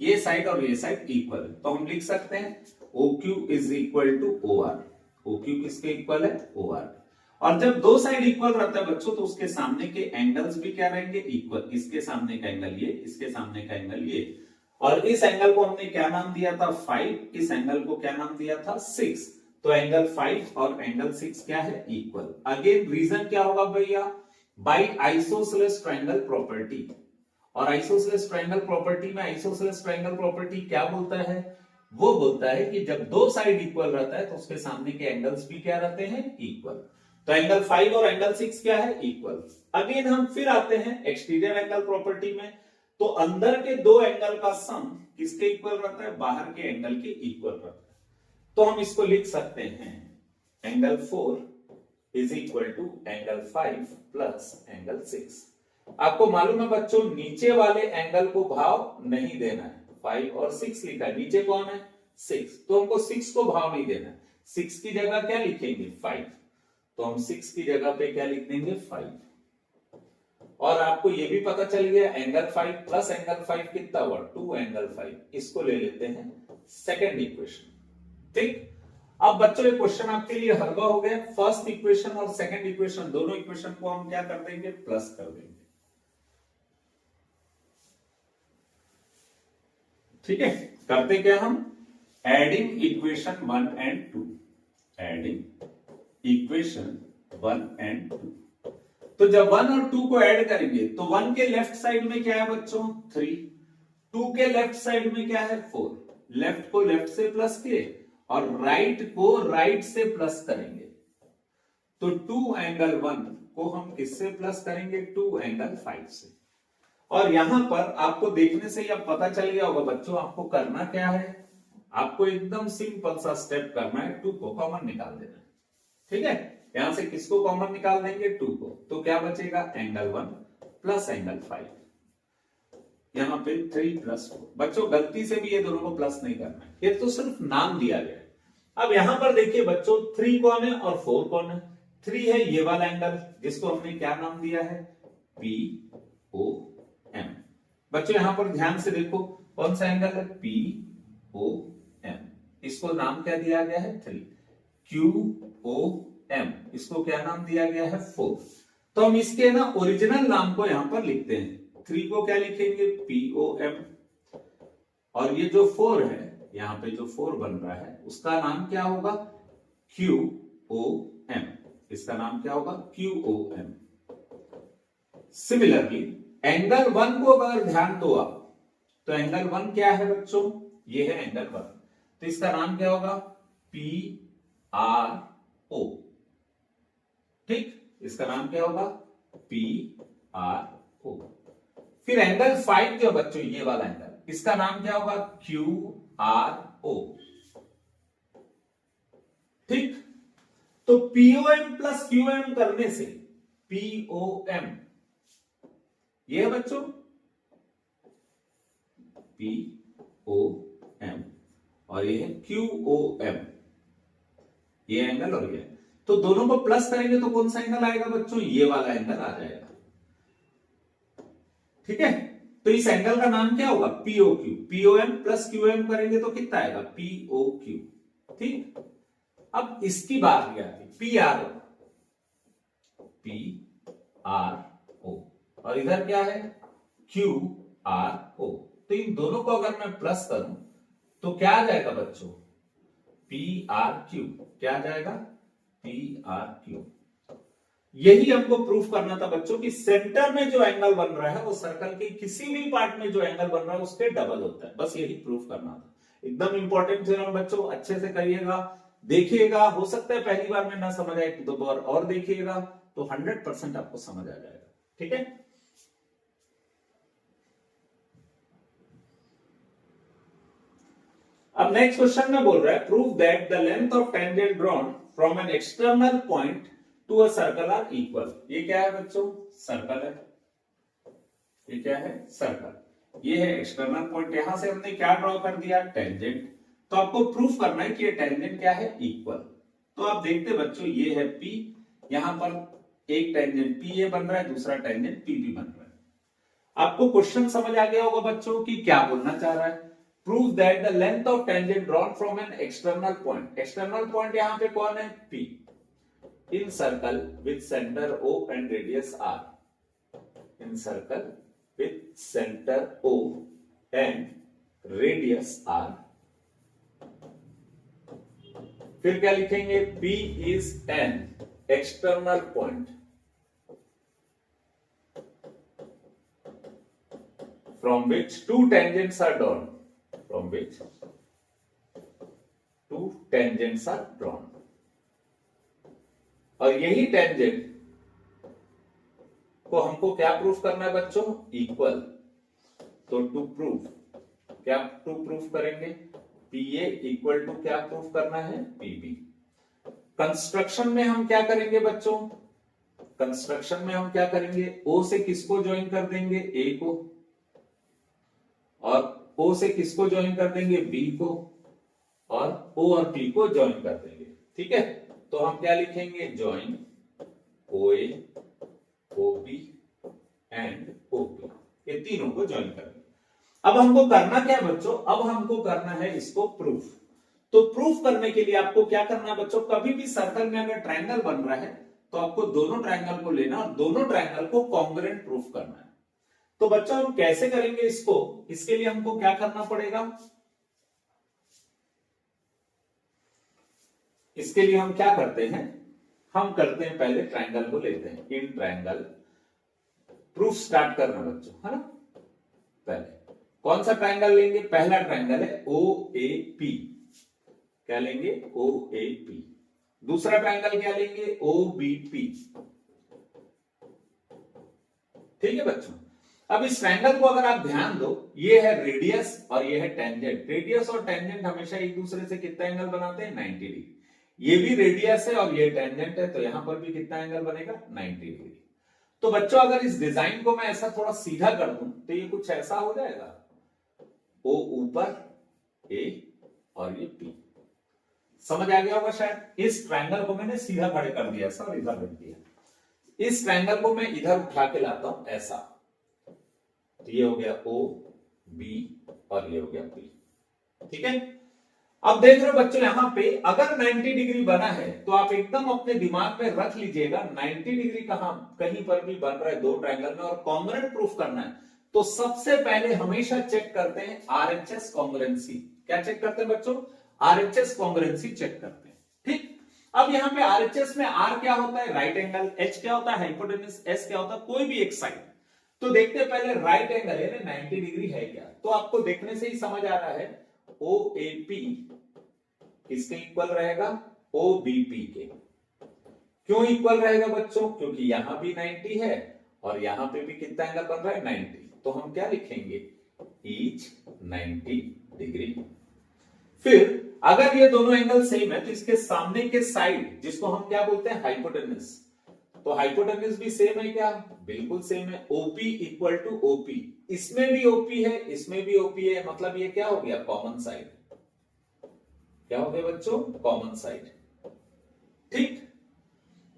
ये साइड और ये साइड इक्वल है, तो हम लिख सकते हैं OQ is equal to OR। OQ किसके इक्वल है? OR। और जब दो साइड इक्वल रहता है बच्चों, तो उसके सामने के एंगल्स भी क्या रहेंगे? इक्वल। इसके सामने का एंगल ये, इसके सामने का एंगल ये। और इस एंगल को हमने क्या नाम दिया था? 5। इस एंगल को क्या नाम दिया था? 6। तो एंगल 5 और एंगल 6 क्या है? इक्वल। अगेन रीजन क्या होगा भैया? By isosceles triangle property. और आइसोसेलेस ट्रायंगल प्रॉपर्टी में, आइसोसेलेस ट्रायंगल प्रॉपर्टी क्या बोलता है? वो बोलता है कि जब दो साइड इक्वल रहता है तो उसके सामने के एंगल्स भी क्या रहते हैं? इक्वल। तो एंगल 5 और एंगल 6 क्या है? इक्वल। अगेन हम फिर आते हैं एक्सटीरियर एंगल प्रॉपर्टी में। तो अंदर के दो एंगल का सम किसके इक्वल रहता है? बाहर के एंगल के इक्वल रहता है। तो हम इसको लिख सकते हैं angle 4 is equal to angle 5 plus angle 6। आपको मालूम है बच्चों, नीचे वाले एंगल को भाव नहीं देना है। 5 और 6 लिखा है, नीचे कौन है? 6। तो हमको 6 को भाव नहीं देना है। 6 की जगह क्या लिखेंगे? 5। तो हम 6 की जगह पे क्या लिख देंगे? 5। और आपको यह भी पता चल गया एंगल 5 प्लस एंगल 5 कितना हुआ? 2 एंगल 5। इसको ले लेते हैं सेकेंड इक्वेशन। ठीक। अब बच्चों ये क्वेश्चन आपके लिए हलवा हो गया। फर्स्ट इक्वेशन और सेकंड इक्वेशन दोनों इक्वेशन को हम क्या कर देंगे, प्लस कर देंगे। ठीक है, करते क्या हम, adding equation 1 and 2, adding equation 1 and 2। तो जब 1 और 2 को ऐड करेंगे तो 1 के लेफ्ट साइड में क्या है बच्चों, 3, 2 के लेफ्ट साइड में क्या है, 4। लेफ्ट को लेफ्ट से प्लस किए और राइट को राइट से प्लस करेंगे, तो 2 एंगल 1 को हम किससे प्लस करेंगे, 2 एंगल 5 से। और यहां पर आपको देखने से ही अब पता चल गया होगा बच्चों, आपको करना क्या है, आपको एकदम सिंपल सा स्टेप करना है, 2 को कॉमन निकाल देना है। ठीक है, यहां से किसको कॉमन निकाल देंगे, 2 को, तो क्या बचेगा, एंगल 1 प्लस एंगल 5, यहां पे 3 प्लस 4। बच्चों गलती से भी ये दोनों को प्लस नहीं करना है, ये तो सिर्फ नाम दिया गया है। अब यहां पर देखिए बच्चों 3 कौन है और 4 कौन है। 3 है ये वाला एंगल जिसको हमने क्या नाम दिया है, पी ओ एम। बच्चों यहां पर ध्यान से देखो कौन सा एंगल है, पी ओ एम, इसको नाम क्या दिया गया है, 3। क्यू ओ एम, इसको क्या नाम दिया गया है, 4। तो हम इसके ना ओरिजिनल नाम को यहां पर लिखते हैं। 3 को क्या लिखेंगे, पी ओ एम, और ये जो 4 है, यहां पे जो 4 बन रहा है उसका नाम क्या होगा, क्यू ओ एम, इसका नाम क्या होगा, Q O M. Similarly angle 1 को अगर ध्यान दो आप, तो एंगल 1 क्या है बच्चों, ये है एंगल 1, तो इसका नाम क्या होगा, पी आर ओ। ठीक, इसका नाम क्या होगा, पी आर ओ। फिर एंगल 5 जो बच्चों ये वाला एंगल, इसका नाम क्या होगा, क्यू आर ओ। ठीक, तो पीओएम प्लस क्यूएम करने से पीओएम ये है बच्चों, पी ओ एम, और ये है क्यू ओ एम, ये एंगल और ये। तो दोनों को प्लस करेंगे तो कौन सा एंगल आएगा बच्चों, ये वाला एंगल आ जाएगा। ठीक है, तो इस एंगल का नाम क्या होगा, PO Q. POM plus QM करेंगे तो कितना आएगा, पीओ क्यू। ठीक, अब इसकी बात क्या थी, P R O, P R O, और इधर क्या है, क्यू आर ओ। तो इन दोनों को अगर मैं प्लस करूं तो क्या आ जाएगा बच्चों, पी आर क्यू, क्या आ जाएगा, पी आर क्यू। यही हमको प्रूफ करना था बच्चों कि सेंटर में जो एंगल बन रहा है वो सर्कल के किसी भी पार्ट में जो एंगल बन रहा है उसके डबल होता है। बस यही प्रूफ करना था। एकदम इंपॉर्टेंट थ्योरम बच्चों, अच्छे से करिएगा, देखिएगा। हो सकता है पहली बार में ना समझ आए, दो बार और देखिएगा तो 100% आपको समझ आ जाएगा। ठीक है, अब नेक्स्ट क्वेश्चन में बोल रहा है, prove that the length of tangent drawn from an external point to a circle are equal. ये क्या है बच्चों, सर्कल है। ये क्या है, सर्कल। ये है एक्सटर्नल पॉइंट, यहां से हमने क्या ड्रॉ कर दिया, टेंजेंट। तो आपको प्रूफ करना है कि ये टेंजेंट क्या है, इक्वल। तो आप देखते बच्चों, ये है P, यहां पर एक टेंजेंट P ये बन रहा है, दूसरा टेंजेंट P भी बन रहा है। आपको क्वेश्चन समझ आ गया होगा बच्चों कि क्या बोलना चाह रहा है। Prove that the length of tangent drawn from an external point. External point यहां पे कौन है, P, in circle with centre O and radius R। In circle with centre O and radius R। फिर क्या लिखेंगे, P is an external point from which two tangents are drawn. From which two tangents are drawn. और यही tangent को हमको क्या proof करना है बच्चों, इक्वल। तो टू प्रूफ, क्या टू प्रूफ करेंगे, PA इक्वल टू क्या प्रूफ करना है, PB। कंस्ट्रक्शन में हम क्या करेंगे बच्चों, कंस्ट्रक्शन में हम क्या करेंगे, O से किसको ज्वाइन कर देंगे, A को, और O से किसको ज्वाइन कर देंगे, B को, और O और P को ज्वाइन कर देंगे। ठीक है, तो हम क्या लिखेंगे, join OA, OB and OP, ये तीनों को ज्वाइन करेंगे। अब हमको करना क्या है बच्चों, अब हमको करना है इसको प्रूफ। तो प्रूफ करने के लिए आपको क्या करना है बच्चों, कभी भी सर्कल में अगर ट्रायंगल बन रहा है तो आपको दोनों ट्रायंगल को लेना और दोनों ट्रायंगल को कॉन्ग्रुएंट प्रूफ करना है। तो बच्चों हम कैसे करेंगे इसको, इसके लिए हमको क्या करना पड़ेगा, इसके लिए हम क्या करते हैं, हम करते हैं पहले ट्रायंगल को लेते हैं, इन ट्रायंगल प्रूफ स्टार्ट करना बच्चों, है ना। पहले कौन सा ट्रायंगल लेंगे, पहला ट्रायंगल है OAP, क्या लेंगे OAP। दूसरा ट्रायंगल क्या लेंगे OBP, ठीक है बच्चों। अब इस ट्रायंगल को अगर आप ध्यान दो, ये है रेडियस और ये है टेंजेंट। रेडियस और टेंजेंट हमेशा एक दूसरे से कितना एंगल बनाते हैं, 90 डिग्री। ये भी रेडियस है और ये टेंजेंट है, तो यहां पर भी कितना एंगल बनेगा, 90 डिग्री। तो बच्चों अगर इस डिजाइन को मैं ऐसा थोड़ा सीधा कर दूं तो ये कुछ ऐसा हो जाएगा, O ऊपर, A और ये P। समझ आ गया होगा शायद। इस ट्रायंगल को मैंने सीधा खड़े कर दिया ऐसा और इधर रख दिया। इस ट्रायंगल को मैं इधर उठा के लाता हूं ऐसा, तो ये हो गया O, B और ये हो गया P, ठीक है। अब देख रहे हो बच्चों, यहां पे अगर 90 डिग्री बना है तो आप एकदम अपने दिमाग में रख लीजिएगा 90 डिग्री कहां कहीं पर भी बन रहा है दो ट्रायंगल में और कॉन्ग्रुएंट प्रूफ करना है, तो सबसे पहले हमेशा चेक करते हैं RHS कॉन्ग्रुएंसी। क्या चेक करते हैं बच्चों, RHS कॉन्ग्रुएंसी चेक करते हैं, ठीक। अब यहां पे RHS में R क्या होता है, राइट एंगल, H क्या होता है, हाइपोटेन्यूज, S क्या होता है, कोई भी एक साइड। तो देखते हैं पहले राइट एंगल है 90 डिग्री है क्या, तो आपको देखने से ही समझ आ रहा है OAP किसके इक्वल रहेगा, OBP के। क्यों इक्वल रहेगा बच्चों, क्योंकि यहां भी 90 है और यहां पे भी कितना एंगल बन रहा है, 90। तो हम क्या लिखेंगे, ईच 90 डिग्री। फिर अगर ये दोनों एंगल सेम है तो इसके सामने के साइड जिसको हम क्या बोलते हैं, हाइपोटेन्यूज, तो हाइपोटेन्यूज भी सेम है क्या, बिल्कुल सेम है। OP इक्वल टू OP, इसमें भी OP है इसमें भी OP है, मतलब ये क्या हो गया, कॉमन साइड। क्या हो गया बच्चों, कॉमन साइड, ठीक।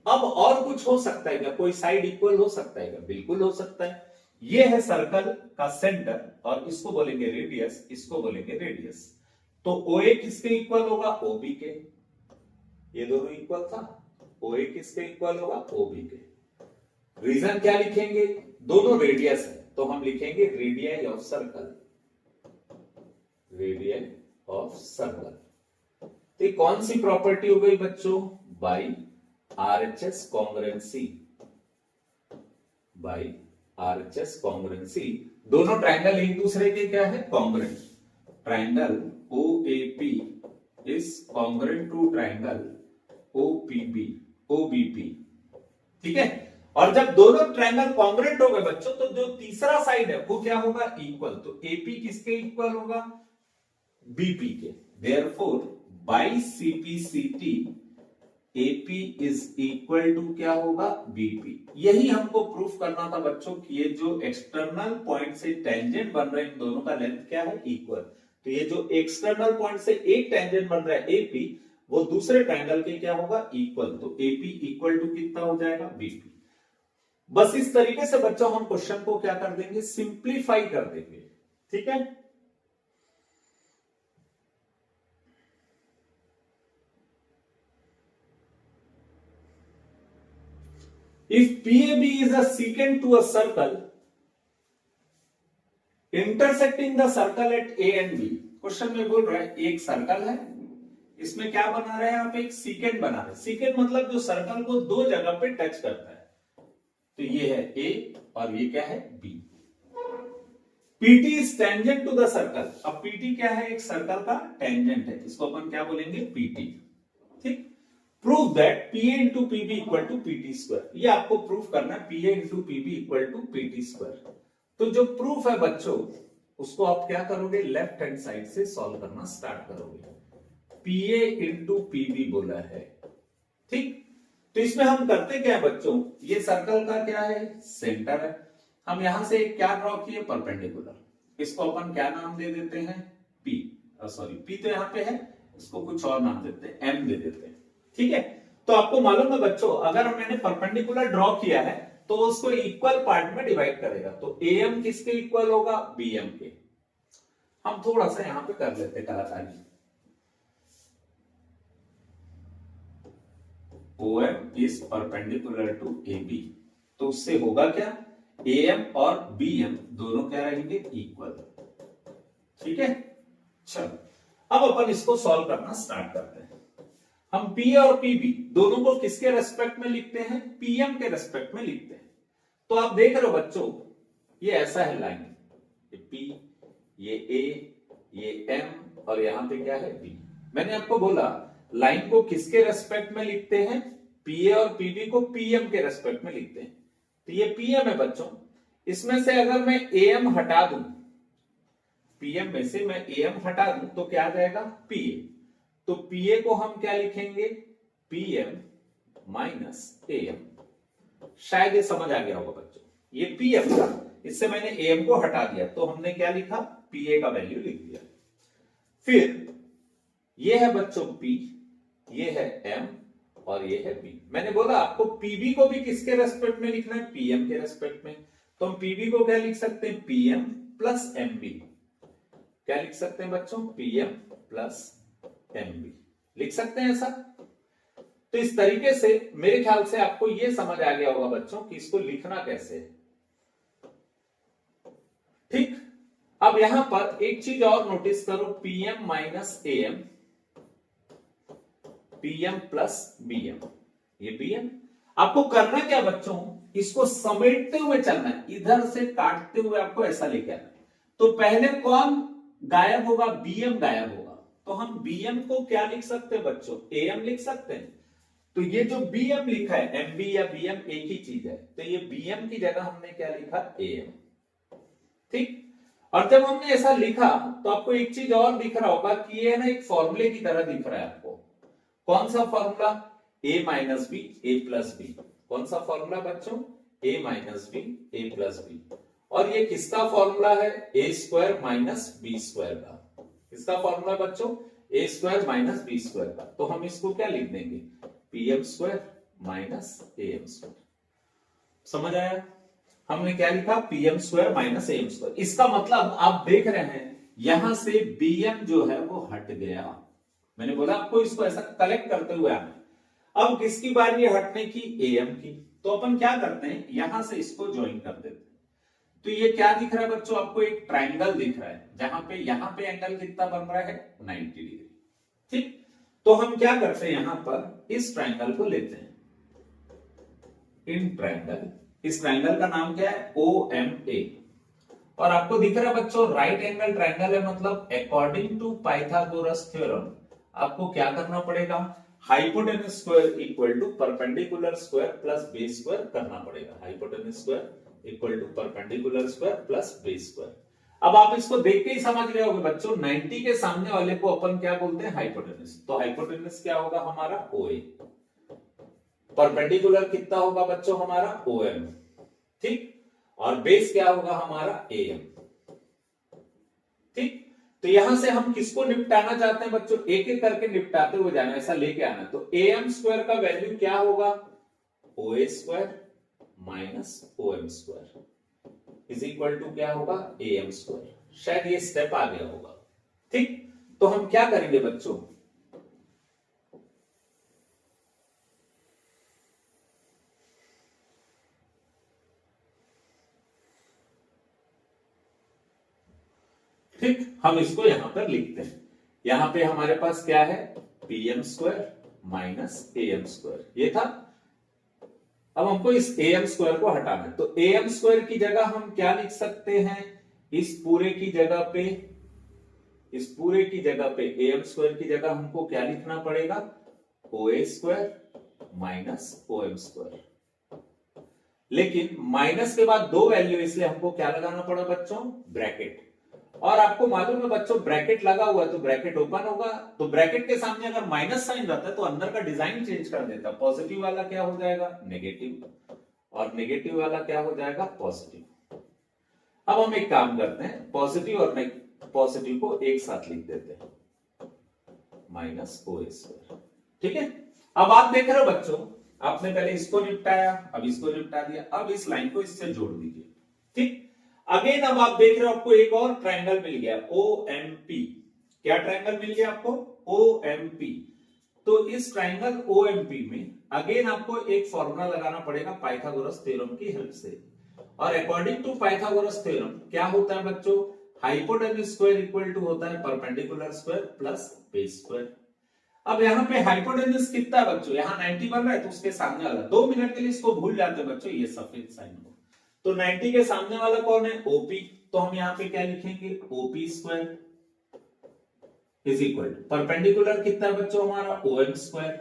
अब और कुछ हो सकता है क्या, कोई साइड इक्वल हो सकता है क्या, बिल्कुल हो सकता है। ये है सर्कल का सेंटर और इसको बोलेंगे रेडियस, इसको बोलेंगे रेडियस। तो OA किसके इक्वल होगा, OB के। ये दोनों इक्वल था, OA किसके इक्वल होगा, OB के। रीजन क्या लिखेंगे, दोनों रेडियस है तो हम लिखेंगे radius of circle, radius of circle. तो कौन सी प्रॉपर्टी हो गई बच्चों, by RHS congruency, by RHS congruency. दोनों ट्रायंगल एक दूसरे के क्या है, congruent. Triangle OAP is congruent to triangle OBP, ठीक है। और जब दोनों ट्रायंगल कॉन्ग्रुएंट हो गए बच्चों, तो जो तीसरा साइड है वो क्या होगा, इक्वल। तो AP किसके इक्वल होगा, BP के। Therefore by CPCT AP is equal to क्या होगा, BP। यही हमको प्रूफ करना था बच्चों कि ये जो एक्सटर्नल पॉइंट से टेंजेंट बन रहे हैं इन दोनों का लेंथ क्या है, इक्वल। तो ये जो एक्सटर्नल पॉइंट से एक टेंजेंट बन रहा है AP, वो दूसरे ट्रायंगल के क्या होगा, इक्वल। तो AP इक्वल टू कितना हो जाएगा, BP। बस इस तरीके से बच्चों हम क्वेश्चन को क्या कर देंगे, सिंप्लीफाई कर देंगे, ठीक है। If PAB is a secant to a circle intersecting the circle at A and B, question में बोल रहा है एक सर्कल है, इसमें क्या बना रहे हैं आप, एक सीकेंट बना रहे हैं। सीकेंट मतलब जो सर्कल को दो जगह पे टच करता है, तो ये है A और ये क्या है, B। PT is tangent to the circle। अब PT क्या है, एक सर्कल का टेंजेंट है, इसको अपन क्या बोलेंगे, PT, ठीक। Prove that PA into PB equal to PT square. ये आपको प्रूफ करना है, PA into PB equal to PT square. तो जो प्रूफ है बच्चों, उसको आप क्या करोगे, लेफ्ट हैंड साइड से सॉल्व करना स्टार्ट करोगे। PA इंटू PB बोला है, ठीक। तो इसमें हम करते क्या है बच्चों, ये सर्कल का क्या है, सेंटर है। हम यहां से क्या ड्रॉ किए, परपेंडिकुलर। इसको अपन क्या नाम दे देते हैं, P, सॉरी P तो यहां पे है, इसको कुछ और नाम देते हैं, M दे देते हैं, ठीक है। तो आपको मालूम है बच्चों, अगर मैंने परपेंडिकुलर ड्रॉ किया है तो उसको इक्वल पार्ट में डिवाइड करेगा। तो AM किसके इक्वल होगा, BM के। हम थोड़ा सा यहां पे कर लेते हैं कलाकारी। OM is perpendicular to AB, तो उससे होगा क्या, AM और BM दोनों क्या रहेंगे, इक्वल। ठीक है, चलो अब अपन इसको सॉल्व करना स्टार्ट करते हैं। हम P और PB दोनों को किसके रेस्पेक्ट में लिखते हैं, PM के रेस्पेक्ट में लिखते हैं। तो आप देख रहे हो बच्चों, ये ऐसा है लाइन, ये P, ये A, ये M और यहां पे क्या है B। मैंने आपको बोला लाइन को किसके रेस्पेक्ट में लिखते हैं, PA और PB को PM के रेस्पेक्ट में लिखते हैं। तो ये PM है बच्चों, इसमें से अगर मैं AM हटा दूं, PM में से मैं AM हटा दूं तो क्या आ जाएगा, PA। तो PA को हम क्या लिखेंगे, PM माइनस AM। शायद ये समझ आ गया होगा बच्चों, ये PM था, इससे मैंने AM को हटा दिया तो हमने क्या लिखा, PA का वैल्यू लिख दिया। फिर ये है बच्चों P, ये है M और ये है B। मैंने बोला आपको PB को भी किसके रेस्पेक्ट में लिखना है, PM के रेस्पेक्ट में। तो हम PB को क्या लिख सकते हैं, PM प्लस MB। क्या लिख सकते हैं बच्चों, PM प्लस MB लिख सकते हैं ऐसा। तो इस तरीके से मेरे ख्याल से आपको यह समझ आ गया होगा बच्चों कि इसको लिखना कैसे है। ठीक, अब यहां पर एक चीज और नोटिस करो, PM minus AM, PM plus BM, ये BM। आपको करना क्या बच्चों, इसको समेटते हुए चलना है, इधर से काटते हुए आपको ऐसा लेके आना है। तो पहले कौन गायब होगा, BM गायब होगा। तो हम BM को क्या लिख सकते हैं बच्चों, AM लिख सकते हैं। तो ये जो BM लिखा है, MB या BM एक ही चीज है, तो ये BM की जगह हमने क्या लिखा, AM। ठीक, और जब हमने ऐसा लिखा तो आपको एक चीज और दिख रहा होगा कि ये ना एक फॉर्मूले की तरह दिख रहा है आपको। कौन सा formula, A minus B A plus B. कौन सा फॉर्मूला बच्चों, A minus B A plus B. और ये किसका फॉर्मूला है, A square minus B square का। किसका फॉर्मूला बच्चों, A square minus B square का। तो हम इसको क्या लिख देंगे, PM square minus AM square. समझ आया, हमने क्या लिखा, PM square minus AM square. इसका मतलब आप देख रहे हैं यहां से BM जो है वो हट गया। मैंने बोला आपको इसको ऐसा कलेक्ट करते हुए आना। अब किसकी बारी है हटने की, AM की। तो अपन क्या करते हैं, यहां से इसको ज्वाइन कर देते हैं। तो ये क्या दिख रहा है बच्चों, आपको एक ट्राइंगल दिख रहा है, जहां पे यहां पे एंगल कितना बन रहा है, 90 डिग्री। ठीक, तो हम क्या करते हैं, यहां पर इस ट्राइंगल को लेते हैं, इन ट्राइंगल। इस ट्राइंगल का नाम क्या है, OMA। और आपको दिख रहा है बच्चों राइट एंगल ट्राइंगल है, मतलब अकॉर्डिंग टू पाइथागोरस थ्योरम आपको क्या करना पड़ेगा, hypotenuse square equal to perpendicular square plus base square करना पड़ेगा। Hypotenuse square equal to perpendicular square plus base square. अब आप इसको देख के ही समझ रहे होगे बच्चों, 90 के सामने वाले को अपन क्या बोलते हैं, हाइपोटेनस। तो हाइपोटेनस क्या होगा हमारा, OA। परपेंडिकुलर कितना होगा बच्चों हमारा, OM। ठीक, और बेस क्या होगा हमारा, AM। ठीक, तो यहां से हम किसको निपटाना चाहते हैं बच्चों, एक एक करके निपटाते हुए जाना, ऐसा लेके आना। तो AM स्क्वायर का वैल्यू क्या होगा, OA square minus OM square is equal to क्या होगा, AM स्क्वायर। शायद ये स्टेप आ गया होगा। ठीक, तो हम क्या करेंगे बच्चों, ठीक, हम इसको यहां पर लिखते हैं। यहां पे हमारे पास क्या है, PM square minus AM square, ये था। अब हमको इस AM स्क्वायर को हटाना है, तो AM स्क्वायर की जगह हम क्या लिख सकते हैं, इस पूरे की जगह पे, इस पूरे की जगह पे AM स्क्वायर की जगह हमको क्या लिखना पड़ेगा, OA square minus OM square. लेकिन माइनस के बाद दो वैल्यू, इसलिए हमको क्या लगाना पड़ा बच्चों, ब्रैकेट। और आपको मालूम है बच्चों ब्रैकेट लगा हुआ है तो ब्रैकेट ओपन होगा, तो ब्रैकेट के सामने अगर माइनस साइन रहता है तो अंदर का डिजाइन चेंज कर देता है। पॉजिटिव वाला क्या हो जाएगा, नेगेटिव, और नेगेटिव वाला क्या हो जाएगा, पॉजिटिव। अब हम एक काम करते हैं, पॉजिटिव और पॉजिटिव को एक साथ लिख देते हैं, माइनस OA स्क्वायर। ठीक है, अब आप देख रहे हो बच्चों, आपने पहले इसको निपटाया, अब इसको निपटा दिया, अब इस लाइन को इससे जोड़ दीजिए। ठीक, अगेन अब आप देख रहे हो आपको एक और ट्रायंगल मिल गया, OMP। क्या ट्रायंगल मिल गया आपको, OMP। तो इस ट्राइंगल ओएमपी में अगेन आपको एक फॉर्मूला लगाना पड़ेगा पाइथागोरस थ्योरम की हेल्प से। और अकॉर्डिंग टू पाइथागोरस थ्योरम क्या होता है बच्चों, हाइपोटेन्यूज स्क्वायर इक्वल टू होता है perpendicular square plus base square. अब यहाँ पे हाइपोटेन्यूज कितना है बच्चों, यहाँ 90 बन रहा है तो उसके सामने वाला 2 मिनट के लिए इसको भूल जाते हैं बच्चों, ये सफेद साइन हो। तो 90 के सामने वाला कौन है, ओपी। तो हम यहाँ पे क्या लिखेंगे, OP square is equal to perpendicular कितना है बच्चों हमारा, ओएम स्क्वायर,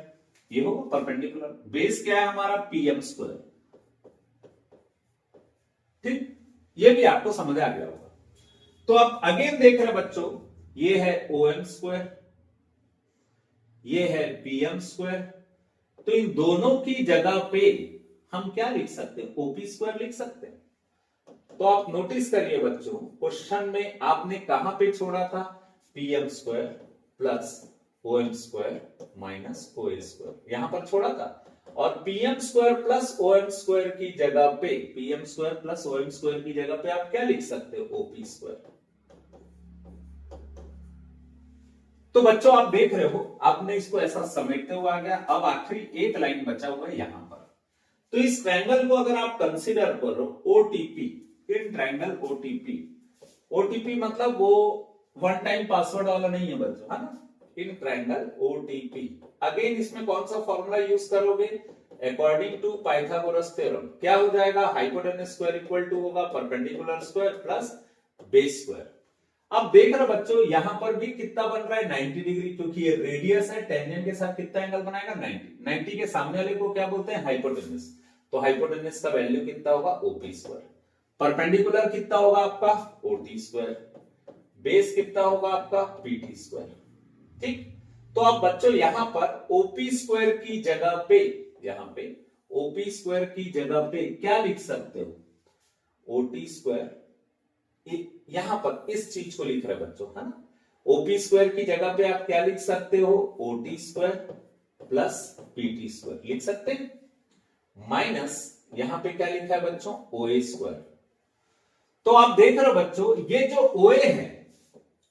ये होगा परपेंडिकुलर। बेस क्या है हमारा, पीएम स्क्वायर। ठीक, ये भी आपको समझ आ गया होगा। तो अब अगेन देख रहे बच्चों, ये है ओएम स्क्वायर, ये है पीएम स्क्वायर। तो इन दोनों की जगह पे हम क्या लिख सकते हैं, ओपी स्क्वायर लिख सकते हैं। तो आप नोटिस करिए बच्चों, क्वेश्चन में आपने कहां पे छोड़ा था, PM square plus OM square minus OA square, यहां पर छोड़ा था। और PM square plus OM square की जगह पे, PM square plus OM square की जगह पे आप क्या लिख सकते हो, ओपी स्क्वायर। तो बच्चों आप देख रहे हो, आपने इसको ऐसा समेटते हुए आ गया। अब आखिरी एक लाइन बचा हुआ है यहां पर। तो इस ट्रायंगल को अगर आप कंसीडर करो OTP, in triangle OTP, OTP मतलब वो वन टाइम पासवर्ड वाला नहीं है बच्चों, है ना, इन ट्रायंगल ओटीपी। अगेन इसमें कौन सा फॉर्मूला यूज करोगे, अकॉर्डिंग टू पाइथागोरस थ्योरम क्या हो जाएगा, हाइपोटेन्यूज स्क्वायर इक्वल टू होगा perpendicular square plus base square. अब देख रहे बच्चों, यहां पर भी कितना बन रहा है 90 डिग्री, क्योंकि ये रेडियस है, टेंजेंट के साथ कितना एंगल बनाएगा 90। 90 के सामने वाले को क्या बोलते हैं, हाइपोटेन्यूज। तो हाइपोटेन्यूज का वैल्यू कितना होगा, ओपी स्क्वायर। परपेंडिकुलर कितना होगा आपका, ओटी स्क्वायर। बेस कितना होगा आपका, पीटी स्क्वायर। ठीक, तो अब बच्चों यहां पर ओपी स्क्वायर की जगह पे, यहां पे ओपी स्क्वायर की जगह पे क्या लिख सकते हो, ओटी स्क्वायर। यहां पर इस चीज को लिख रहे बच्चों, है ना, ओपी स्क्वायर की जगह पे आप क्या लिख सकते हो, OT square plus PT square लिख सकते हैं, माइनस यहां पे क्या लिखा है बच्चों, ओए स्क्वायर। तो आप देख रहे हो बच्चों, ये जो ओए है,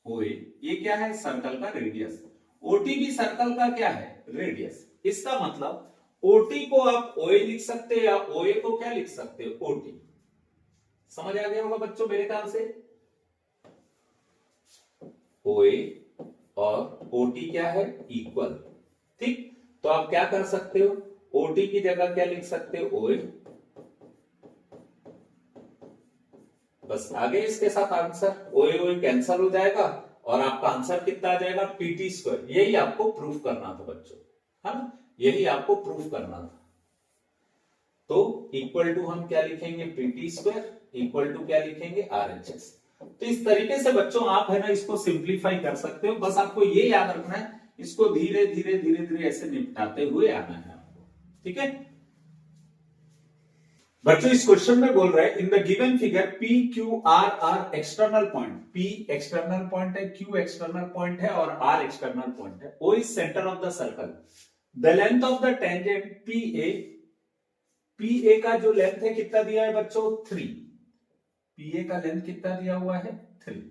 ओए ये क्या है, सर्कल का रेडियस। ओटी भी सर्कल का क्या है, रेडियस। इसका मतलब ओटी को आप ओए लिख सकते हैं या ओए को क्या लिख सकते हो, ओटी। समझ आ गया होगा बच्चों मेरे ख्याल से। ओए और ओटी क्या है, इक्वल। ठीक, तो आप क्या कर सकते हो, ओटी की जगह क्या लिख सकते हो, ओए। बस आगे इसके साथ आंसर, ओए ओए कैंसल हो जाएगा और आपका आंसर कितना आ जाएगा, पीटी स्क्वायर। यही आपको प्रूफ करना था बच्चों, है ना, यही आपको प्रूफ करना था। तो इक्वल टू हम क्या लिखेंगे, पीटी स्क्वायर, इक्वल टू क्या लिखेंगे, आरएचएस। तो इस तरीके से बच्चों आप है ना इसको सिंप्लीफाई कर सकते हो। बस आपको ये याद रखना है, इसको धीरे धीरे धीरे धीरे ऐसे निपटाते हुए आना है आपको। ठीक है बच्चों, इस क्वेश्चन में बोल रहे हैं in the given figure P Q R are external point, P external point है, क्यू एक्सटर्नल पॉइंट है और आर एक्सटर्नल पॉइंट है। O is centre of the circle, the length of the tangent P A, P A का जो length है कितना दिया है बच्चों, 3। पी ए का लेंथ कितना दिया हुआ है, 3।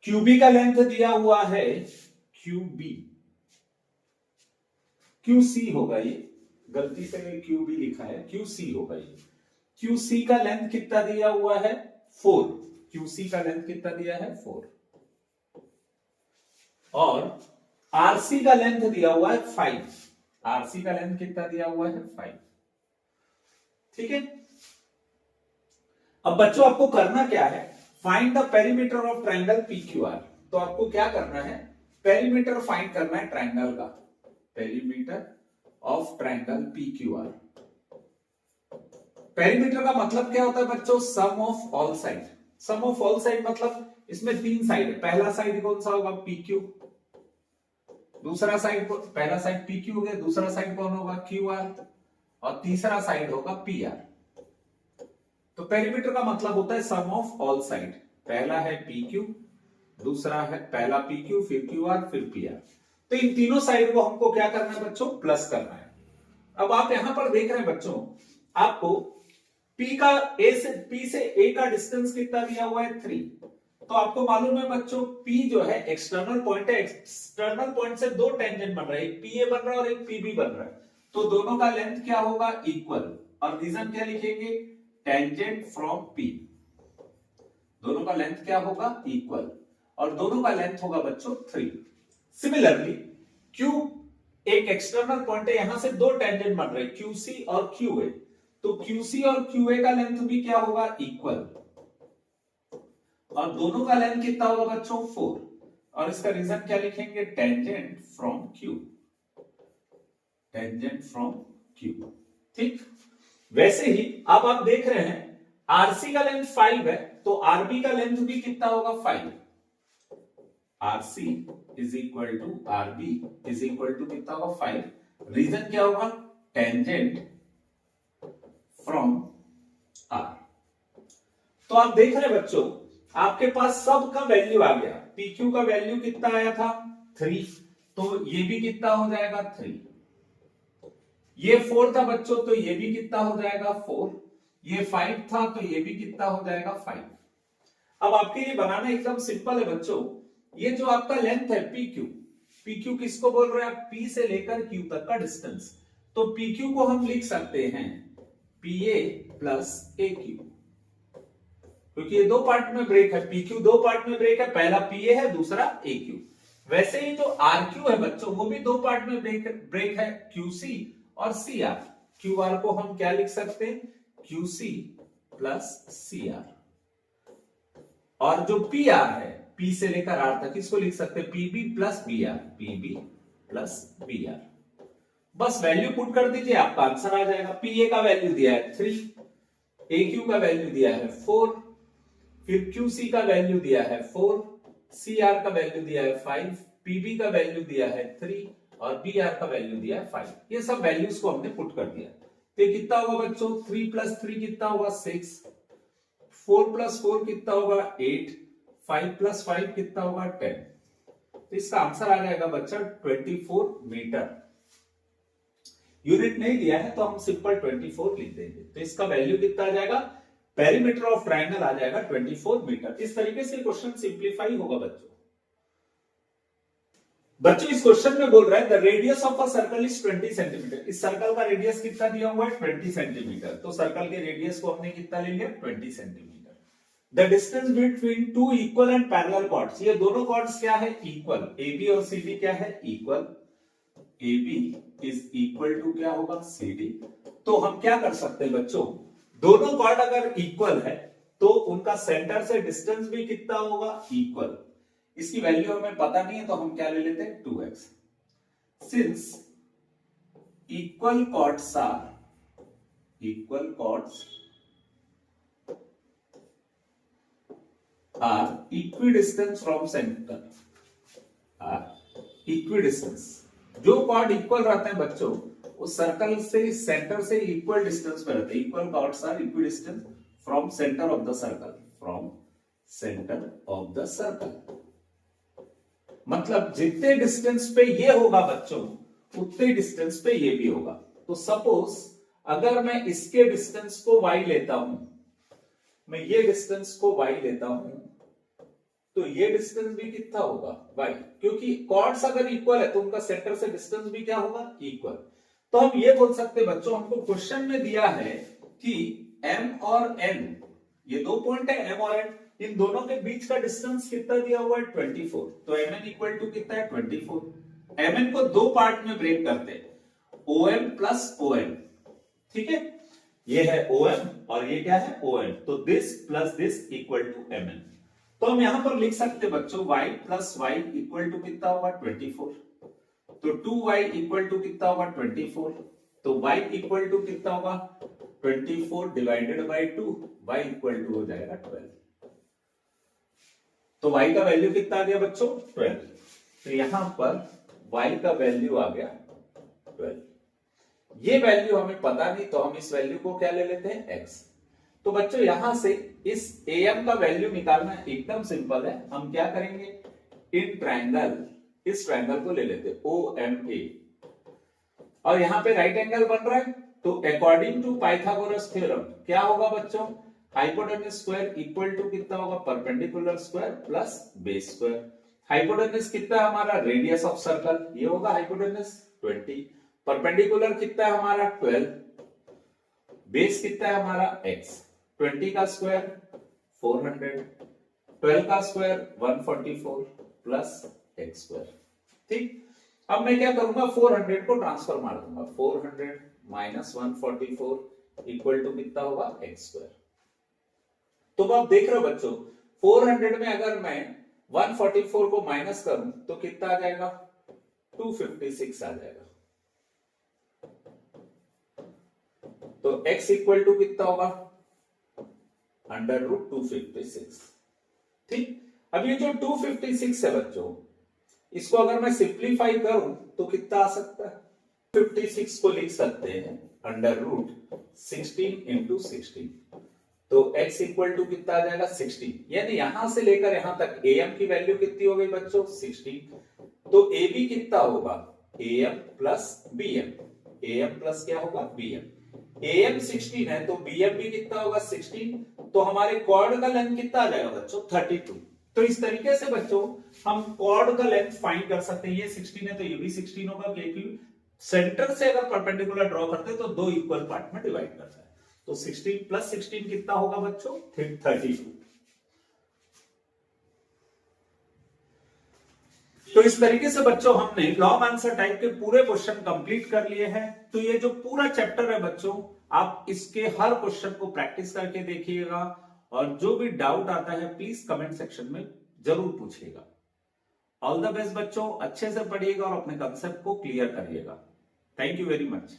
क्यूबी का लेंथ दिया हुआ है, क्यूबी, क्यूसी होगा ये, गलती से क्यूबी लिखा है, क्यूसी होगा ये। क्यूसी का लेंथ कितना दिया हुआ है, 4। क्यूसी का लेंथ कितना दिया है, 4। और आरसी का लेंथ दिया हुआ है 5। आरसी का लेंथ कितना दिया हुआ है, 5। ठीक है, अब बच्चों आपको करना क्या है, find the perimeter of triangle PQR. तो आपको क्या करना है, पेरीमीटर फाइंड करना है ट्रायंगल का, perimeter of triangle PQR. Perimeter का मतलब क्या होता है बच्चों, sum of all side. Sum of all side मतलब इसमें 3 साइड है, पहला साइड कौन सा होगा, पीक्यू। दूसरा साइड, पहला साइड पीक्यू हो गया, दूसरा साइड कौन होगा, क्यूआर, और तीसरा साइड होगा पीआर। तो पेरीमीटर का मतलब होता है सम ऑफ ऑल साइड। पहला है पीक्यू, दूसरा है पहला पीक्यू, फिर क्यूआर, फिर पीआर। तो इन तीनों साइड को हमको क्या करना है बच्चों, प्लस करना है। अब आप यहां पर देख रहे हैं बच्चों, आपको पी से ए का डिस्टेंस कितना दिया हुआ है, 3। तो आपको मालूम है बच्चों P जो है एक्सटर्नल पॉइंट है, एक्सटर्नल पॉइंट से दो टेंजेंट बन रहा है, एक PA बन रहा है और एक PB बन रहा है, तो दोनों का लेंथ क्या होगा इक्वल, और रीजन क्या लिखेंगे टेंजेंट फ्रॉम P, दोनों का लेंथ क्या होगा इक्वल, और दोनों का लेंथ होगा बच्चों 3। सिमिलरली Q एक एक्सटर्नल पॉइंट है, यहां से दो टेंजेंट बन रहे हैं QC और QA, तो QC और QA का लेंथ भी क्या होगा इक्वल, और दोनों का लेंथ कितना होगा बच्चों 4, और इसका रीजन क्या लिखेंगे tangent from Q, tangent from Q। ठीक, वैसे ही अब आप देख रहे हैं RC का लेंथ 5 है, तो RB का लेंथ भी कितना होगा 5, RC is equal to RB is equal to कितना होगा 5, रीजन क्या होगा टेंजेंट फ्रॉम R। तो आप देख रहे हैं बच्चों आपके पास सब का वैल्यू आ गया, PQ का वैल्यू कितना आया था 3, तो ये भी कितना हो जाएगा 3, ये 4 था बच्चों तो ये भी कितना हो जाएगा 4, ये 5 था तो ये भी कितना हो जाएगा 5। अब आपके लिए बनाना एकदम सिंपल है बच्चों, ये जो आपका लेंथ है PQ किसको बोल रहे हैं P से लेकर Q तक का डिस्टेंस, तो PQ को हम लिख सकते हैं PA प्लस AQ, क्योंकि ये दो पार्ट में ब्रेक है, PQ दो पार्ट में ब्रेक है, पहला PA है दूसरा AQ। वैसे ही जो RQ है बच्चों वो भी दो पार्ट में ब्रेक है, QC और CR। QR को हम क्या लिख सकते हैं QC प्लस CR, और जो PR है P से लेकर R तक इसको लिख सकते हैं PB plus BR, PB plus BR। बस वैल्यू पुट कर दीजिए आपका आंसर आ जाएगा। PA का वैल्यू दिया है 3, AQ का वैल्यू दिया है 4, फिर QC का वैल्यू दिया है 4, CR का वैल्यू दिया है 5, PB का वैल्यू दिया है 3 और BR का वैल्यू दिया है 5। ये सब वैल्यूज को हमने पुट कर दिया, तो ये कितना होगा बच्चों 3 प्लस 3 कितना होगा 6, 4 प्लस 4 कितना होगा 8, 5 प्लस 5 कितना होगा 10, तो इसका आंसर आ जाएगा बच्चा 24 मीटर। यूनिट नहीं दिया है तो हम सिंपल 24 लिख देंगे, तो इसका वैल्यू कितना आ जाएगा, पेरीमीटर ऑफ ट्रायंगल आ जाएगा 24 मीटर। इस तरीके से क्वेश्चन सिंप्लीफाई होगा बच्चों। बच्चों इस क्वेश्चन में बोल रहा है the radius of a circle is 20 centimetre, इस सर्कल का रेडियस कितना दिया हुआ है 20 सेंटीमीटर, तो सर्कल के रेडियस को हमने कितना ले लिया 20 centimetre. The distance between two equal and parallel chords, ये दोनों कॉर्ड्स क्या है इक्वल, AB और CD क्या है equal, AB is equal to क्या होगा CD। तो हम क्या कर सकते हैं बच्चों, दोनों कॉर्ड अगर इक्वल है तो उनका सेंटर से डिस्टेंस भी कितना होगा इक्वल, इसकी वैल्यू हमें पता नहीं है तो हम क्या ले लेते हैं 2x। Since equal chords are equidistance from centre, equidistance, जो कॉर्ड इक्वल रहते हैं बच्चों उस सर्कल से सेंटर से इक्वल डिस्टेंस पे रहते हैं, equal chords are equidistance from centre of the circle, from centre of the circle. मतलब जितने डिस्टेंस पे ये होगा बच्चों उतने डिस्टेंस पे ये भी होगा। तो सपोज अगर मैं इसके डिस्टेंस को y लेता हूं, मैं ये डिस्टेंस को y लेता हूं, तो ये डिस्टेंस भी कितना होगा y, क्योंकि कॉर्ड्स अगर इक्वल है तो उनका सेंटर से डिस्टेंस भी क्या होगा इक्वल। तो हम ये बोल सकते हैं बच्चों, हमको क्वेश्चन में दिया है कि m और n, ये दो पॉइंट है m और n, इन दोनों के बीच का डिस्टेंस कितना दिया हुआ है 24, तो mn इक्वल टू कितना है 24। mn को दो पार्ट में ब्रेक करते हैं, OM प्लस ON, ठीक है, ये है OM और ये क्या है ON, तो this plus this equal to mn। तो हम यहां पर लिख सकते हैं बच्चों y plus y equal to कितना होगा 24, तो 2y इक्वल टू कितना होगा 24, तो y इक्वल टू कितना होगा 24 divided by 2, y equal to हो जाएगा 12। तो y का वैल्यू कितना आ गया बच्चों 12, तो यहां पर y का वैल्यू आ गया 12। ये वैल्यू हमें पता नहीं तो हम इस वैल्यू को क्या ले लेते हैं x। तो बच्चों यहां से इस am का वैल्यू निकालना एकदम सिंपल है, हम क्या करेंगे इन ट्रायंगल, इस ट्रायंगल को ले लेते हैं OMA, और यहां पे राइट एंगल बन रहा है, तो अकॉर्डिंग टू पाइथागोरस थ्योरम क्या होगा बच्चों, हाइपोटेन्यूज स्क्वायर इक्वल टू कितना होगा, perpendicular square plus base square. Hypotenuse कितना है हमारा, रेडियस ऑफ सर्कल, ये होगा हाइपोटेन्यूज 20। परपेंडिकुलर कितना है हमारा 12, बेस कितना है हमारा x। 20 का स्क्वायर 400, 12 का स्क्वायर 144 प्लस x स्क्वायर। ठीक, अब मैं क्या करूंगा, 400 को ट्रांसफर मार दूंगा, 400 माइनस 144 इक्वल टू कितना होगा, x स्क्वायर। तो आप देख रहे हो बच्चों, 400 में अगर मैं 144 को माइनस करूं तो कितना आ जाएगा, 256 आ जाएगा। तो x इक्वल टू कितना होगा, अंडर रूट 256। ठीक, अब ये जो 256 है बच्चों, इसको अगर मैं सिंप्लीफाई करूं तो कितना आ सकता है, 56 को लिख सकते हैं अंडर रूट 16 इंटू 16। तो x इक्वल टू कितना आ जाएगा, 16। यानी यहां से लेकर यहां तक am की वैल्यू कितनी हो गई बच्चों, 16। तो ab कितना होगा, am plus bm, am plus क्या होगा, bm। am 16 है तो bm भी कितना होगा, 16। तो हमारे कॉर्ड का लेंथ कितना आ जाएगा बच्चों, 32। तो इस तरीके से बच्चों हम कॉर्ड का लेंथ फाइंड कर सकते हैं। ये 16 है तो ये भी 16 होगा, क्योंकि सेंटर से अगर परपेंडिकुलर ड्रॉ करते हैं तो दो इक्वल पार्ट में डिवाइड करता है। तो 16 प्लस 16 कितना होगा बच्चों, 32। तो इस तरीके से बच्चों हमने लॉन्ग आंसर टाइप के पूरे क्वेश्चन कंप्लीट कर लिए हैं। तो ये जो पूरा चैप्टर है बच्चों, आप इसके हर क्वेश्चन को प्रैक्टिस करके देखिएगा, और जो भी डाउट आता है प्लीज कमेंट सेक्शन में जरूर पूछिएगा। ऑल द बेस्ट बच्चों, अच्छे से पढ़िएगा और अपने कंसेप्ट को क्लियर करिएगा। Thank you very much.